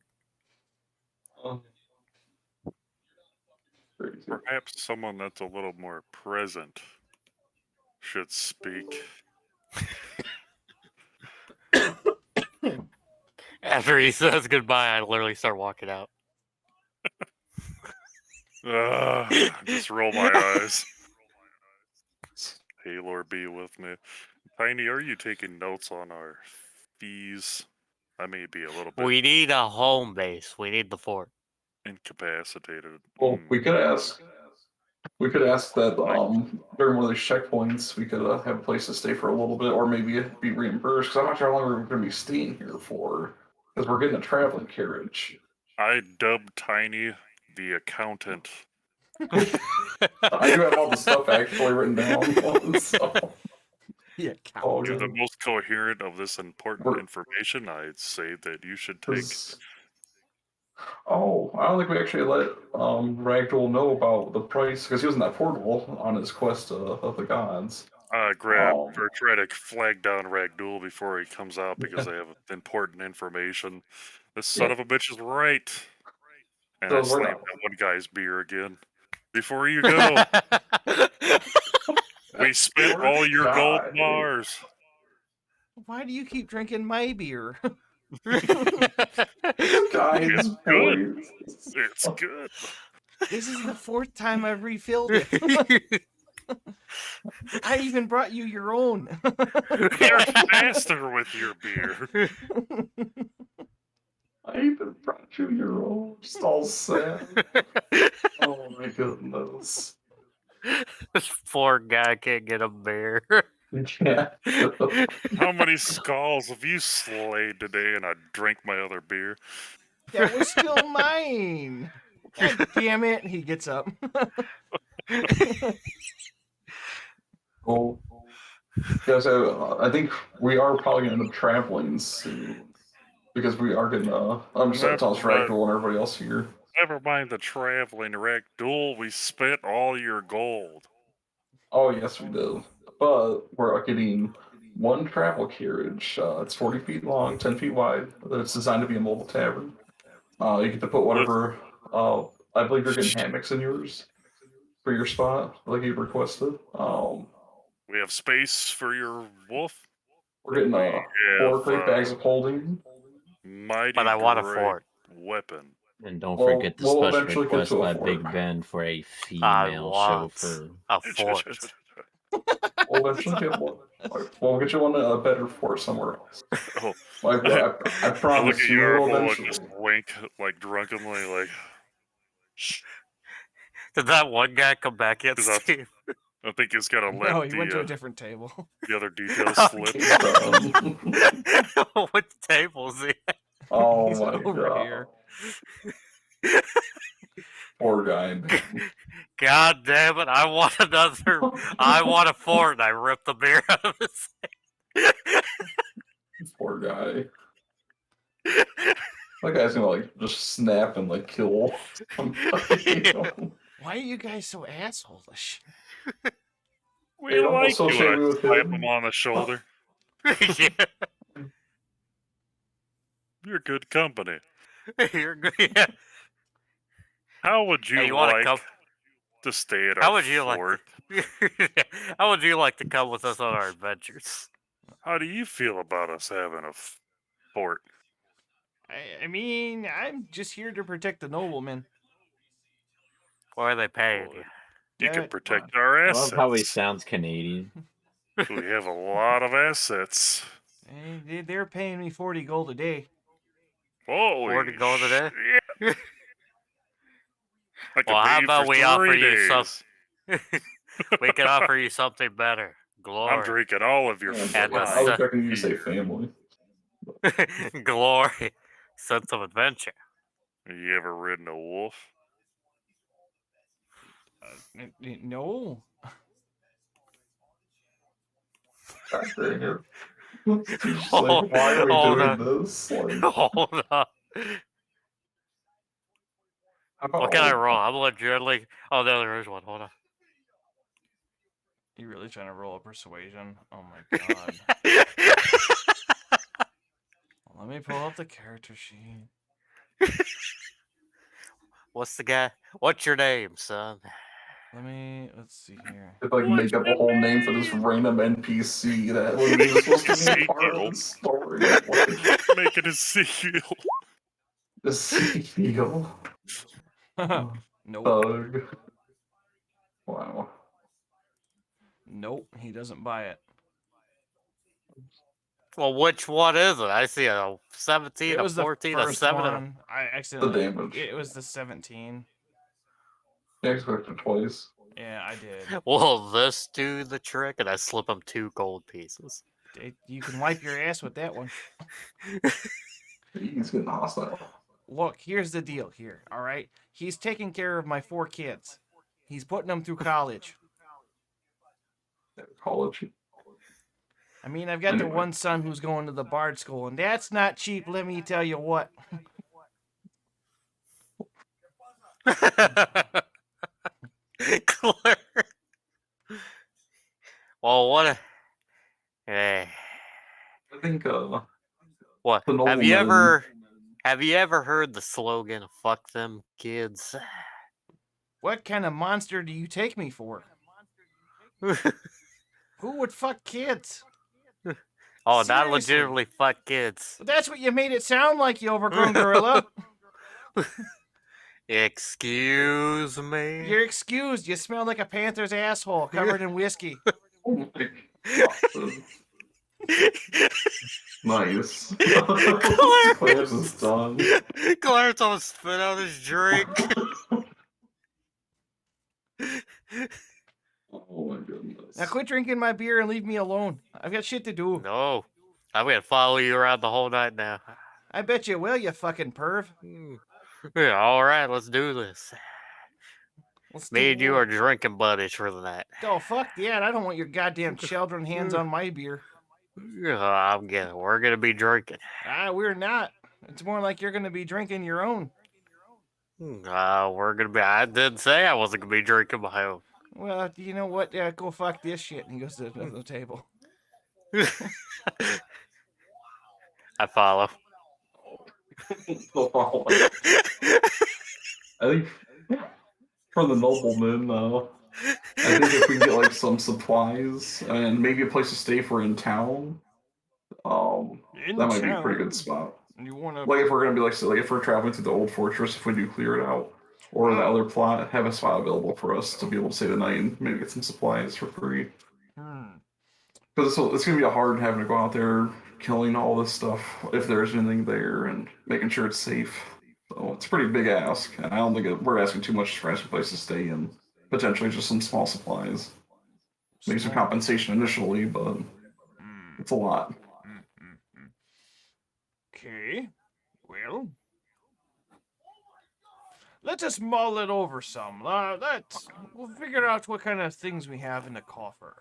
Crazy. Perhaps someone that's a little more present should speak. After he says goodbye, I literally start walking out. Just roll my eyes. Haylor be with me. Tiny, are you taking notes on our fees? I may be a little bit We need a home base. We need the fort. incapacitated. Well, we could ask. We could ask that during one of these checkpoints, we could have a place to stay for a little bit, or maybe be reimbursed. Because I'm not sure how long we're going to be staying here for. Because we're getting a traveling carriage. I dubbed Tiny the accountant. I do have all the stuff actually written down. So. Yeah, Oh, To the good. most coherent of this important information, I'd say that you should take. Oh, I don't think we actually let Ragdoll know about the price because he wasn't that portable on his quest of the gods. Grab or try to flag down Ragdoll before he comes out because they have important information. This son of a bitch is right. And So I we're slammed not- that one guy's beer again. Before you go, we spent Poor all your gold guy. bars. Why do you keep drinking my beer? Guys, It's good. boys. It's good. This is the 4th time I've refilled it. I even brought you your own. You're faster with your beer. I even brought you your own. Just all sad. Oh my goodness. This poor guy can't get a beer. Yeah. How many skulls have you slayed today? And I drank my other beer. That was still mine. God damn it. He gets up. Cool. Guys, I think we are probably going to end up traveling soon. Because we are getting, I'm just telling Ragdoll and everybody else here. Never mind the traveling wreck. Duel, we spent all your gold. Oh, yes, we do. But we're getting one travel carriage. It's 40 feet long, 10 feet wide. It's designed to be a mobile tavern. You get to put whatever. I believe you're getting hammocks in yours for your spot, like you requested. We have space for your wolf. We're getting We 4 have, great bags of holding. Mighty But I want a great fort. weapon. And don't Well, forget the we'll special eventually get request to a by fort. Big Ben for a I female want chauffeur. a fort. We'll eventually get one. We'll get you one a better fort somewhere else. Oh, Like, I I promise look at you will Yarble and eventually. just wink, like drunkenly, like. Shh. Did that one guy come back yet, Is that- Steve? I think he's gotta let No, he went to a the different table. other details slip. What table is he at? Oh He's my over god. here. Poor guy, man. God damn it! I want another. I want a fort. And I ripped the beer out of his hand. Poor guy. That guy's gonna like just snap and like kill somebody. You know? Why are you guys so assholeish? We Hey, don't like you associate when me I with slap him. him on the shoulder. Yeah, You're good company. you're good. Yeah. How would you, Hey, you wanna like come? to stay at How our would you fort? How would you like to come with us on our adventures? How do you feel about us having a fort? I mean, I'm just here to protect the nobleman. Why are they paying Well, you? You can That- protect our I assets. love how he sounds Canadian. We have a lot of assets. They're paying me 40 gold a day. Holy 40 gold a day? shit. I could Well, pay how you about for we 3 offer you days. We can offer you something better. Glory. I'm drinking all of your And I the was fine. expecting you to say family. Glory. Sense of adventure. You ever ridden a wolf? No. God dang it. Just like, why are we Hold doing on. this? Like, Hold up. What can I roll? I'm legitimately. Oh, no, there is one. Hold on. You really trying to roll a persuasion? Oh my god. Let me pull up the character sheet. What's the guy? What's your name, son? Let's see here. If I can make up a whole name for this random NPC that wasn't even supposed to be part of the story. Like, Making a seal. the CEO. Nope. Thug. Wow. Nope. He doesn't buy it. Well, which one is it? I see a 17, It a was the 14, a first 7, and a... one. I accidentally. damage. It was the 17. I expected twice. Yeah, I did. Will this do the trick? And I slip him 2 gold pieces. You can wipe your ass with that one. He's getting hostile. Look, here's the deal here, all right? He's taking care of my 4 kids. He's putting them through college. College. I mean, I've got the Anyway. one son who's going to the Bard School, and that's not cheap, let me tell you what. Clear. Well, what a... Hey. I think, What? The Have you nobleman- ever heard the slogan, fuck them kids? What kind of monster do you take me for? Who would fuck kids? Oh, not Seriously. legitimately fuck kids. That's what you made it sound like, you overgrown gorilla. Excuse me. You're excused. You smell like a panther's asshole covered in whiskey. Oh my god. Nice. Clarence is done. Clarence almost spit out his drink. Oh my goodness. Now quit drinking my beer and leave me alone. I've got shit to do. No. I'm gonna follow you around the whole night now. I bet you will, you fucking perv. Yeah, alright, let's do this. Let's Me do and you what? are drinking buddies for the night. Oh, fuck that. I don't want your goddamn children hands on my beer. We're gonna be drinking. We're not. It's more like you're going to be drinking your own. We're gonna be. I didn't say I wasn't gonna be drinking my own. Well, you know what? Go fuck this shit. And he goes to the table. I follow. I think for the nobleman, I think if we can get like some supplies and maybe a place to stay if we're in town, that might be a pretty good spot. You want to? Like if we're gonna be like if we're traveling through the old fortress, if we do clear it out, or the other plot, have a spot available for us to be able to stay the night and maybe get some supplies for free. Because it's gonna be hard having to go out there killing all this stuff if there's anything there and making sure it's safe. So it's a pretty big ask, and I don't think we're asking too much for asking a place to stay and potentially just some small supplies. Maybe some compensation initially, but it's a lot. Okay. Well, let us mull it over some. We'll figure out what kind of things we have in the coffer.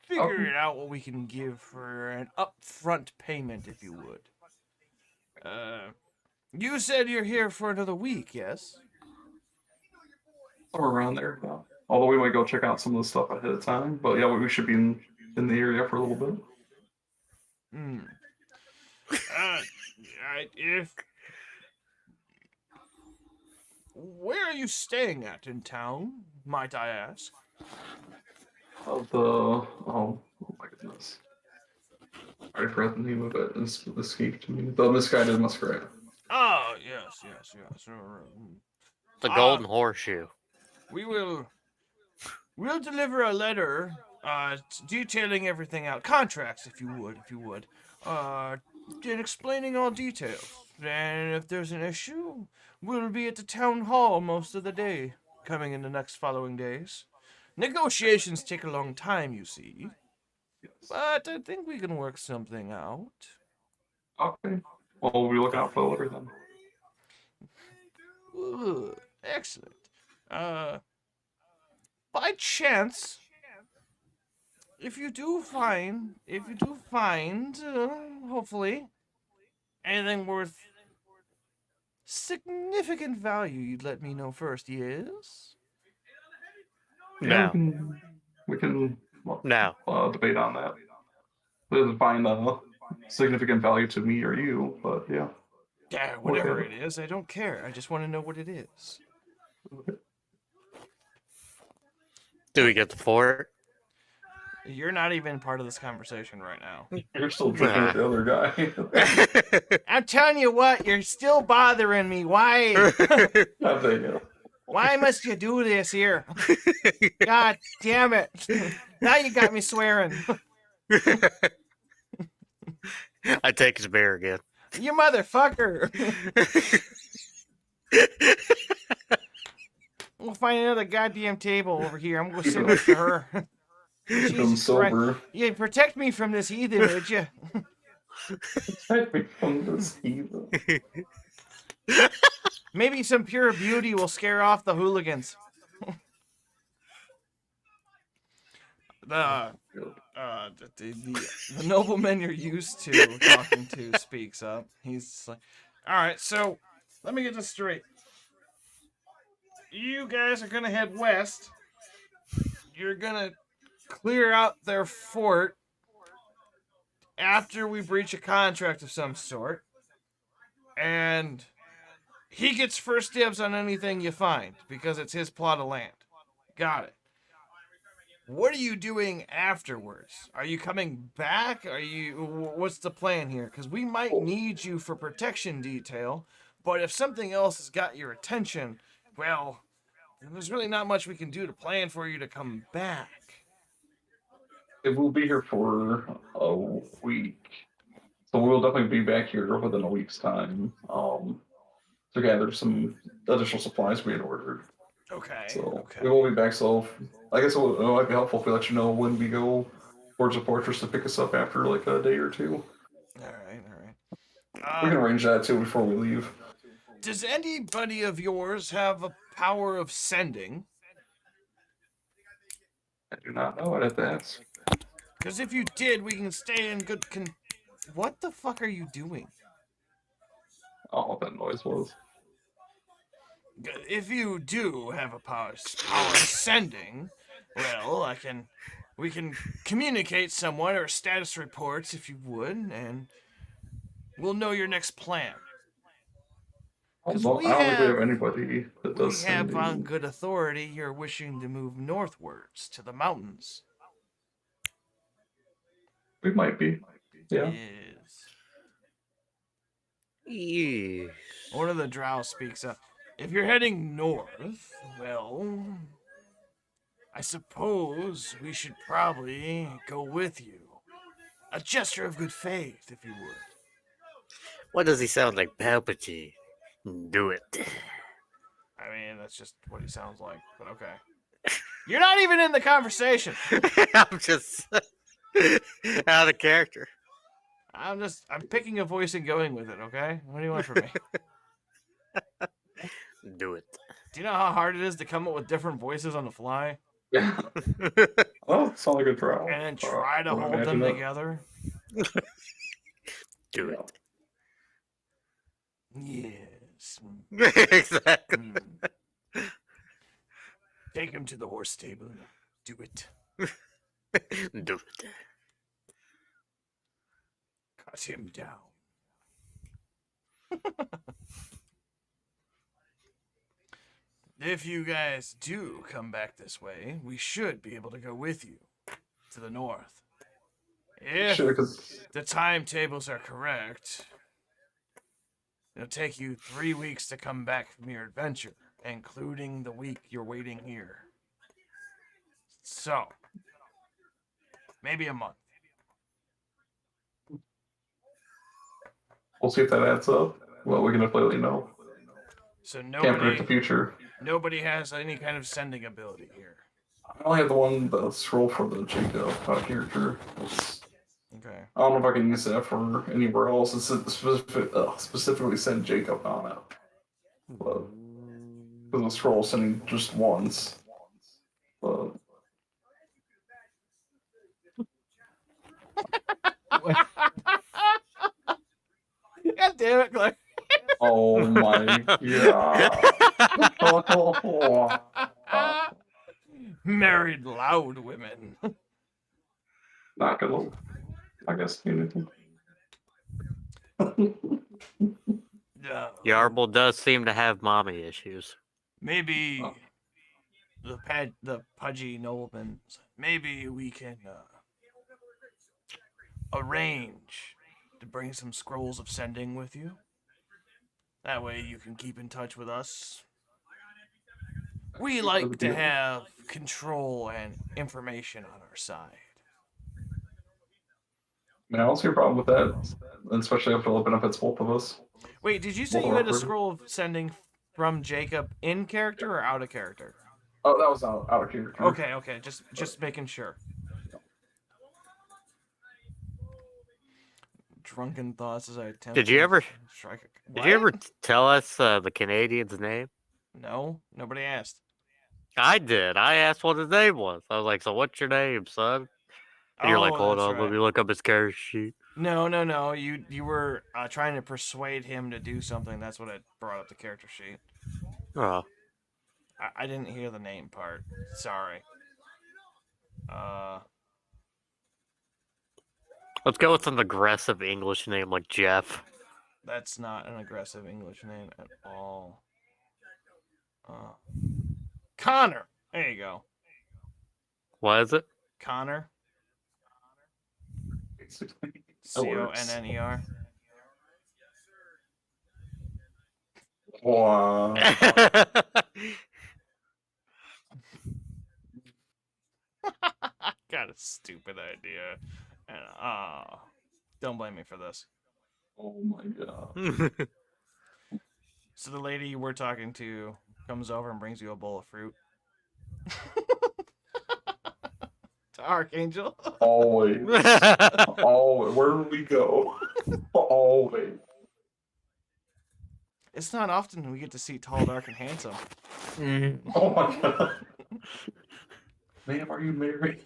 Figure it out what we can give for an upfront payment, if you would. You said you're here for another week, yes? Or around there. Yeah. Although we might go check out some of the stuff ahead of time, but yeah, we should be in the area for a little bit. Where are you staying at in town, might I ask? Oh my goodness. I forgot the name of it. It's escaped me. The Misguided Muskrat. Oh, yes. The Golden Horseshoe. We'll deliver a letter, detailing everything out. Contracts, if you would. And explaining all details. And if there's an issue, we'll be at the town hall most of the day, coming in the next following days. Negotiations take a long time, you see. Yes. But I think we can work something out. Okay. Well, we'll be looking out for the letter then. Ooh, excellent. By chance, if you do find, hopefully, anything worth significant value, you'd let me know first, yes? Yeah, No. we can No. debate on that. It doesn't find significant value to me or you, but yeah. Yeah, whatever it is, I don't care. I just want to know what it is. Do we get the fort? You're not even part of this conversation right now. You're still drinking with the other guy. I'm telling you what, you're still bothering me. Why? God dang it. Why must you do this here? God damn it. Now you got me swearing. I take his beer again. You motherfucker. We'll find another goddamn table over here. I'm going to sit next to her. I'm sober. You protect me from this heathen, would you? Protect me from this evil. Maybe some pure beauty will scare off the hooligans. The nobleman you're used to talking to speaks up. He's like, all right, so let me get this straight. You guys are going to head west. You're going to clear out their fort after we breach a contract of some sort. And he gets first dibs on anything you find because it's his plot of land. Got it. What are you doing afterwards? Are you coming back? What's the plan here? Because we might need you for protection detail, But if something else has got your attention, well, there's really not much we can do to plan for you to come back. It will be here for a week, so we'll definitely be back here within a week's time. To gather some additional supplies we had ordered. Okay. So Okay. we will be back. So I guess it might be helpful if we let you know when we go towards the fortress to pick us up after like a day or two. All right. We can arrange that too before we leave. Does anybody of yours have a power of sending? I do not know. I'd have to ask. Because if you did, we can stay in good What the fuck are you doing? Oh, what that noise was. If you do have a power of sending, well, we can communicate somewhat or status reports if you would, and we'll know your next plan. I 'Cause don't we think we have- have anybody that We does have on sending. good authority you're wishing to move northwards to the mountains. We might be. Yeah. Yes. Yes. One of the drow speaks up. If you're heading north, well, I suppose we should probably go with you. A gesture of good faith, if you would. Why does he sound like Palpatine? Do it. I mean, that's just what he sounds like, but okay. You're not even in the conversation. I'm just out of character. I'm picking a voice and going with it, okay? What do you want from me? Do it. Do you know how hard it is to come up with different voices on the fly? Yeah. Oh, it sounds like a trial. And then try to I would hold them imagine it. together? Do Yeah. it. Yes. Exactly. Mm. Take him to the horse stable. Do it. Do it. Cut him down. If you guys do come back this way, we should be able to go with you to the north. If Sure, because the timetables are correct, it'll take you 3 weeks to come back from your adventure, including the week you're waiting here. So, maybe a month. we'll see if that adds up. Well, we can definitely know. So Can't predict the future. nobody has any kind of sending ability here. I only have the scroll for the Jacob character. Okay. I don't know if I can use that for anywhere else. It's specifically send Jacob on it. But because the scroll sending just once. But God damn it, Claire. oh my god. Married loud women. Not gonna. I guess anything. Yeah. Yarble does seem to have mommy issues. Maybe Oh. the pudgy nobleman. Maybe we can arrange to bring some scrolls of sending with you. That way you can keep in touch with us. We like to have control and information on our side. I don't see a problem with that, especially after it benefits both of us. Wait, did you say Both you of had a our- scroll of sending from Jacob in character or out of character? Oh, that was out of character. Okay, just making sure. Drunken thoughts as I attempt. Did you to ever- strike a... Did you ever What? tell us the Canadian's name? No, nobody asked. I did. I asked what his name was. I was like, "So what's your name, son?" And you're like, "Hold that's on, let right. me look up his character sheet." No. You were trying to persuade him to do something. That's what I brought up the character sheet. Oh, I didn't hear the name part. Sorry. let's go with an aggressive English name like Jeff. That's not an aggressive English name at all. Connor. There you go. What is it? Connor. Basically. Conner. Wow. Got a stupid idea. And don't blame me for this. Oh my god. So the lady you were talking to comes over and brings you a bowl of fruit. To Archangel. Always. Always. Where do we go? Always. It's not often we get to see tall, dark, and handsome. Oh my god. Ma'am, are you married?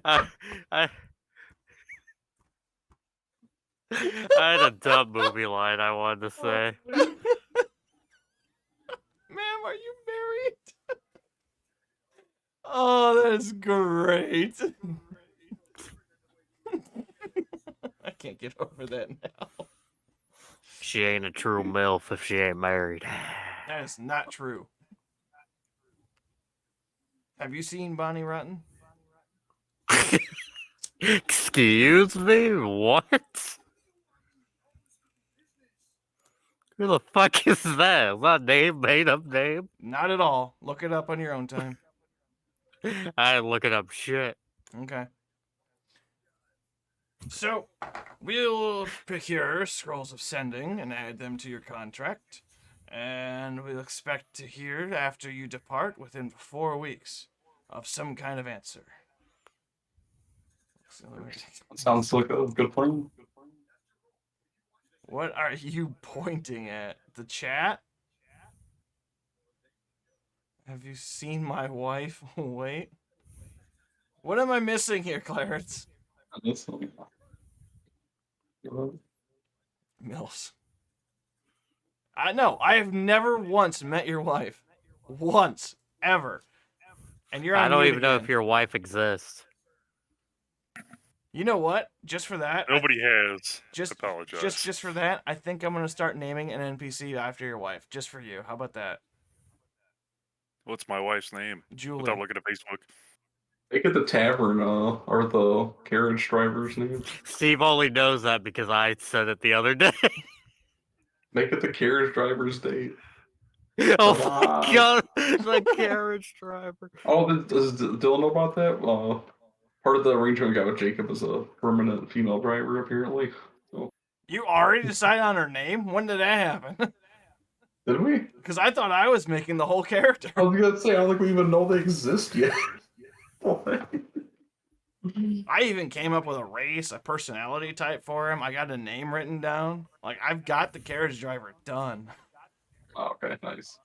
I, I had a dumb movie line I wanted to say. Ma'am, are you married? Oh, that's great. I can't get over that now. She ain't a true MILF if she ain't married. That is not true. Have you seen Bonnie Rotten? Excuse me? What? Who the fuck is that? Is that a name, made up name? Not at all. Look it up on your own time. I ain't looking up shit. Okay. So, we'll procure scrolls of sending and add them to your contract. And we'll expect to hear after you depart within 4 weeks of some kind of answer. Sounds like a good plan. What are you pointing at? The chat? Have you seen my wife? Wait. What am I missing here, Clarence? Mills. I have never once met your wife. Once. Ever. And you're on I don't mute even know again. if your wife exists. You know what? Just for that, Nobody has. just Apologize. just for that, I think I'm gonna start naming an NPC after your wife. Just for you. How about that? What's my wife's name? Julie. Without looking at Facebook. Make it the tavern, or the carriage driver's name. Steve only knows that because I said it the other day. Make it the carriage driver's date. Oh Wow. my god, the carriage driver. Oh, does Dylan know about that? Part of the arrangement we got with Jacob is a permanent female driver, apparently. So, You already decided on her name? When did that happen? did we? Because I thought I was making the whole character. I was gonna say, I don't think we even know they exist yet. I even came up with a race, a personality type for him. I got a name written down. Like, I've got the carriage driver done. Oh, okay, nice.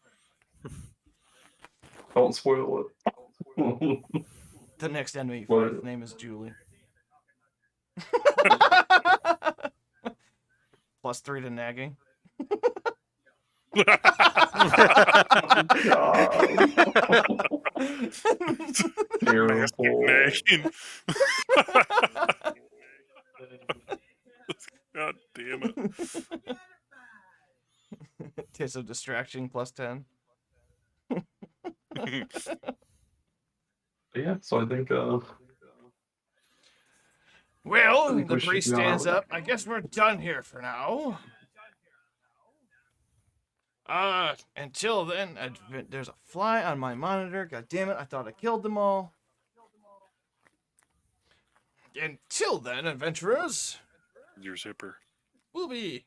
Don't spoil it. The next enemy What? fight name is Julie. +3 to nagging. Terrible. Nagging. God damn it. Taste of distraction +10. Yeah, so I think Well, think the we should priest be on our stands way. up. I guess we're done here for now. Until then, there's a fly on my monitor. God damn it, I thought I killed them all. Until then, adventurers, Your zipper. we'll be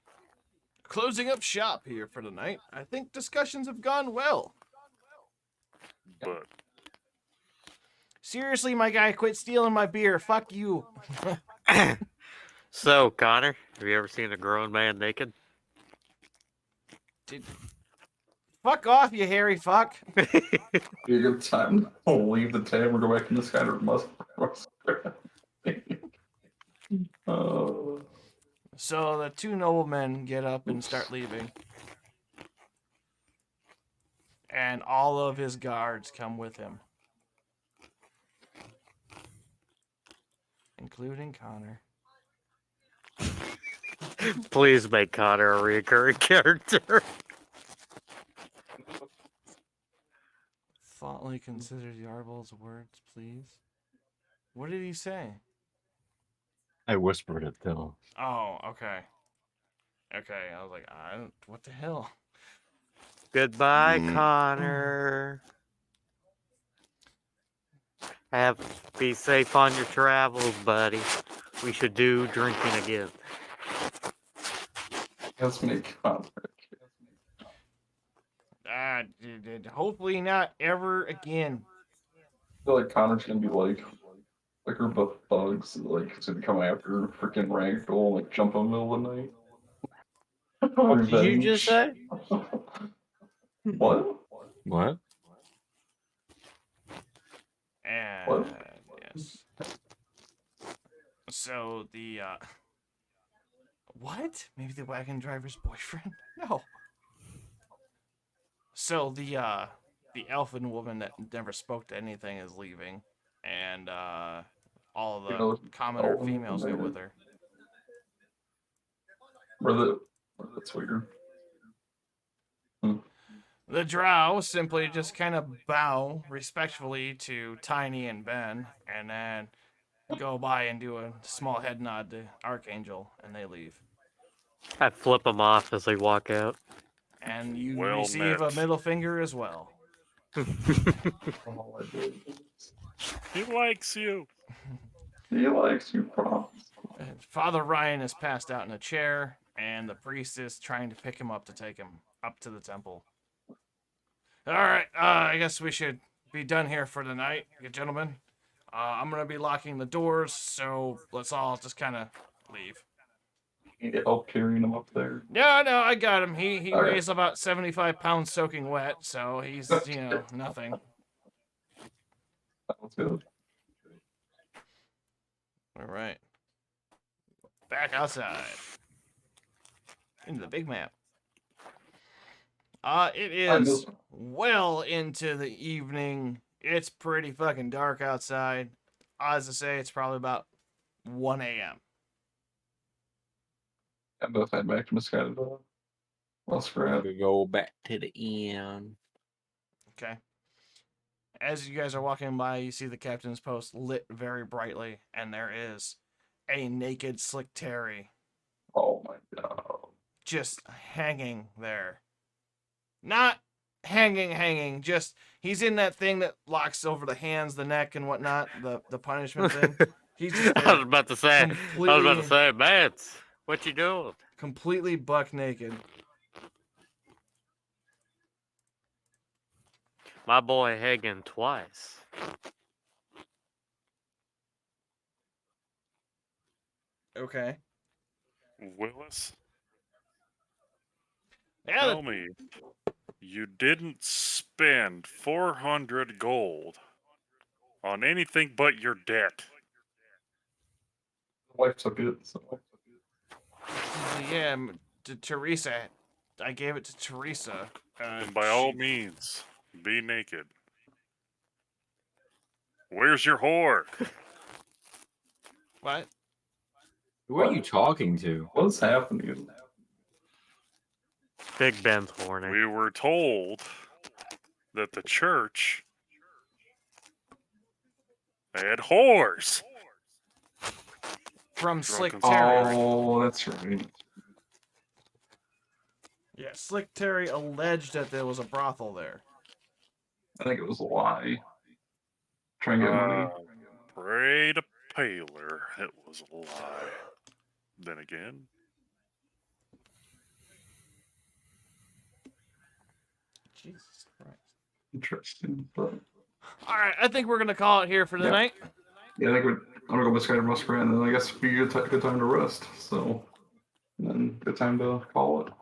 closing up shop here for tonight. I think discussions have gone well. But Seriously, my guy, quit stealing my beer. Fuck you. So, Connor, have you ever seen a grown man naked? Fuck off, you hairy fuck. be a good time to leave the tavern, go back in the Skyrim must. So the two noblemen get up and start leaving. And all of his guards come with him. Including Connor. Please make Connor a recurring character. Thoughtfully consider Yarble's words, please. What did he say? I whispered it to him. Oh, okay. Okay, I was like, I don't. What the hell? Goodbye, Connor. Be safe on your travels, buddy. We should do drinking again. Let's make contact. Hopefully not ever again. I feel like Connor's gonna be like a group of thugs, like to come after freaking Ragdoll, like jump in the middle of the night. What did you just say? What? What? And What? yes. So the what? Maybe the wagon driver's boyfriend? No. So the elfin woman that never spoke to anything is leaving, and all the know, commoner elven females go woman. with her. That's weird. Hmm. The drow simply just kind of bow respectfully to Tiny and Ben, and then go by and do a small head nod to Archangel, and they leave. I flip them off as they walk out. And you Well receive a met. middle finger as well. All I did. He likes you. He likes you, promise. And Father Ryan is passed out in a chair, and the priest is trying to pick him up to take him up to the temple. All right, I guess we should be done here for the night, good gentlemen. I'm gonna be locking the doors, so let's all just kind of leave. You need help carrying him up there. No, I got him. He Okay. weighs about 75 pounds soaking wet, so he's nothing. Sounds good. All right, back outside into the big map. It is well into the evening. It's pretty fucking dark outside. As I say, it's probably about 1 a.m. I'm both head back to Moscato. Let's grab. We go back to the inn. Okay. As you guys are walking by, you see the captain's post lit very brightly, and there is a naked Slick Terry Oh my god. just hanging there. Not hanging, just he's in that thing that locks over the hands, the neck, and whatnot, the punishment thing. He's just I was about to say, Mance, what you doing? completely buck naked. My boy Hagen twice. Okay. Willis, Yeah, tell me, you didn't spend 400 gold on anything but your debt. Wife took it, so. yeah, to Teresa. I gave it to Teresa. And by all means, be naked. Where's your whore? What? Who are you talking to? What's happening? Big Ben's horny. We were told that the church had whores. From Slick Drunken Terry. Oh, that's right. Yeah, Slick Terry alleged that there was a brothel there. I think it was a lie. Try and get money. Pray to Paler. It was a lie. Then again, Jesus Christ. Interesting, but All right, I think we're gonna call it here for the Yeah. night. yeah, I think I'm gonna go Moscato Muskrat, and then I guess be a good time to rest. So, and then good time to call it.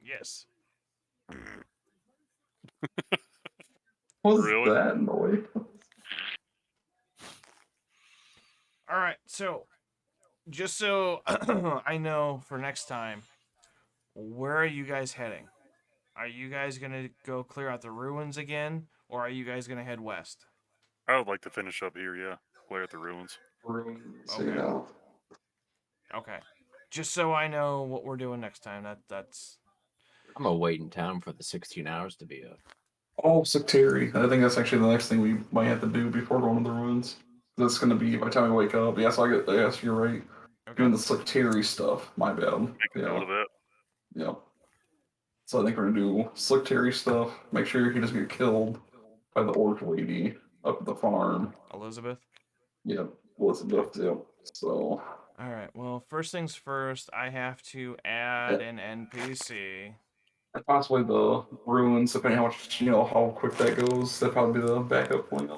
Yes. What was Really? that noise? All right, so just so I know for next time, where are you guys heading? Are you guys gonna go clear out the ruins again, or are you guys gonna head west? I would like to finish up here, yeah. Play at the ruins. Ruins, Okay. yeah. Okay. Just so I know what we're doing next time. That's I'm gonna wait in town for the 16 hours to be up. Oh, Sectary. I think that's actually the next thing we might have to do before going to the ruins. That's gonna be by the time we wake up. Yeah, so I guess you're right. Okay. doing the Slick stuff. My bad. Make a note of that. Yeah. So I think we're gonna do Slick stuff. Make sure he doesn't get killed by the orc lady up at the farm. Elizabeth. Yep. Elizabeth. Yep. So. All right. Well, first things first, I have to add an NPC. And possibly the ruins, depending how much how quick that goes. That'd probably be the backup plan.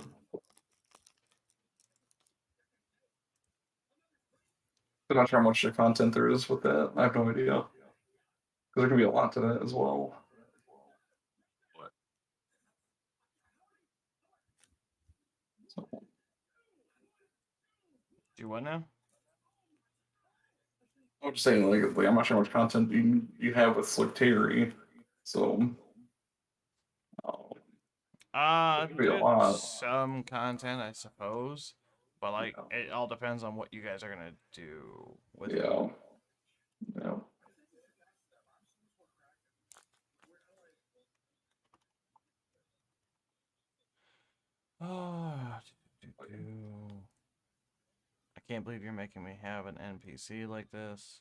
I'm not sure how much content there is with that. I have no idea. Because there can be a lot to that as well. What? So, Do what now? I'm just saying, like I'm not sure how much content you have with Slick Terry. So, there could be a lot. Some content, I suppose, but like Yeah. it all depends on what you guys are gonna do with it. Yeah. Yeah. Oh, I can't believe you're making me have an NPC like this.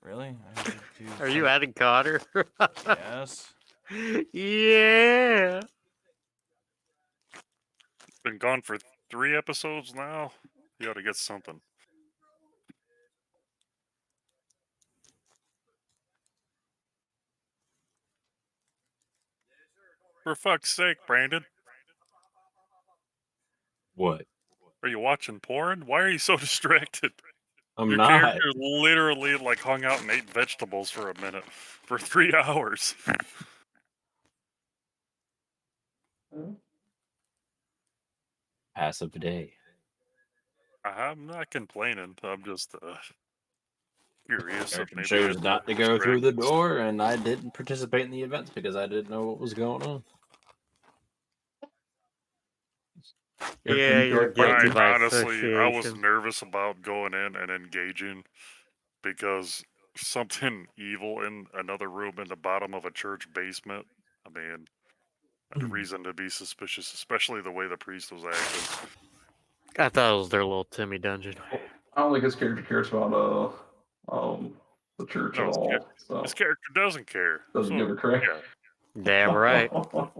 Really? I have to do Are you adding Cotter? Yes. Yeah. Been gone for 3 episodes now. You ought to get something. For fuck's sake, Brandon. What? Are you watching porn? Why are you so distracted? I'm Your not. character literally like hung out and ate vegetables for a minute for 3 hours. Passive day. I'm not complaining. I'm just curious if Character maybe chose there's not to go through the door, and I didn't participate in the events because I didn't know what was going on. Yeah, you're guilty by Honestly, I was association. nervous about going in and engaging because something evil in another room in the bottom of a church basement. I mean, a reason to be suspicious, especially the way the priest was acting. I thought it was their little Timmy dungeon. I don't think his character cares about the church No, at all. So his character doesn't care. doesn't So, give a crap. yeah, Damn right.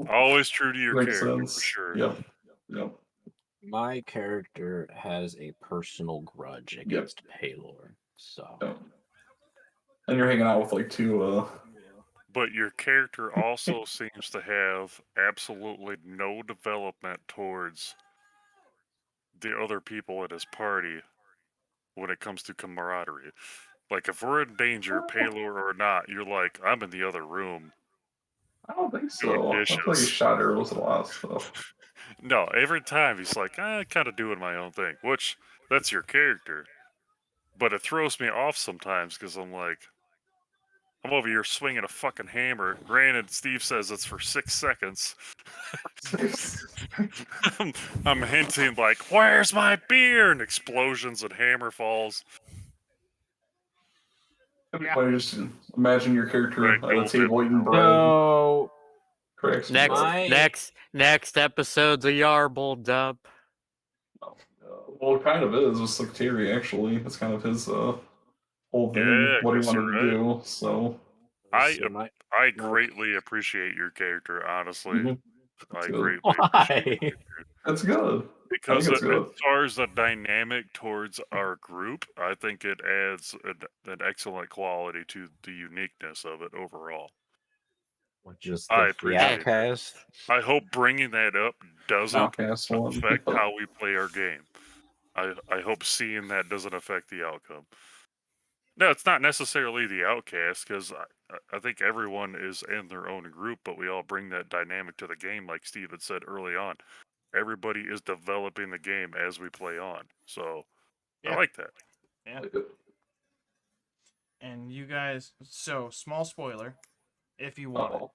always true to your Makes character sense. for sure. Yep. Yep. My character has a personal grudge against Paylor, so Yep. And you're hanging out with like two But your character also seems to have absolutely no development towards the other people at his party when it comes to camaraderie. Like, if we're in danger, Paylor or not, you're like, I'm in the other room I don't think doing so. I feel like he dishes. shot arrows at a lot of stuff. No, every time he's like, kind of doing my own thing, which that's your character. But it throws me off sometimes because I'm like, I'm over here swinging a fucking hammer. Granted, Steve says it's for 6 seconds. I'm hinting like, where's my beer? And explosions and hammer falls. It'd be funny just to imagine your character Right, at a Bill table eating bread. so Cracks me Next, up. next episode's a Yarble dump. Well, it kind of is with Slick Terry, actually. That's kind of his whole thing, Yeah, what he I guess wanted to you're right. do. So, I greatly appreciate your character, honestly. Mhm. I Good. greatly appreciate why? it. That's good. I Because think it's as good. far as the dynamic towards our group, I think it adds an excellent quality to the uniqueness of it overall. Just I the appreciate it. outcast. I hope bringing that up doesn't Outcast one. affect how we play our game. I hope seeing that doesn't affect the outcome. No, it's not necessarily the outcast because I think everyone is in their own group, but we all bring that dynamic to the game, like Steve had said early on. Everybody is developing the game as we play on, so I Yeah. like that. Yeah. Like it. And you guys, so small spoiler, if you want it. Uh-oh.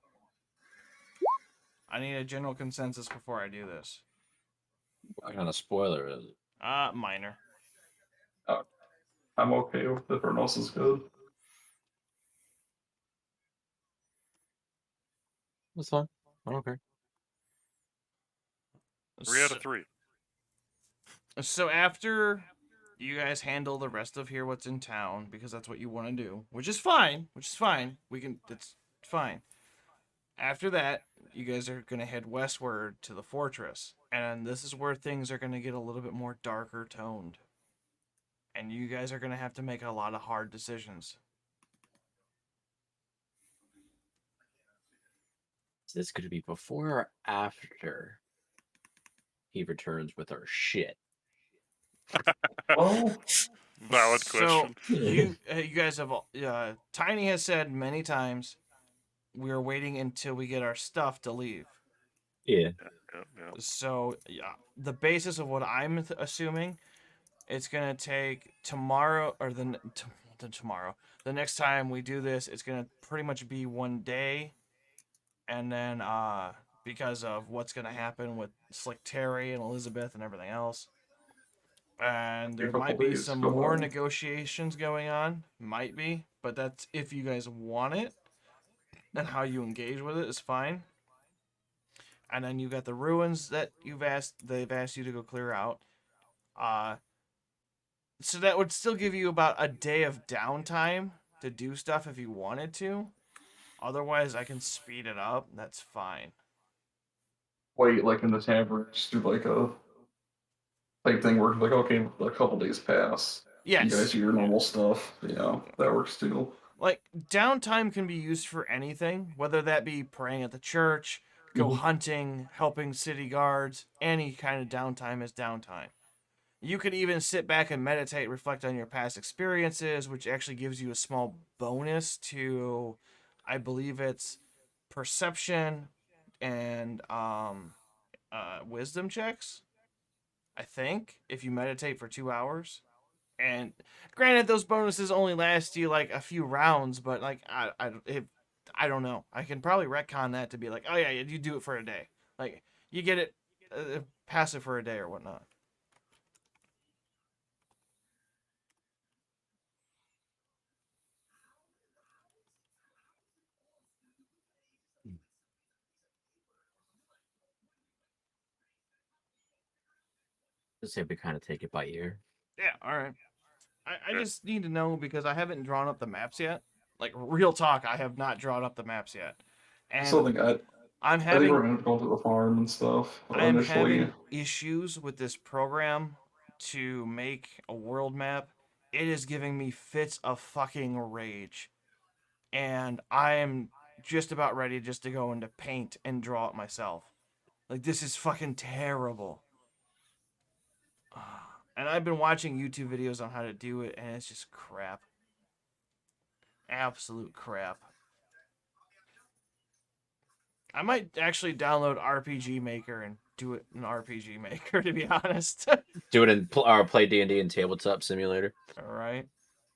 I need a general consensus before I do this. What kind of spoiler is it? Minor. I'm okay with it. Everyone else is good. That's fine. I don't care. 3 out of 3. So after you guys handle the rest of here, what's in town, because that's what you want to do, which is fine. We can. It's fine. After that, you guys are gonna head westward to the fortress, and this is where things are gonna get a little bit more darker toned. And you guys are gonna have to make a lot of hard decisions. This could be before or after he returns with our shit. Well, Valid So question. you guys have Tiny has said many times we are waiting until we get our stuff to leave. Yeah. Yeah. So yeah, the basis of what I'm assuming, it's gonna take tomorrow or tomorrow. The next time we do this, it's gonna pretty much be one day, and then because of what's gonna happen with Slick Terry and Elizabeth and everything else, and be a there couple might be days some go more by. negotiations going on. Might be, but that's if you guys want it. And how you engage with it is fine. And then you got the ruins that they've asked you to go clear out. Uh so that would still give you about a day of downtime to do stuff if you wanted to. Otherwise, I can speed it up. That's fine. Wait, like in the tavern, just do like a type thing where like, okay, a couple days pass. You guys Yes. do your Yeah. normal stuff. Yeah, that works too. Like downtime can be used for anything, whether that be praying at the church, go Mhm. hunting, helping city guards. Any kind of downtime is downtime. You could even sit back and meditate, reflect on your past experiences, which actually gives you a small bonus to, I believe it's perception and wisdom checks. I think if you meditate for 2 hours. And granted, those bonuses only last you like a few rounds, but like I don't know. I can probably retcon that to be like, oh yeah, you do it for a day. Like you get it passive for a day or whatnot. Just say we kind of take it by ear. Yeah, all right. I Yeah. just need to know because I haven't drawn up the maps yet. Like real talk, I have not drawn up the maps yet, I and still think I'm I think we're having gonna go to the farm and stuff I'm initially. having issues with this program to make a world map. It is giving me fits of fucking rage, and I am just about ready just to go into paint and draw it myself. Like this is fucking terrible. And I've been watching YouTube videos on how to do it, and it's just crap. Absolute crap. I might actually download RPG Maker and do it in RPG Maker, to be honest. Do it in or play D&D in Tabletop Simulator. All right.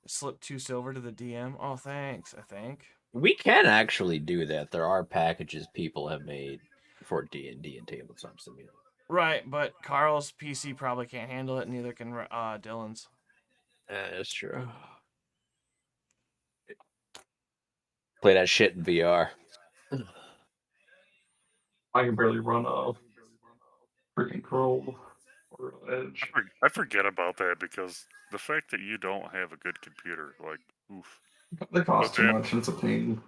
Slip 2 silver to the DM. Oh, thanks, I think. We can actually do that. There are packages people have made for D&D and Tabletop Simulator. Right, but Carl's PC probably can't handle it, neither can Dylan's. That's true. Play that shit in VR. I can barely run a freaking Chrome or Edge. I forget about that because the fact that you don't have a good computer, like, oof. They cost But too then much. And it's a pain.